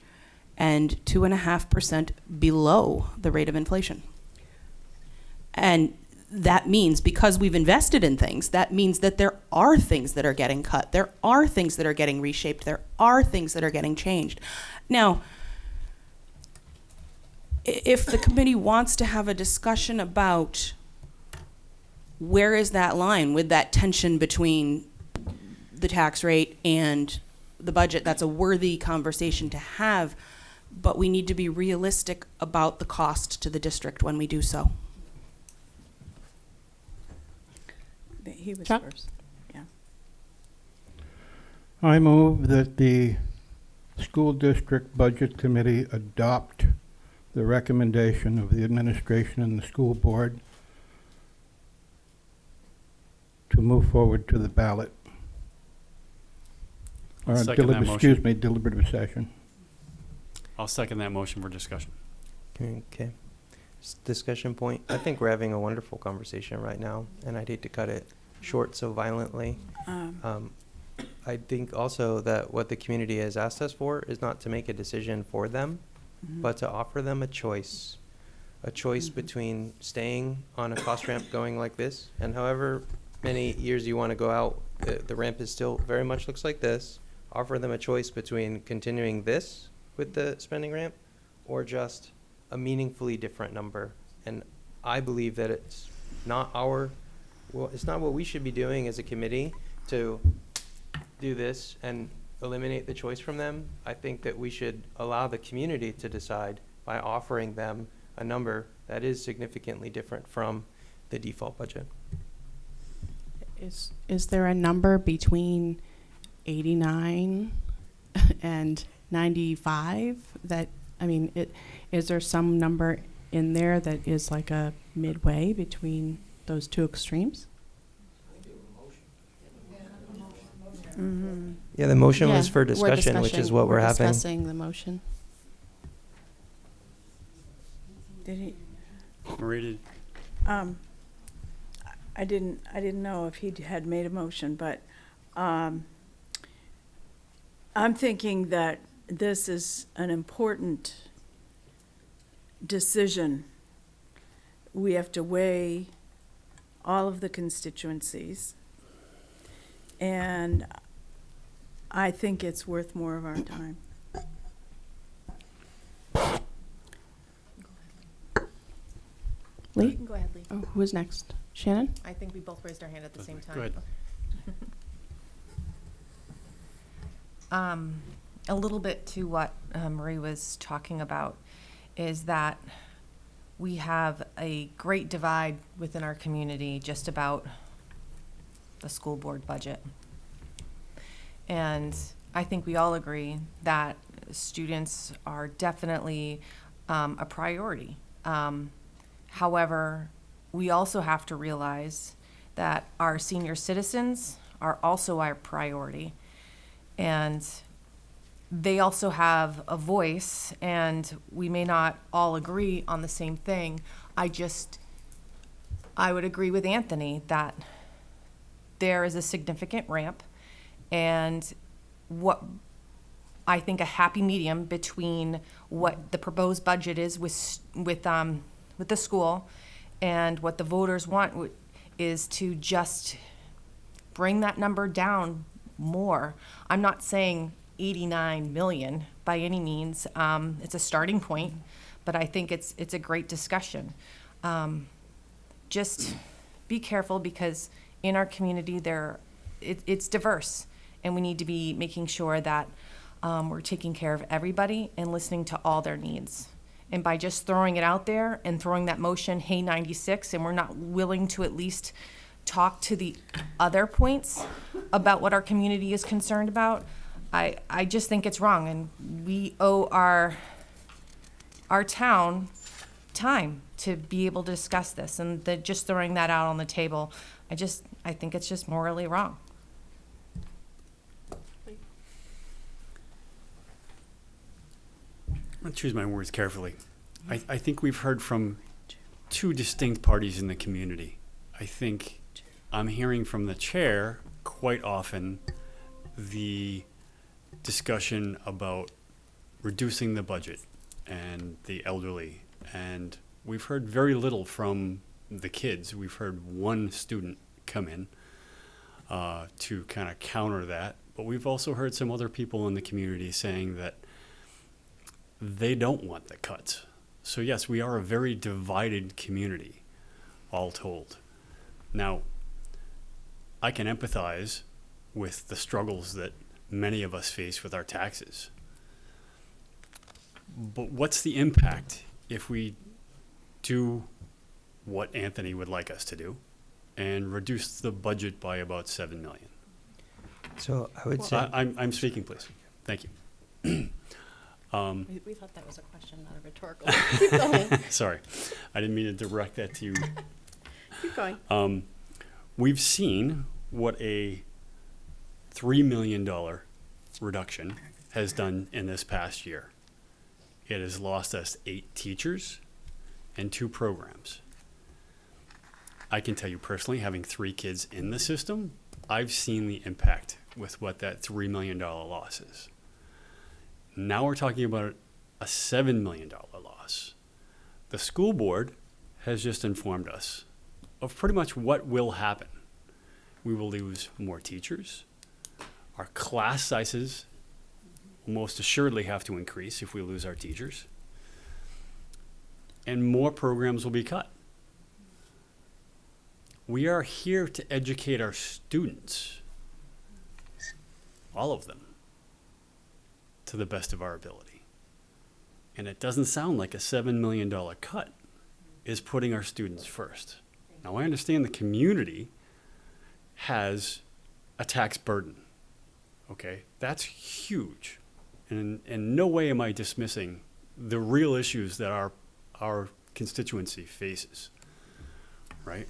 Speaker 3: and 2.5% below the rate of inflation. And that means, because we've invested in things, that means that there are things that are getting cut. There are things that are getting reshaped. There are things that are getting changed. Now, if the committee wants to have a discussion about where is that line with that tension between the tax rate and the budget, that's a worthy conversation to have, but we need to be realistic about the cost to the district when we do so.
Speaker 23: He was
Speaker 1: Chuck?
Speaker 23: first. Yeah.
Speaker 11: I move that the School District Budget Committee adopt the recommendation of the administration and the school board to move forward to the ballot. Or
Speaker 15: Second that motion.
Speaker 11: excuse me, deliberative session.
Speaker 15: I'll second that motion for discussion.
Speaker 7: Okay. Discussion point. I think we're having a wonderful conversation right now, and I'd hate to cut it short so violently. I think also that what the community has asked us for is not to make a decision for them, but to offer them a choice between staying on a cost ramp going like this, and however many years you want to go out, the ramp is still very much looks like this. Offer them a choice between continuing this with the spending ramp or just a meaningfully different number. And I believe that it's not it's not what we should be doing as a committee to do this and eliminate the choice from them. I think that we should allow the community to decide by offering them a number that is significantly different from the default budget.
Speaker 1: Is there a number between 89 and 95 that, I mean, is there some number in there that is like a midway between those two extremes?
Speaker 23: Mm-hmm.
Speaker 7: Yeah, the motion was
Speaker 1: Yeah,
Speaker 7: for discussion, which is what we're having.
Speaker 1: Discussing the motion.
Speaker 23: Did he,
Speaker 15: Maria,
Speaker 23: I didn't know if he had made a motion, but I'm thinking that this is an important decision. We have to weigh all of the constituencies, and I think it's worth more of our time.
Speaker 1: Lee?
Speaker 6: You can go ahead, Lee.
Speaker 1: Oh, who's next? Shannon?
Speaker 6: I think we both raised our hand at the same time.
Speaker 15: Go ahead.
Speaker 6: A little bit to what Marie was talking about is that we have a great divide within our community just about the school board budget. And I think we all agree that students are definitely a priority. However, we also have to realize that our senior citizens are also our priority. And they also have a voice, and we may not all agree on the same thing. I would agree with Anthony that there is a significant ramp, and what I think a happy medium between what the proposed budget is with the school and what the voters want is to just bring that number down more. I'm not saying 89 million by any means. It's a starting point, but I think it's a great discussion. Just be careful, because in our community it's diverse, and we need to be making sure that we're taking care of everybody and listening to all their needs. And by just throwing it out there and throwing that motion, hey, 96, and we're not willing to at least talk to the other points about what our community is concerned about, I just think it's wrong, and we owe our town time to be able to discuss this, and just throwing that out on the table, I think it's just morally wrong.
Speaker 15: I'll choose my words carefully. I think we've heard from two distinct parties in the community. I think I'm hearing from the chair quite often the discussion about reducing the budget and the elderly, and we've heard very little from the kids. We've heard one student come in to kind of counter that, but we've also heard some other people in the community saying that they don't want the cuts. So yes, we are a very divided community, all told. Now, I can empathize with the struggles that many of us face with our taxes. But what's the impact if we do what Anthony would like us to do and reduce the budget by about 7 million?
Speaker 7: So I would say,
Speaker 15: I'm speaking, please. Thank you.
Speaker 4: We thought that was a question, not a rhetorical. Keep going.
Speaker 15: Sorry, I didn't mean to direct that to you.
Speaker 4: Keep going.
Speaker 15: We've seen what a $3 million reduction has done in this past year. It has lost us 8 teachers and 2 programs. I can tell you personally, having 3 kids in the system, I've seen the impact with what that $3 million loss is. Now we're talking about a $7 million loss. The school board has just informed us of pretty much what will happen. We will lose more teachers. Our class sizes will most assuredly have to increase if we lose our teachers. And more programs will be cut. We are here to educate our students, all of them. to the best of our ability. And it doesn't sound like a $7 million cut is putting our students first. Now, I understand the community has a tax burden, okay? That's huge. And in no way am I dismissing the real issues that our constituency faces, right?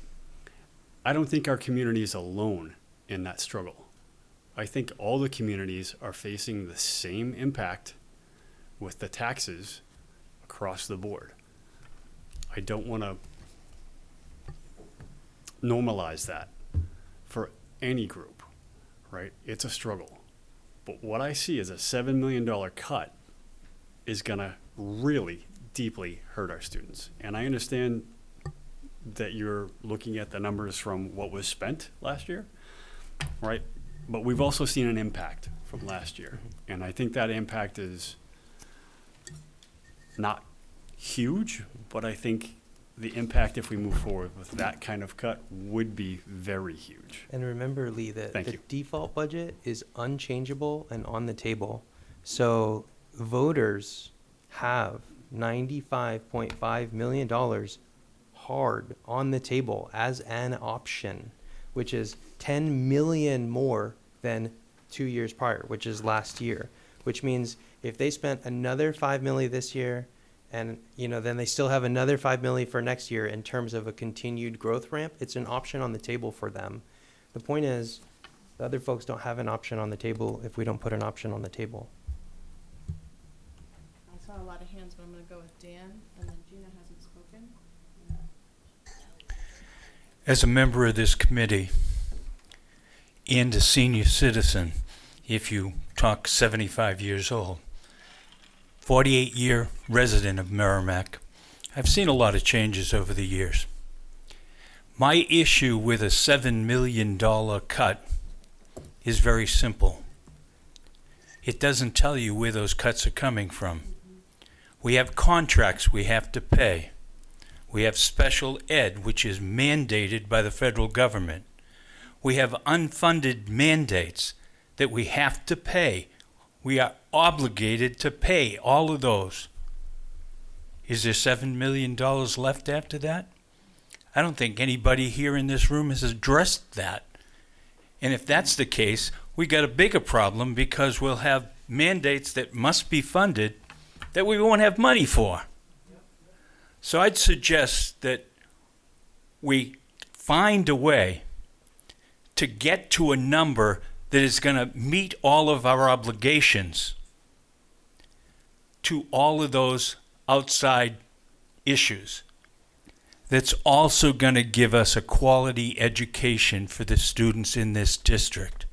Speaker 15: I don't think our community is alone in that struggle. I think all the communities are facing the same impact with the taxes across the board. I don't want to normalize that for any group, right? It's a struggle. But what I see is a $7 million cut is going to really deeply hurt our students. And I understand that you're looking at the numbers from what was spent last year, right? But we've also seen an impact from last year. And I think that impact is not huge, but I think the impact if we move forward with that kind of cut would be very huge.
Speaker 7: And remember, Lee, that
Speaker 15: Thank
Speaker 7: the
Speaker 15: you.
Speaker 7: default budget is unchangeable and on the table. So voters have $95.5 million hard on the table as an option, which is 10 million more than 2 years prior, which is last year, which means if they spent another 5 million this year, and then they still have another 5 million for next year in terms of a continued growth ramp, it's an option on the table for them. The point is, the other folks don't have an option on the table if we don't put an option on the table.
Speaker 1: I saw a lot of hands, but I'm going to go with Dan, and then Gina hasn't spoken.
Speaker 13: As a member of this committee and a senior citizen, if you talk 75 years old, 48-year resident of Merrimack, I've seen a lot of changes over the years. My issue with a $7 million cut is very simple. It doesn't tell you where those cuts are coming from. We have contracts we have to pay. We have special ed, which is mandated by the federal government. We have unfunded mandates that we have to pay. We are obligated to pay all of those. Is there $7 million left after that? I don't think anybody here in this room has addressed that. And if that's the case, we got a bigger problem because we'll have mandates that must be funded that we won't have money for. So I'd suggest that we find a way to get to a number that is going to meet all of our obligations to all of those outside issues. That's also going to give us a quality education for the students in this district.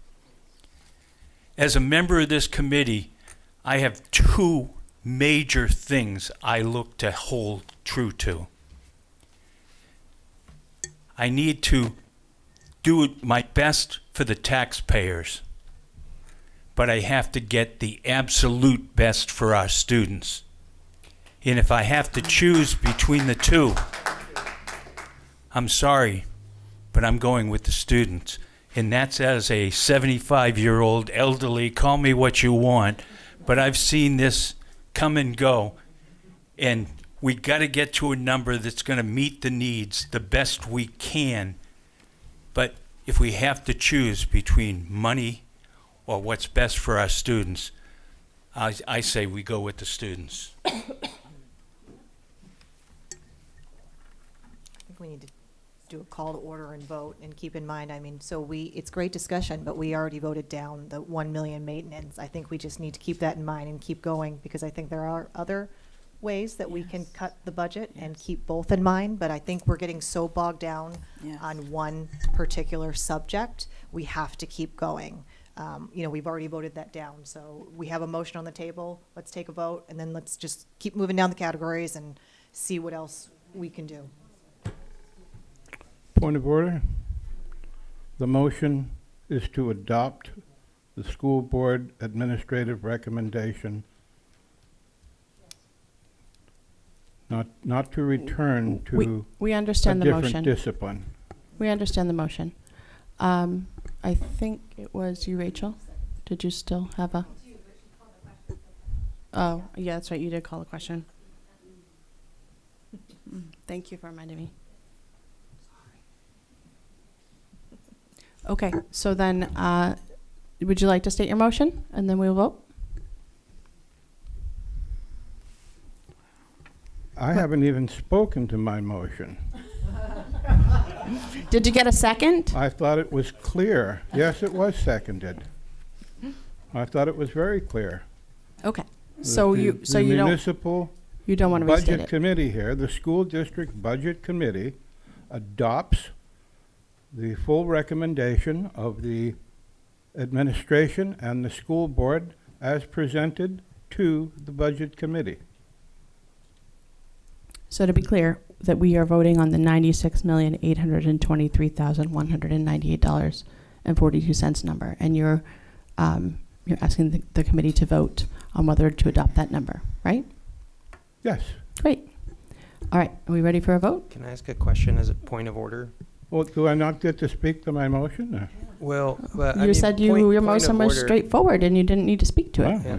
Speaker 13: As a member of this committee, I have two major things I look to hold true to. I need to do my best for the taxpayers, but I have to get the absolute best for our students. And if I have to choose between the two, I'm sorry, but I'm going with the students. And that's as a 75-year-old elderly, call me what you want, but I've seen this come and go, and we got to get to a number that's going to meet the needs the best we can. But if we have to choose between money or what's best for our students, I say we go with the students.
Speaker 16: I think we need to do a call to order and vote, and keep in mind, it's great discussion, but we already voted down the 1 million maintenance. I think we just need to keep that in mind and keep going, because I think there are other ways that we can cut the budget and keep both in mind, but I think we're getting so bogged down on one particular subject, we have to keep going. We've already voted that down, so we have a motion on the table, let's take a vote, and then let's just keep moving down the categories and see what else we can do.
Speaker 11: Point of order. The motion is to adopt the school board administrative recommendation, not to return to
Speaker 1: We understand
Speaker 11: a
Speaker 1: the
Speaker 11: different
Speaker 1: motion.
Speaker 11: discipline.
Speaker 1: We understand the motion. I think it was you, Rachel. Did you still have a? Oh, yeah, that's right. You did call a question. Thank you for reminding me. Okay, so then, would you like to state your motion and then we'll vote?
Speaker 11: I haven't even spoken to my motion.
Speaker 1: Did you get a second?
Speaker 11: I thought it was clear. Yes, it was seconded. I thought it was very clear.
Speaker 1: Okay, so
Speaker 11: The
Speaker 1: you don't
Speaker 11: municipal
Speaker 1: want to restate
Speaker 11: budget
Speaker 1: it?
Speaker 11: committee here, the school district budget committee adopts the full recommendation of the administration and the school board as presented to the budget committee.
Speaker 1: So to be clear, that we are voting on the $96,823,198.42 number, and you're asking the committee to vote on whether to adopt that number, right?
Speaker 11: Yes.
Speaker 1: Great. All right, are we ready for a vote?
Speaker 7: Can I ask a question as a point of order?
Speaker 11: Well, do I not get to speak to my motion?
Speaker 7: Well, but I
Speaker 1: You
Speaker 7: mean,
Speaker 1: said
Speaker 7: point
Speaker 1: your
Speaker 7: of
Speaker 1: motion was
Speaker 7: order.
Speaker 1: straightforward and you didn't need to speak to it.
Speaker 11: Oh.
Speaker 7: Yeah.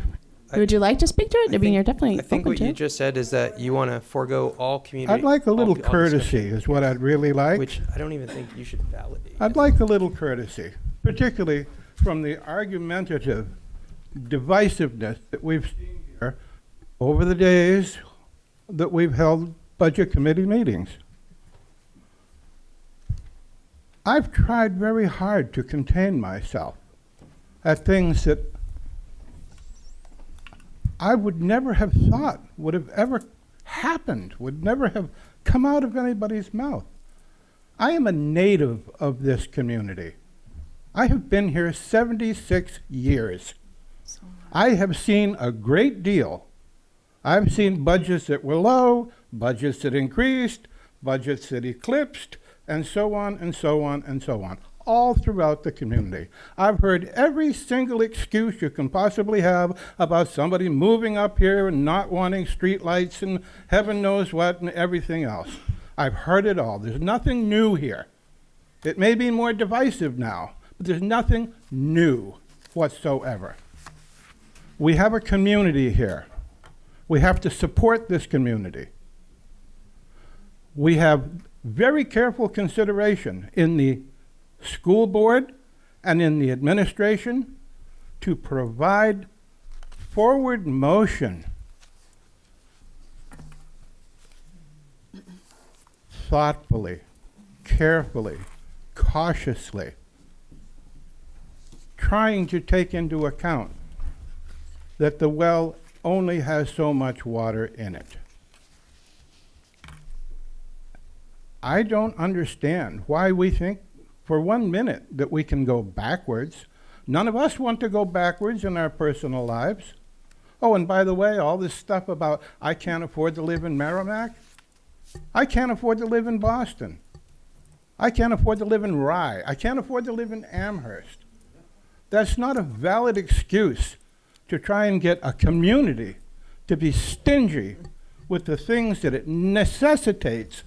Speaker 1: Would you like to speak to it? I mean, you're definitely
Speaker 7: I think
Speaker 1: open
Speaker 7: what
Speaker 1: to
Speaker 7: you
Speaker 1: it.
Speaker 7: just said is that you want to forego all community.
Speaker 11: I'd like a little
Speaker 7: all
Speaker 11: courtesy
Speaker 7: discussion,
Speaker 11: is what I'd really like.
Speaker 7: which I don't even think you should validate.
Speaker 11: I'd like a little courtesy, particularly from the argumentative divisiveness that we've seen here over the days that we've held budget committee meetings. I've tried very hard to contain myself at things that I would never have thought would have ever happened, would never have come out of anybody's mouth. I am a native of this community. I have been here 76 years. I have seen a great deal. I've seen budgets that were low, budgets that increased, budgets that eclipsed, and so on and so on and so on, all throughout the community. I've heard every single excuse you can possibly have about somebody moving up here and not wanting streetlights and heaven knows what and everything else. I've heard it all. There's nothing new here. It may be more divisive now, but there's nothing new whatsoever. We have a community here. We have to support this community. We have very careful consideration in the school board and in the administration to provide forward motion, thoughtfully, carefully, cautiously, trying to take into account that the well only has so much water in it. I don't understand why we think for 1 minute that we can go backwards. None of us want to go backwards in our personal lives. Oh, and by the way, all this stuff about I can't afford to live in Merrimack. I can't afford to live in Boston. I can't afford to live in Rye. I can't afford to live in Amherst. That's not a valid excuse to try and get a community to be stingy with the things that it necessitates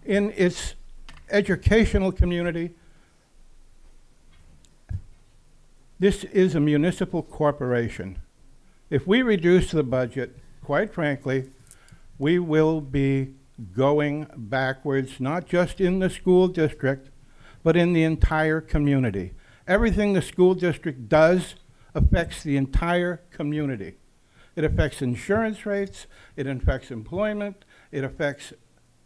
Speaker 11: in its educational community. This is a municipal corporation. If we reduce the budget, quite frankly, we will be going backwards, not just in the school district, but in the entire community. Everything the school district does affects the entire community. It affects insurance rates, it affects employment, it affects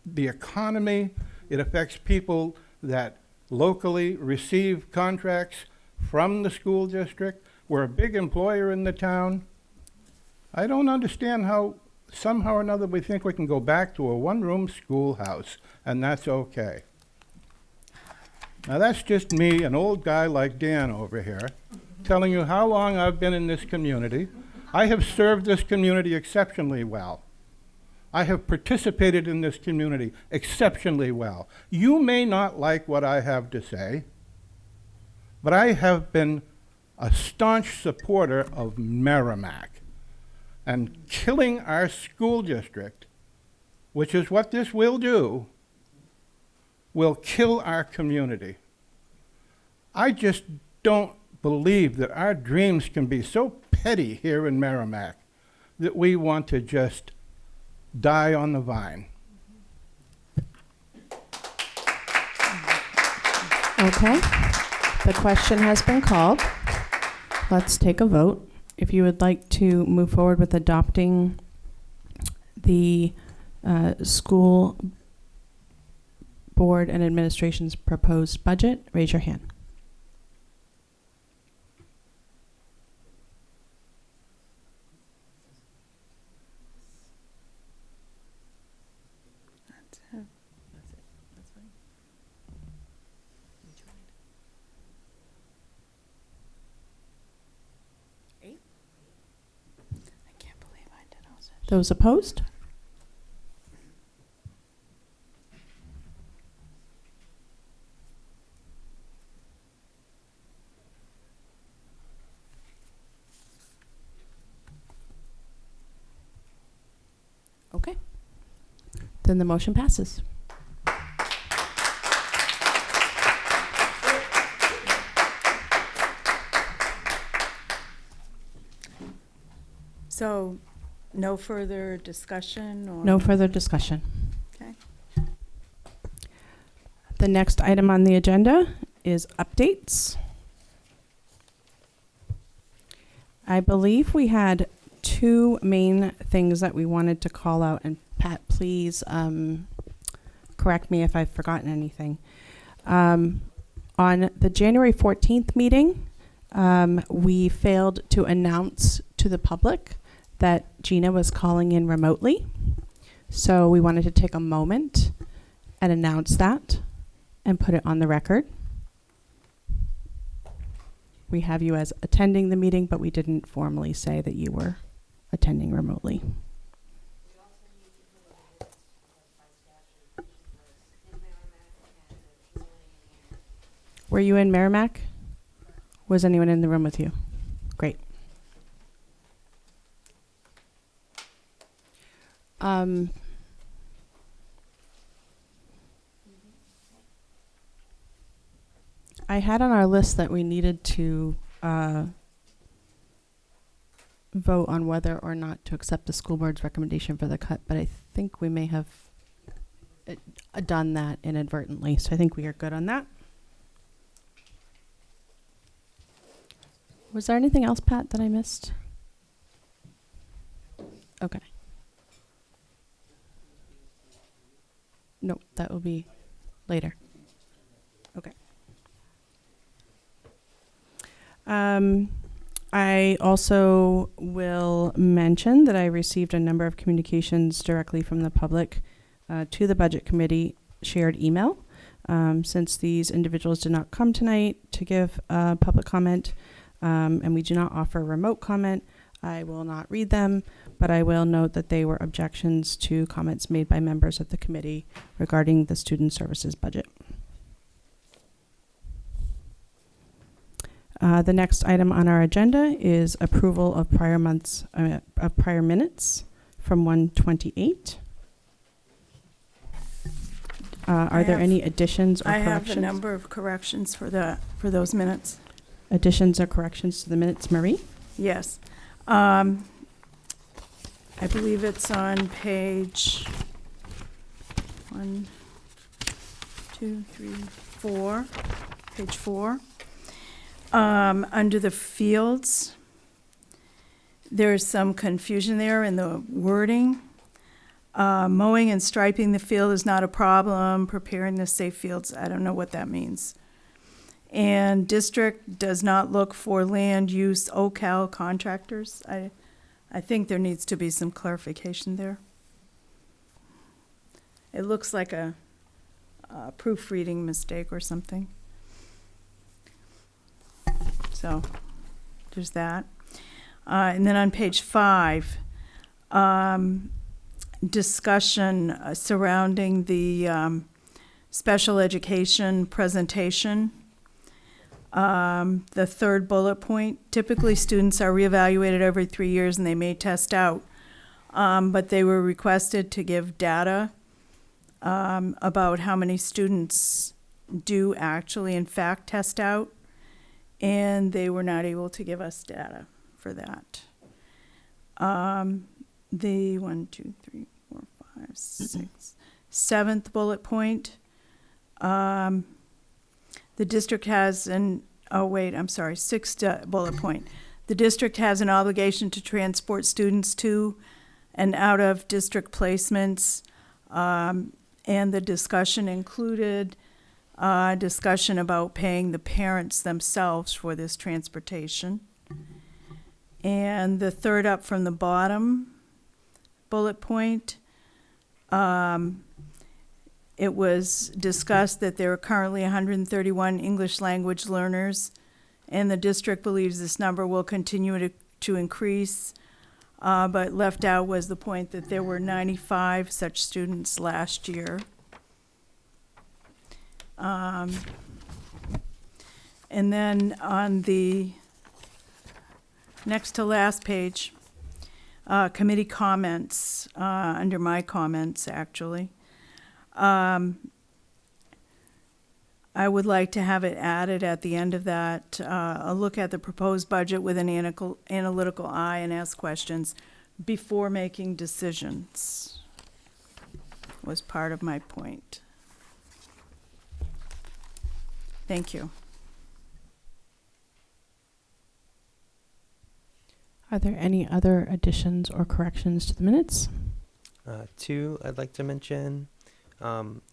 Speaker 11: the economy, it affects people that locally receive contracts from the school district. We're a big employer in the town. I don't understand how somehow or another we think we can go back to a one-room schoolhouse, and that's okay. Now that's just me, an old guy like Dan over here, telling you how long I've been in this community. I have served this community exceptionally well. I have participated in this community exceptionally well. You may not like what I have to say, but I have been a staunch supporter of Merrimack. And killing our school district, which is what this will do, will kill our community. I just don't believe that our dreams can be so petty here in Merrimack that we want to just die on the vine.
Speaker 1: Okay. The question has been called. Let's take a vote. If you would like to move forward with adopting the school board and administration's proposed budget, raise your hand. Those opposed? Okay. Then the motion passes.
Speaker 23: So, no further discussion or?
Speaker 1: No further discussion.
Speaker 23: Okay.
Speaker 1: The next item on the agenda is updates. I believe we had two main things that we wanted to call out, and Pat, please correct me if I've forgotten anything. On the January 14th meeting, we failed to announce to the public that Gina was calling in remotely. So we wanted to take a moment and announce that and put it on the record. We have you as attending the meeting, but we didn't formally say that you were attending remotely. Were you in Merrimack? Was anyone in the room with you? Great. I had on our list that we needed to vote on whether or not to accept the school board's recommendation for the cut, but I think we may have done that inadvertently, so I think we are good on that. Was there anything else, Pat, that I missed? Okay. No, that will be later. Okay. I also will mention that I received a number of communications directly from the public to the Budget Committee shared email. Since these individuals did not come tonight to give public comment, and we do not offer remote comment, I will not read them, but I will note that they were objections to comments made by members of the committee regarding the student services budget. The next item on our agenda is approval of prior months of prior minutes from 1/28. Are there any additions or
Speaker 23: I
Speaker 1: corrections?
Speaker 23: have a number of corrections for those minutes.
Speaker 1: Additions or corrections to the minutes, Marie?
Speaker 23: Yes. I believe it's on page 1, 2, 3, 4, page 4. Under the fields, there's some confusion there in the wording. Mowing and striping the field is not a problem. Preparing the safe fields, I don't know what that means. And district does not look for land use OCal contractors. I think there needs to be some clarification there. It looks like a proofreading mistake or something. So there's that. And then on page 5, discussion surrounding the special education presentation. The third bullet point, typically students are reevaluated every 3 years and they may test out. But they were requested to give data about how many students do actually in fact test out, and they were not able to give us data for that. the 1, 2, 3, 4, 5, 6, seventh bullet point. The district has sixth bullet point. The district has an obligation to transport students to and out of district placements. And the discussion included discussion about paying the parents themselves for this transportation. And the third up from the bottom bullet point, it was discussed that there are currently 131 English language learners, and the district believes this number will continue to increase. But left out was the point that there were 95 such students last year. And then on the next to last page, committee comments, under my comments, actually. I would like to have it added at the end of that, a look at the proposed budget with an analytical eye and ask questions before making decisions, was part of my point. Thank you.
Speaker 1: Are there any other additions or corrections to the minutes?
Speaker 7: Two I'd like to mention.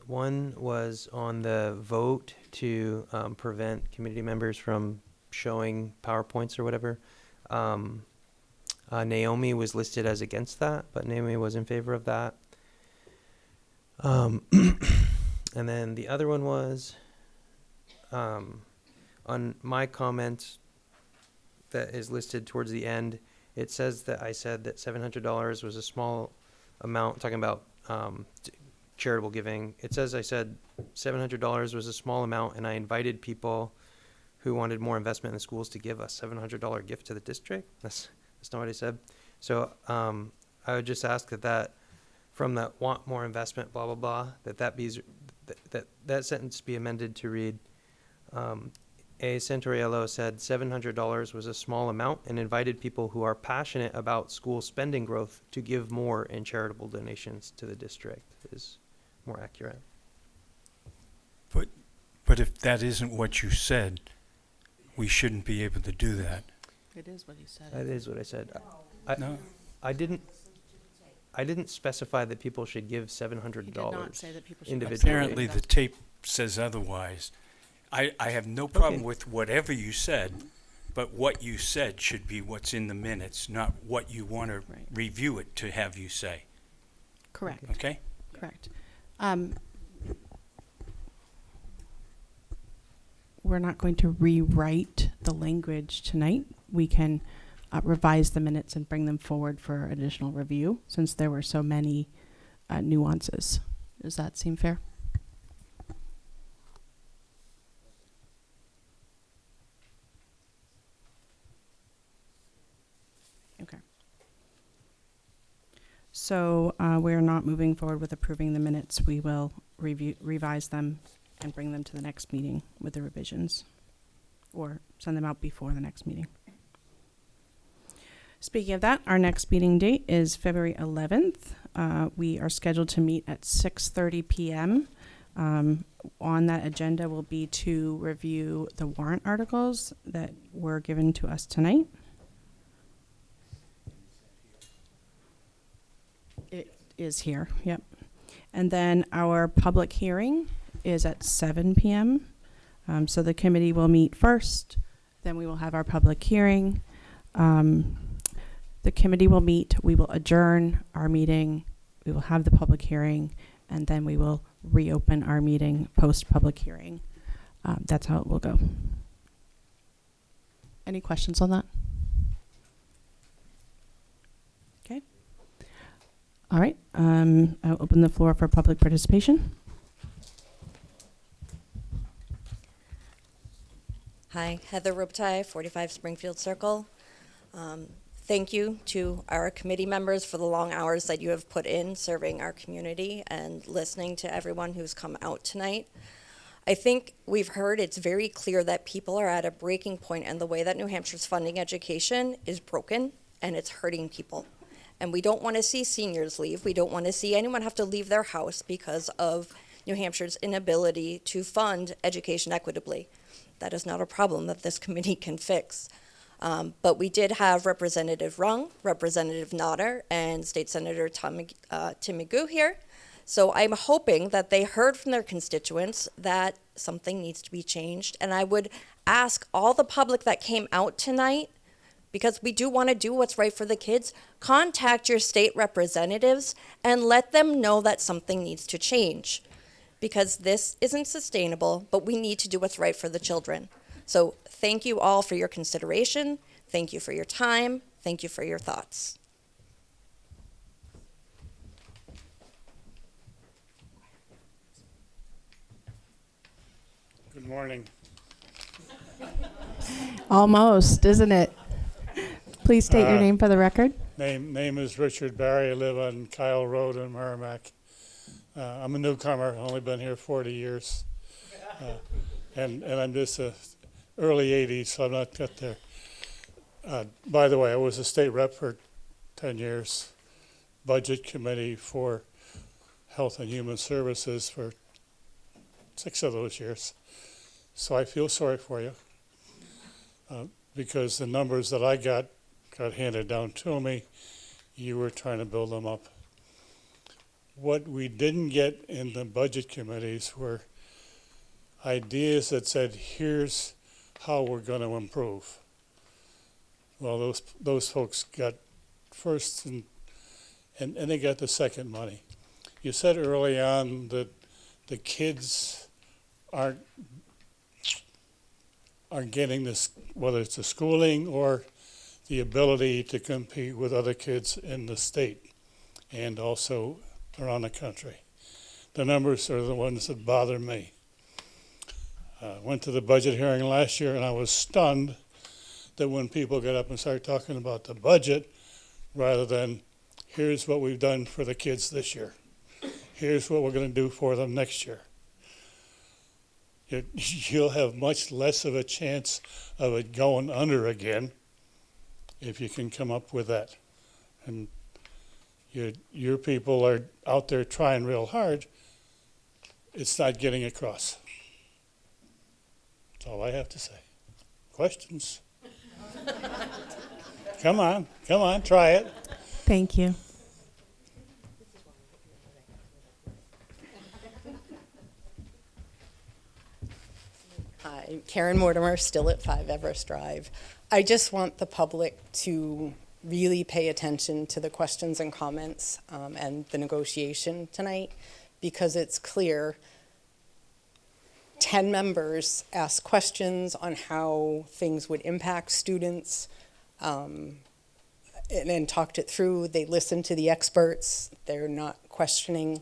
Speaker 7: One was on the vote to prevent committee members from showing PowerPoints or whatever. Naomi was listed as against that, but Naomi was in favor of that. And then the other one was on my comment that is listed towards the end. It says that I said that $700 was a small amount, talking about charitable giving. It says I said $700 was a small amount, and I invited people who wanted more investment in the schools to give a $700 gift to the district. That's not what I said. So I would just ask that from that want more investment, blah, blah, blah, that sentence be amended to read, A. Santoriello said $700 was a small amount and invited people who are passionate about school spending growth to give more in charitable donations to the district is more accurate.
Speaker 13: But if that isn't what you said, we shouldn't be able to do that.
Speaker 3: It is what he said.
Speaker 7: That is what I said.
Speaker 13: No.
Speaker 7: I didn't specify that people should give $700
Speaker 3: He did not say that people should
Speaker 7: individually.
Speaker 13: Apparently the tape says otherwise. I have no problem with whatever you said, but what you said should be what's in the minutes, not what you want to review it to have you say.
Speaker 1: Correct.
Speaker 13: Okay?
Speaker 1: Correct. We're not going to rewrite the language tonight. We can revise the minutes and bring them forward for additional review, since there were so many nuances. Does that seem fair? Okay. So we're not moving forward with approving the minutes. We will revise them and bring them to the next meeting with the revisions, or send them out before the next meeting. Speaking of that, our next meeting date is February 11th. We are scheduled to meet at 6:30 p.m. On that agenda will be to review the warrant articles that were given to us tonight. It is here, yep. And then our public hearing is at 7 p.m. So the committee will meet first, then we will have our public hearing. The committee will meet, we will adjourn our meeting, we will have the public hearing, and then we will reopen our meeting post-public hearing. That's how it will go. Any questions on that? Okay. All right, I'll open the floor for public participation.
Speaker 19: Hi, Heather Rubtai, 45 Springfield Circle. Thank you to our committee members for the long hours that you have put in serving our community and listening to everyone who's come out tonight. I think we've heard it's very clear that people are at a breaking point, and the way that New Hampshire's funding education is broken and it's hurting people. And we don't want to see seniors leave. We don't want to see anyone have to leave their house because of New Hampshire's inability to fund education equitably. That is not a problem that this committee can fix. But we did have Representative Rung, Representative Nodder, and State Senator Tim Magoo here. So I'm hoping that they heard from their constituents that something needs to be changed. And I would ask all the public that came out tonight, because we do want to do what's right for the kids, contact your state representatives and let them know that something needs to change. Because this isn't sustainable, but we need to do what's right for the children. So thank you all for your consideration. Thank you for your time. Thank you for your thoughts.
Speaker 5: Good morning.
Speaker 1: Almost, isn't it? Please state your name for the record.
Speaker 5: Name is Richard Barry. I live on Kyle Road in Merrimack. I'm a newcomer. I've only been here 40 years. And I'm just early 80s, so I'm not got there. By the way, I was a state rep for 10 years, budget committee for Health and Human Services for 6 of those years. So I feel sorry for you because the numbers that I got handed down to me, you were trying to build them up. What we didn't get in the budget committees were ideas that said, here's how we're going to improve. Well, those folks got first and they got the second money. You said early on that the kids aren't getting this, whether it's the schooling or the ability to compete with other kids in the state and also around the country. The numbers are the ones that bother me. Went to the budget hearing last year and I was stunned that when people get up and start talking about the budget rather than here's what we've done for the kids this year. Here's what we're going to do for them next year. You'll have much less of a chance of it going under again if you can come up with that. And your people are out there trying real hard. It's not getting across. That's all I have to say. Questions? Come on, try it.
Speaker 1: Thank you.
Speaker 20: Hi, Karen Mortimer, still at 5 Everest Drive. I just want the public to really pay attention to the questions and comments and the negotiation tonight, because it's clear 10 members asked questions on how things would impact students and talked it through. They listened to the experts. They're not questioning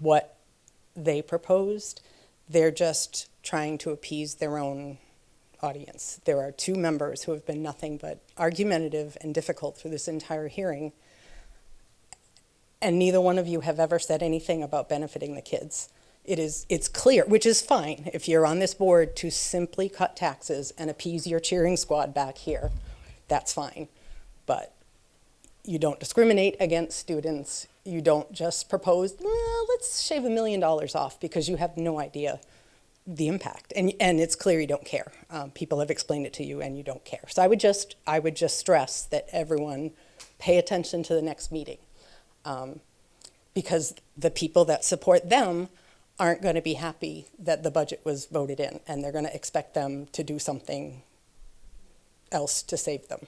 Speaker 20: what they proposed. They're just trying to appease their own audience. There are 2 members who have been nothing but argumentative and difficult through this entire hearing, and neither one of you have ever said anything about benefiting the kids. It's clear, which is fine if you're on this board, to simply cut taxes and appease your cheering squad back here. That's fine. But you don't discriminate against students. You don't just propose, let's shave $1 million off, because you have no idea the impact. And it's clear you don't care. People have explained it to you and you don't care. So I would just stress that everyone pay attention to the next meeting. Because the people that support them aren't going to be happy that the budget was voted in, and they're going to expect them to do something else to save them.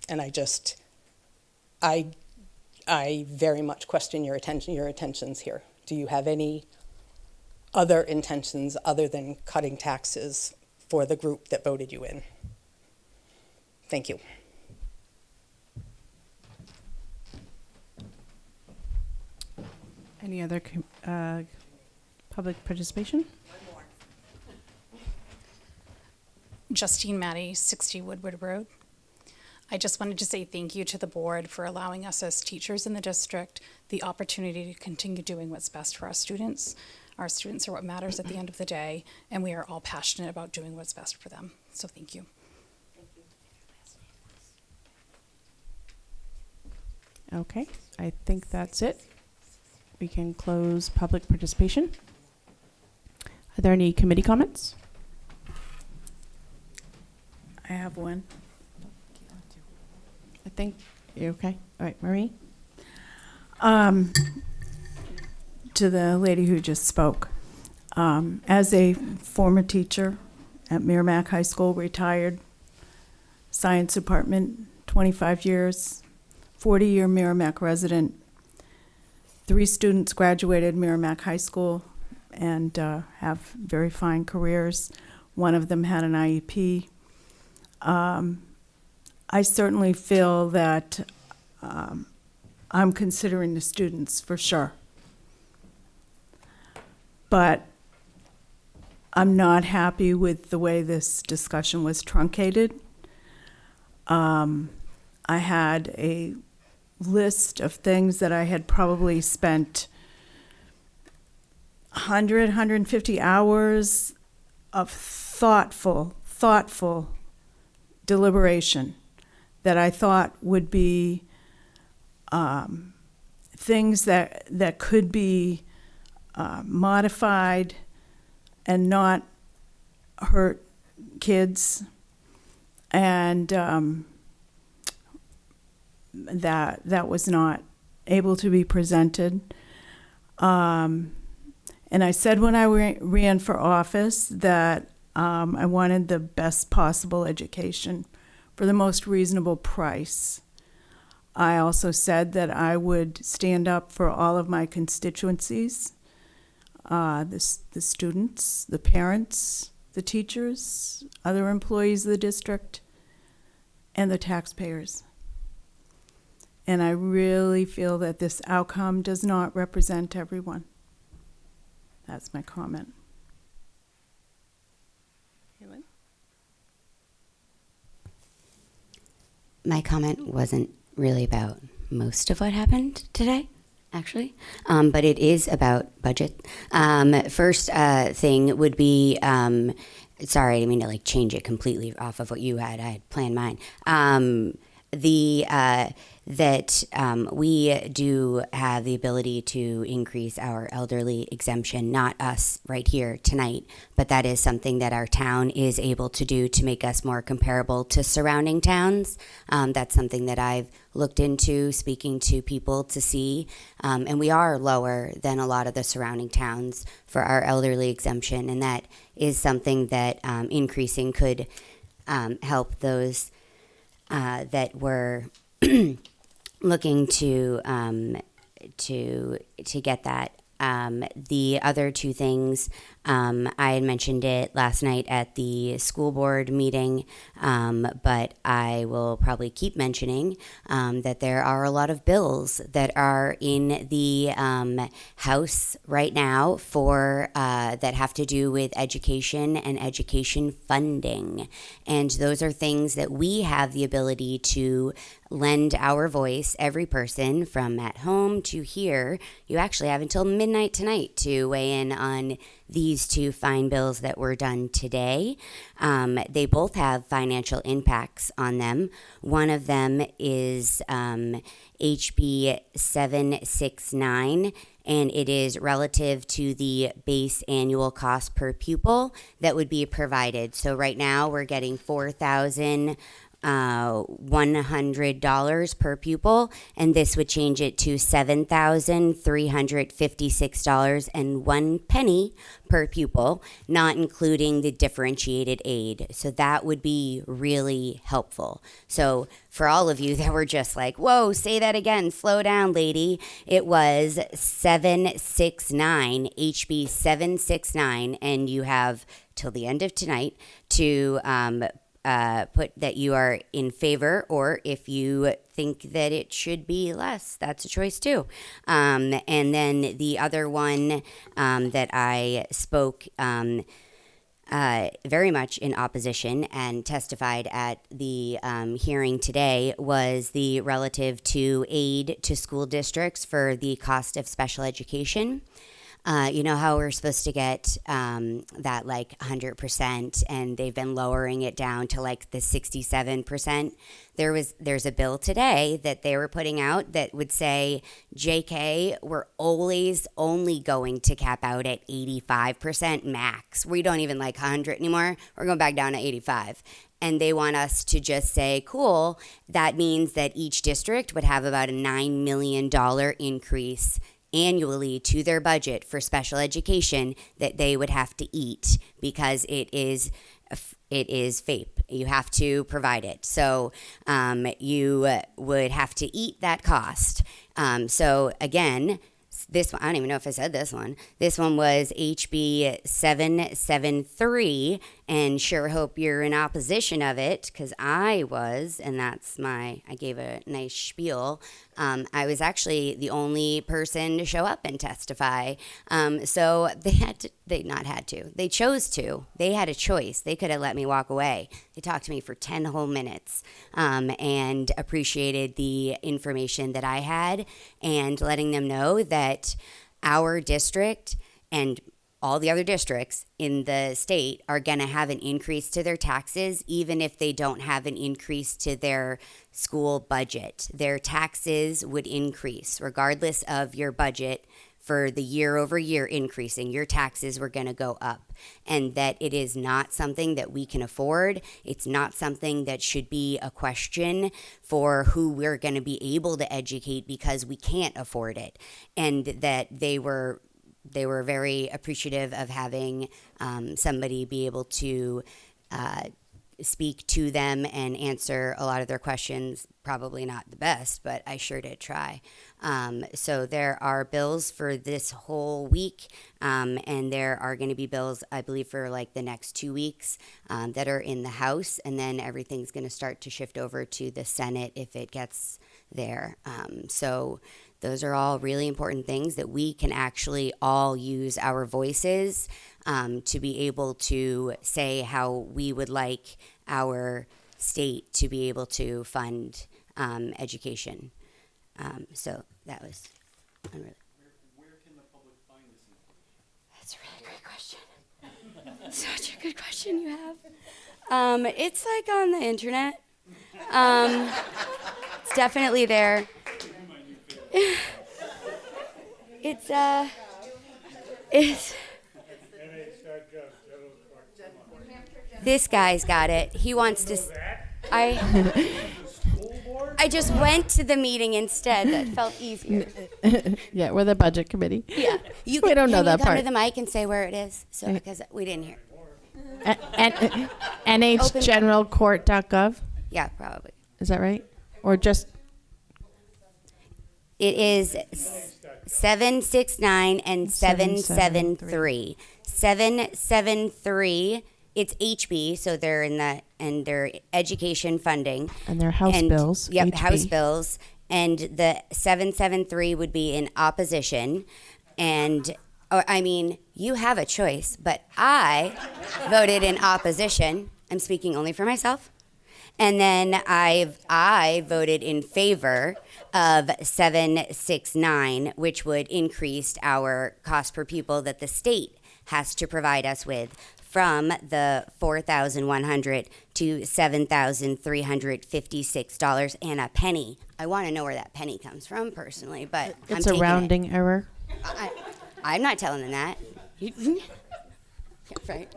Speaker 20: And I very much question your intentions here. Do you have any other intentions other than cutting taxes for the group that voted you in? Thank you.
Speaker 1: Any other public participation?
Speaker 21: Justine Maddie, 60 Woodward Road. I just wanted to say thank you to the board for allowing us as teachers in the district the opportunity to continue doing what's best for our students. Our students are what matters at the end of the day, and we are all passionate about doing what's best for them. So thank you.
Speaker 1: Okay, I think that's it. We can close public participation. Are there any committee comments?
Speaker 23: I have one.
Speaker 1: I think you're okay. All right, Marie?
Speaker 23: To the lady who just spoke, as a former teacher at Merrimack High School, retired, science department, 25 years, 40-year Merrimack resident, 3 students graduated Merrimack High School and have very fine careers. One of them had an IEP. I certainly feel that I'm considering the students for sure. But I'm not happy with the way this discussion was truncated. I had a list of things that I had probably spent 150 hours of thoughtful deliberation that I thought would be things that could be modified and not hurt kids, and that was not able to be presented. And I said when I ran for office that I wanted the best possible education for the most reasonable price. I also said that I would stand up for all of my constituencies, the students, the parents, the teachers, other employees of the district, and the taxpayers. And I really feel that this outcome does not represent everyone. That's my comment.
Speaker 12: My comment wasn't really about most of what happened today, actually, but it is about budget. First thing would be, sorry, I didn't mean to change it completely off of what you had. I had planned mine. That we do have the ability to increase our elderly exemption, not us right here tonight, but that is something that our town is able to do to make us more comparable to surrounding towns. That's something that I've looked into, speaking to people to see, and we are lower than a lot of the surrounding towns for our elderly exemption, and that is something that increasing could help those that were looking to get that. The other two things, I had mentioned it last night at the school board meeting, but I will probably keep mentioning that there are a lot of bills that are in the House right now for that have to do with education and education funding. And those are things that we have the ability to lend our voice, every person from at home to here. You actually have until midnight tonight to weigh in on these two fine bills that were done today. They both have financial impacts on them. One of them is HB 769, and it is relative to the base annual cost per pupil that would be provided. So right now we're getting $4,100 per pupil, and this would change it to $7,356.01 per pupil, not including the differentiated aid. So that would be really helpful. So for all of you that were just like, whoa, say that again, slow down, lady, it was 769, HB 769, and you have till the end of tonight to put that you are in favor, or if you think that it should be less, that's a choice too. And then the other one that I spoke very much in opposition and testified at the hearing today was the relative to aid to school districts for the cost of special education. You know how we're supposed to get that like 100%, and they've been lowering it down to like the 67%. There's a bill today that they were putting out that would say, JK, we're always only going to cap out at 85% max. We don't even like 100 anymore. We're going back down to 85. And they want us to just say, cool, that means that each district would have about a $9 million increase annually to their budget for special education that they would have to eat because it is FAPE. You have to provide it. So you would have to eat that cost. So again, this one, I don't even know if I said this one. This one was HB 773, and sure hope you're in opposition of it, because I was, and I gave a nice spiel. I was actually the only person to show up and testify. So they chose to. They had a choice. They could have let me walk away. They talked to me for 10 whole minutes and appreciated the information that I had and letting them know that our district and all the other districts in the state are going to have an increase to their taxes, even if they don't have an increase to their school budget. Their taxes would increase regardless of your budget. For the year over year increasing, your taxes were going to go up, and that it is not something that we can afford. It's not something that should be a question for who we're going to be able to educate because we can't afford it. And that they were very appreciative of having somebody be able to speak to them and answer a lot of their questions. Probably not the best, but I sure did try. So there are bills for this whole week, and there are going to be bills, I believe, for like the next 2 weeks that are in the House, and then everything's going to start to shift over to the Senate if it gets there. So those are all really important things that we can actually all use our voices to be able to say how we would like our state to be able to fund education. So that was unreal.
Speaker 15: Where can the public find this information?
Speaker 12: That's a really great question. Such a good question you have. It's like on the internet. It's definitely there. It's this guy's got it. He wants to. I just went to the meeting instead. That felt easier.
Speaker 1: Yeah, we're the budget committee.
Speaker 12: Yeah,
Speaker 1: We don't know that
Speaker 12: Can you come
Speaker 1: part.
Speaker 12: to the mic and say where it is? So because we didn't hear.
Speaker 1: NHGeneralCourt.gov.
Speaker 12: Yeah, probably.
Speaker 1: Is that right? Or just
Speaker 12: It is 769 and 773. 773. It's HB, so they're in their education funding.
Speaker 1: And their House bills,
Speaker 12: Yep,
Speaker 1: HB.
Speaker 12: House bills. And the 773 would be in opposition. And, you have a choice, but I voted in opposition. I'm speaking only for myself. And then I voted in favor of 769, which would increase our cost per pupil that the state has to provide us with from the $4,100 to $7,356 and a penny. I want to know where that penny comes from personally, but I'm
Speaker 1: it's a
Speaker 12: taking
Speaker 1: rounding error.
Speaker 12: I'm not telling them that. Right.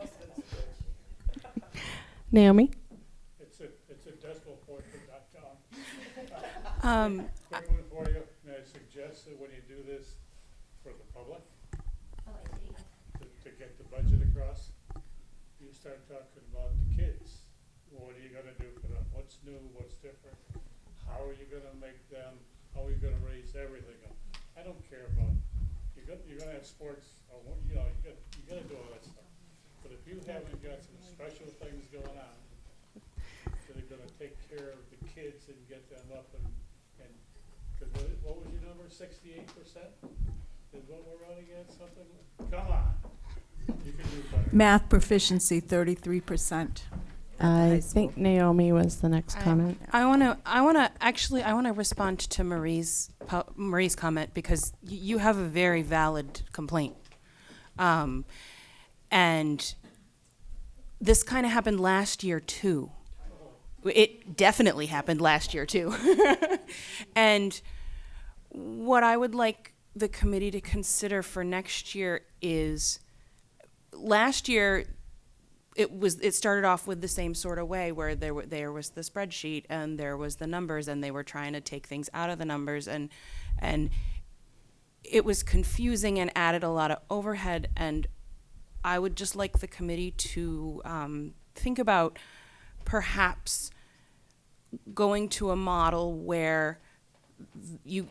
Speaker 1: Naomi?
Speaker 5: It's a decimalpoint.com.
Speaker 10: I-
Speaker 5: Quick one for you. May I suggest that when you do this for the public, to get the budget across, you start talking about the kids. What are you gonna do for them? What's new? What's different? How are you gonna make them? How are you gonna raise everything up? I don't care about, you're gonna have sports, or, you gotta do all that stuff. But if you haven't got some special things going on that are gonna take care of the kids and get them up and what was your number, 68% is what we're running at, something? Come on, you can do better.
Speaker 23: Math proficiency, 33%.
Speaker 1: I think Naomi was the next comment.
Speaker 3: I want to respond to Marie's comment because you have a very valid complaint. And this kind of happened last year too. It definitely happened last year too. And what I would like the committee to consider for next year is, last year it started off with the same sort of way, where there was the spreadsheet and there was the numbers, and they were trying to take things out of the numbers, and it was confusing and added a lot of overhead. And I would just like the committee to think about perhaps going to a model where you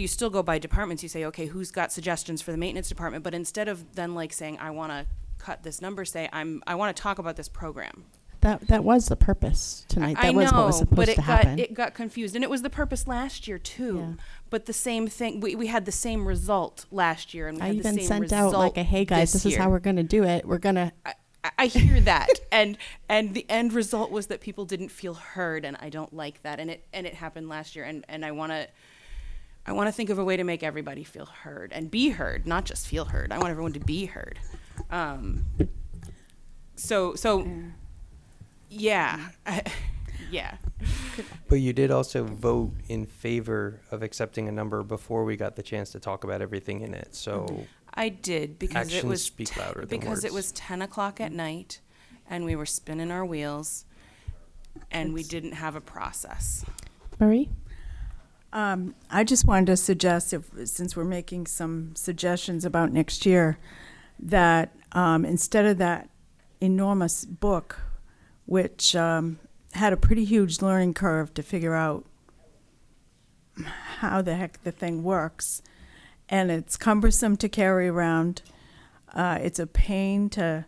Speaker 3: still go by departments. You say, okay, who's got suggestions for the maintenance department? But instead of then like saying, I want to cut this number, say, I want to talk about this program.
Speaker 1: That was the purpose tonight. That was what was supposed to happen.
Speaker 3: It got confused, and it was the purpose last year too.
Speaker 1: Yeah.
Speaker 3: But the same thing, we had the same result last year, and we
Speaker 1: I
Speaker 3: had
Speaker 1: even
Speaker 3: the same
Speaker 1: sent
Speaker 3: result
Speaker 1: out like a, hey guys, this is
Speaker 3: year.
Speaker 1: how we're going to do it. We're going to.
Speaker 3: I hear that, and the end result was that people didn't feel heard, and I don't like that. And it happened last year, and I want to think of a way to make everybody feel heard and be heard, not just feel heard. I want everyone to be heard. Yeah. Yeah.
Speaker 7: But you did also vote in favor of accepting a number before we got the chance to talk about everything in it. So
Speaker 3: I did, because it
Speaker 7: actions
Speaker 3: was
Speaker 7: speak louder than
Speaker 3: because it
Speaker 7: words.
Speaker 3: was 10 o'clock at night, and we were spinning our wheels, and we didn't have a process.
Speaker 1: Marie?
Speaker 23: I just wanted to suggest, since we're making some suggestions about next year, that instead of that enormous book, which had a pretty huge learning curve to figure out how the heck the thing works, and it's cumbersome to carry around. It's a pain to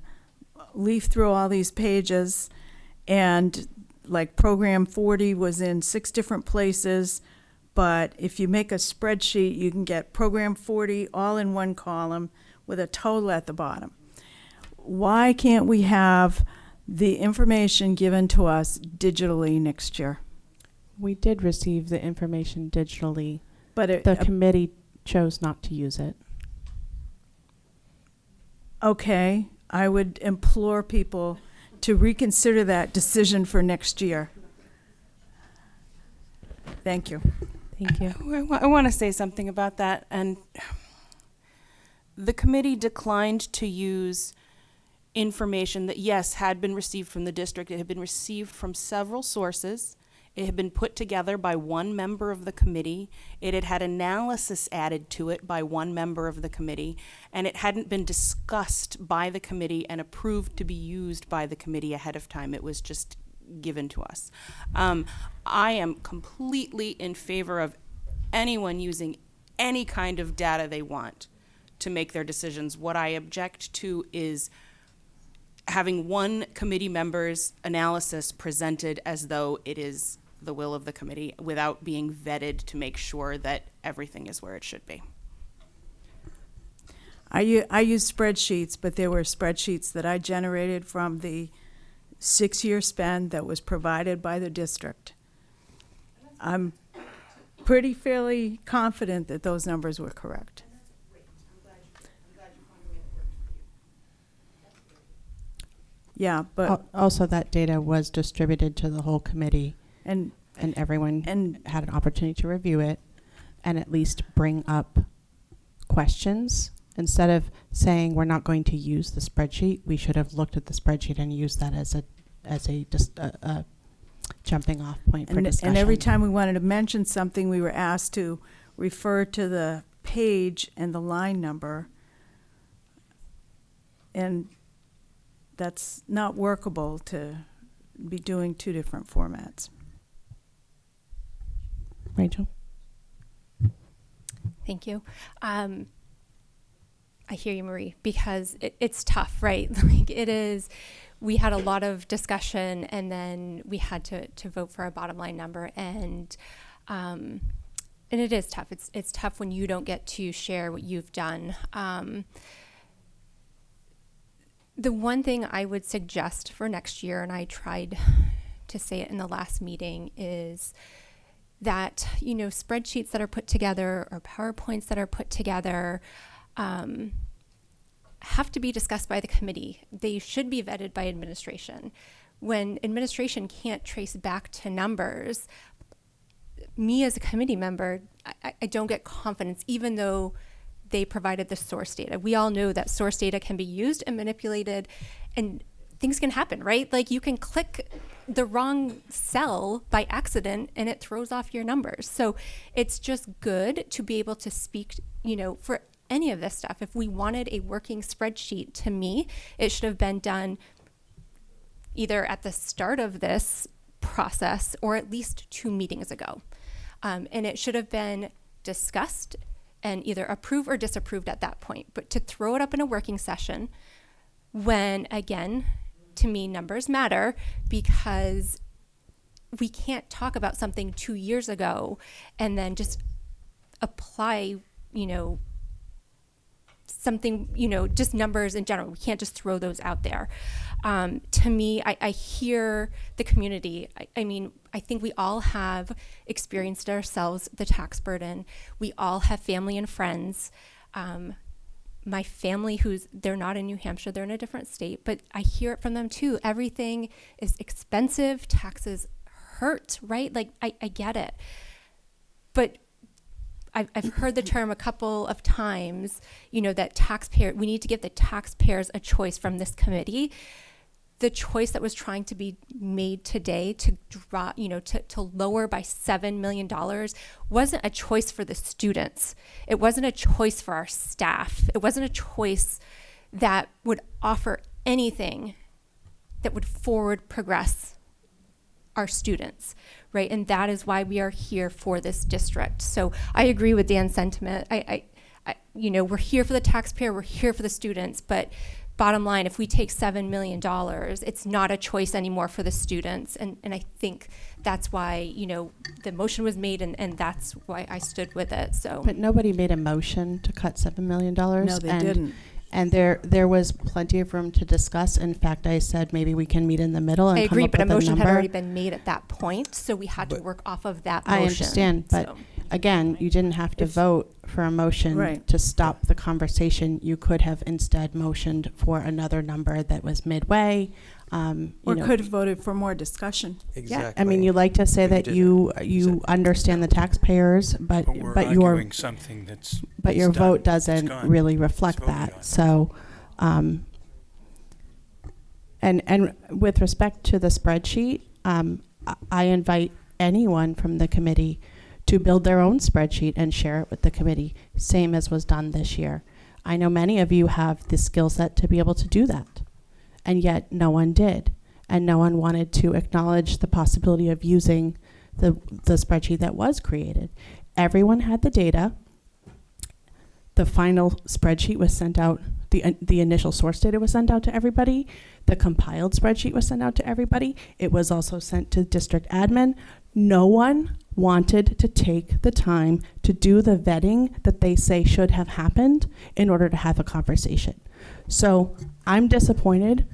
Speaker 23: leaf through all these pages, and like Program 40 was in 6 different places, but if you make a spreadsheet, you can get Program 40 all in one column with a total at the bottom. Why can't we have the information given to us digitally next year?
Speaker 1: We did receive the information digitally,
Speaker 23: but
Speaker 1: the committee chose not to use it.
Speaker 23: Okay, I would implore people to reconsider that decision for next year. Thank you.
Speaker 1: Thank you.
Speaker 3: I want to say something about that. And the committee declined to use information that, yes, had been received from the district. It had been received from several sources. It had been put together by one member of the committee. It had had analysis added to it by one member of the committee, and it hadn't been discussed by the committee and approved to be used by the committee ahead of time. It was just given to us. I am completely in favor of anyone using any kind of data they want to make their decisions. What I object to is having one committee member's analysis presented as though it is the will of the committee without being vetted to make sure that everything is where it should be.
Speaker 23: I use spreadsheets, but there were spreadsheets that I generated from the 6-year spend that was provided by the district. I'm pretty fairly confident that those numbers were correct. Yeah, but
Speaker 1: Also, that data was distributed to the whole committee,
Speaker 23: and
Speaker 1: everyone had an opportunity to review it and at least bring up questions. Instead of saying we're not going to use the spreadsheet, we should have looked at the spreadsheet and used that as a jumping off point for discussion.
Speaker 23: And every time we wanted to mention something, we were asked to refer to the page and the line number. And that's not workable to be doing 2 different formats.
Speaker 1: Rachel?
Speaker 8: Thank you. I hear you, Marie, because it's tough, right? Like it is, we had a lot of discussion and then we had to vote for a bottom line number, and it is tough. It's tough when you don't get to share what you've done. The one thing I would suggest for next year, and I tried to say it in the last meeting, is that, spreadsheets that are put together or PowerPoints that are put together, have to be discussed by the committee. They should be vetted by administration. When administration can't trace back to numbers, me as a committee member, I don't get confidence, even though they provided the source data. We all know that source data can be used and manipulated, and things can happen, right? Like you can click the wrong cell by accident and it throws off your numbers. So it's just good to be able to speak, for any of this stuff. If we wanted a working spreadsheet, to me, it should have been done either at the start of this process or at least 2 meetings ago. And it should have been discussed and either approved or disapproved at that point. But to throw it up in a working session when, again, to me, numbers matter, because we can't talk about something 2 years ago and then just apply, something, just numbers in general. We can't just throw those out there. To me, I hear the community. I think we all have experienced ourselves the tax burden. We all have family and friends. My family, they're not in New Hampshire, they're in a different state, but I hear it from them too. Everything is expensive, taxes hurt, right? Like, I get it. But I've heard the term a couple of times, that we need to give the taxpayers a choice from this committee. The choice that was trying to be made today to drop, to lower by $7 million wasn't a choice for the students. It wasn't a choice for our staff. It wasn't a choice that would offer anything that would forward progress our students, right? And that is why we are here for this district. So I agree with Dan's sentiment. We're here for the taxpayer, we're here for the students, but bottom line, if we take $7 million, it's not a choice anymore for the students. And I think that's why, the motion was made, and that's why I stood with it. So,
Speaker 1: But nobody made a motion to cut $7 million.
Speaker 23: No, they didn't.
Speaker 1: And there was plenty of room to discuss. In fact, I said maybe we can meet in the middle and
Speaker 8: I agree,
Speaker 1: come up
Speaker 8: but a
Speaker 1: with a
Speaker 8: motion
Speaker 1: number.
Speaker 8: had already been made at that point, so we had to work off of that motion.
Speaker 1: I understand, but
Speaker 8: So-
Speaker 1: again, you didn't have to vote for a motion
Speaker 23: Right.
Speaker 1: to stop the conversation. You could have instead motioned for another number that was midway.
Speaker 23: Or could have voted for more discussion.
Speaker 1: Yeah, I mean, you like to say that you understand the taxpayers, but
Speaker 13: We're
Speaker 1: your
Speaker 13: arguing something that's
Speaker 1: but your
Speaker 13: it's done.
Speaker 1: vote
Speaker 13: It's
Speaker 1: doesn't
Speaker 13: gone.
Speaker 1: really
Speaker 13: It's
Speaker 1: reflect
Speaker 13: voted
Speaker 1: that.
Speaker 13: on.
Speaker 1: So, and with respect to the spreadsheet, I invite anyone from the committee to build their own spreadsheet and share it with the committee, same as was done this year. I know many of you have the skill set to be able to do that, and yet no one did, and no one wanted to acknowledge the possibility of using the spreadsheet that was created. Everyone had the data. The final spreadsheet was sent out. The initial source data was sent out to everybody. The compiled spreadsheet was sent out to everybody. It was also sent to district admin. No one wanted to take the time to do the vetting that they say should have happened in order to have a conversation. So I'm disappointed,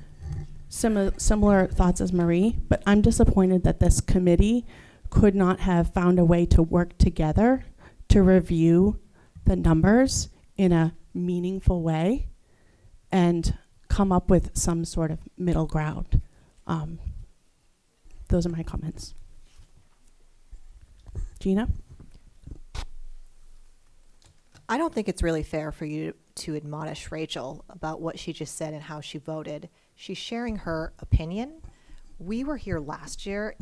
Speaker 1: similar thoughts as Marie, but I'm disappointed that this committee could not have found a way to work together to review the numbers in a meaningful way and come up with some sort of middle ground. Those are my comments. Gina?
Speaker 16: I don't think it's really fair for you to admonish Rachel about what she just said and how she voted. She's sharing her opinion. We were here last year.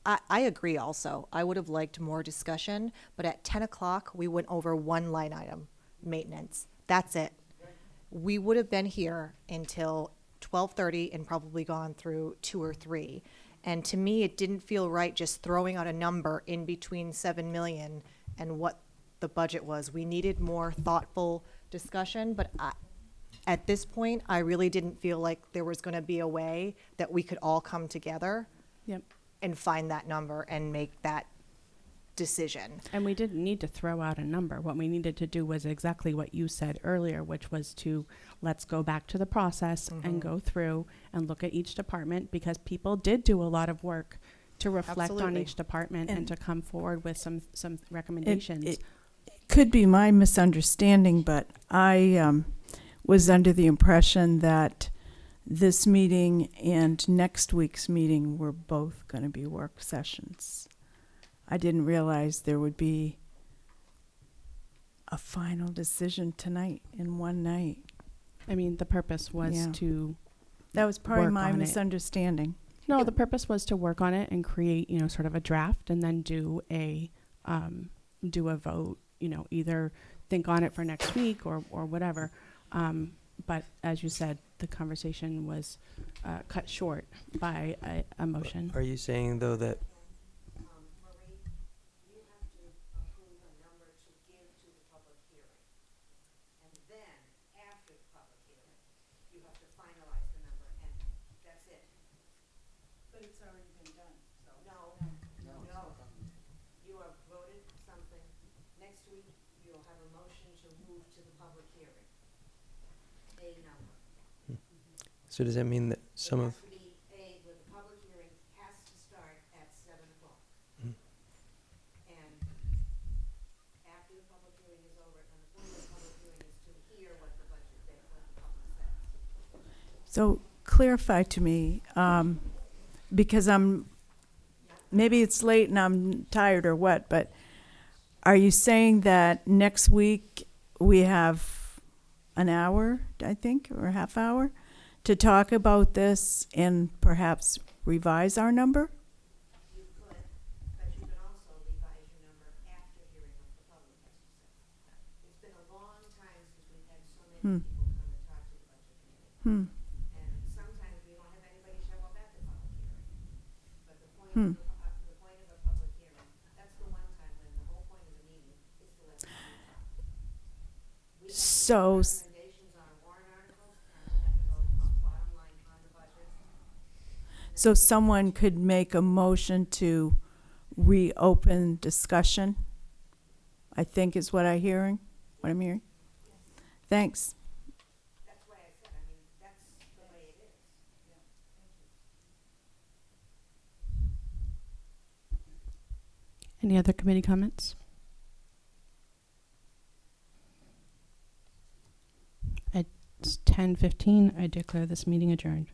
Speaker 16: I agree also. I would have liked more discussion, but at 10 o'clock, we went over one line item, maintenance. That's it. We would have been here until 12:30 and probably gone through 2 or 3. And to me, it didn't feel right just throwing out a number in between 7 million and what the budget was. We needed more thoughtful discussion, but at this point, I really didn't feel like there was going to be a way that we could all come together and find that number and make that decision.
Speaker 1: And we didn't need to throw out a number. What we needed to do was exactly what you said earlier, which was to let's go back to the process and go through and look at each department, because people did do a lot of work to reflect on
Speaker 16: Absolutely.
Speaker 1: each department and to come forward with some recommendations.
Speaker 23: It could be my misunderstanding, but was under the impression that this meeting and next week's meeting were both going to be work sessions. I didn't realize there would be a final decision tonight in one night.
Speaker 1: I mean, the purpose was
Speaker 23: Yeah.
Speaker 1: to
Speaker 23: That was probably
Speaker 1: work
Speaker 23: my
Speaker 1: on it.
Speaker 23: misunderstanding.
Speaker 1: No, the purpose was to work on it and create, sort of a draft and then do a vote, either think on it for next week or whatever. But as you said, the conversation was cut short by a motion.
Speaker 7: Are you saying, though, that
Speaker 14: But it's already been done, so.
Speaker 2: No. You have voted something. Next week, you'll have a motion to move to the public hearing. A number.
Speaker 7: so does that mean that some of
Speaker 2: It has to be the public hearing has to start at 7 o'clock.
Speaker 7: Mhm.
Speaker 2: And after the public hearing is over, and the point of the public hearing is to hear what the budget, what the public says.
Speaker 23: So clarify to me, because maybe it's late and I'm tired or what, but are you saying that next week we have an hour, I think, or a half hour to talk about this and perhaps revise our number?
Speaker 2: You could, but you can also revise your number after hearing what the public has to say. It's been a long time since we've had so many people come and talk to the budget committee. And sometimes we don't have anybody show up at the public hearing. But the point of the point of a public hearing, that's the one time when the whole point of the meeting is to let the public talk. We have
Speaker 23: So,
Speaker 2: recommendations on warrant articles, and we have to vote on bottom line on the budget.
Speaker 23: so someone could make a motion to reopen discussion, I think is what I'm hearing. Thanks.
Speaker 2: That's why I said, that's the way it is.
Speaker 1: Any other committee comments? It's 10:15. I declare this meeting adjourned.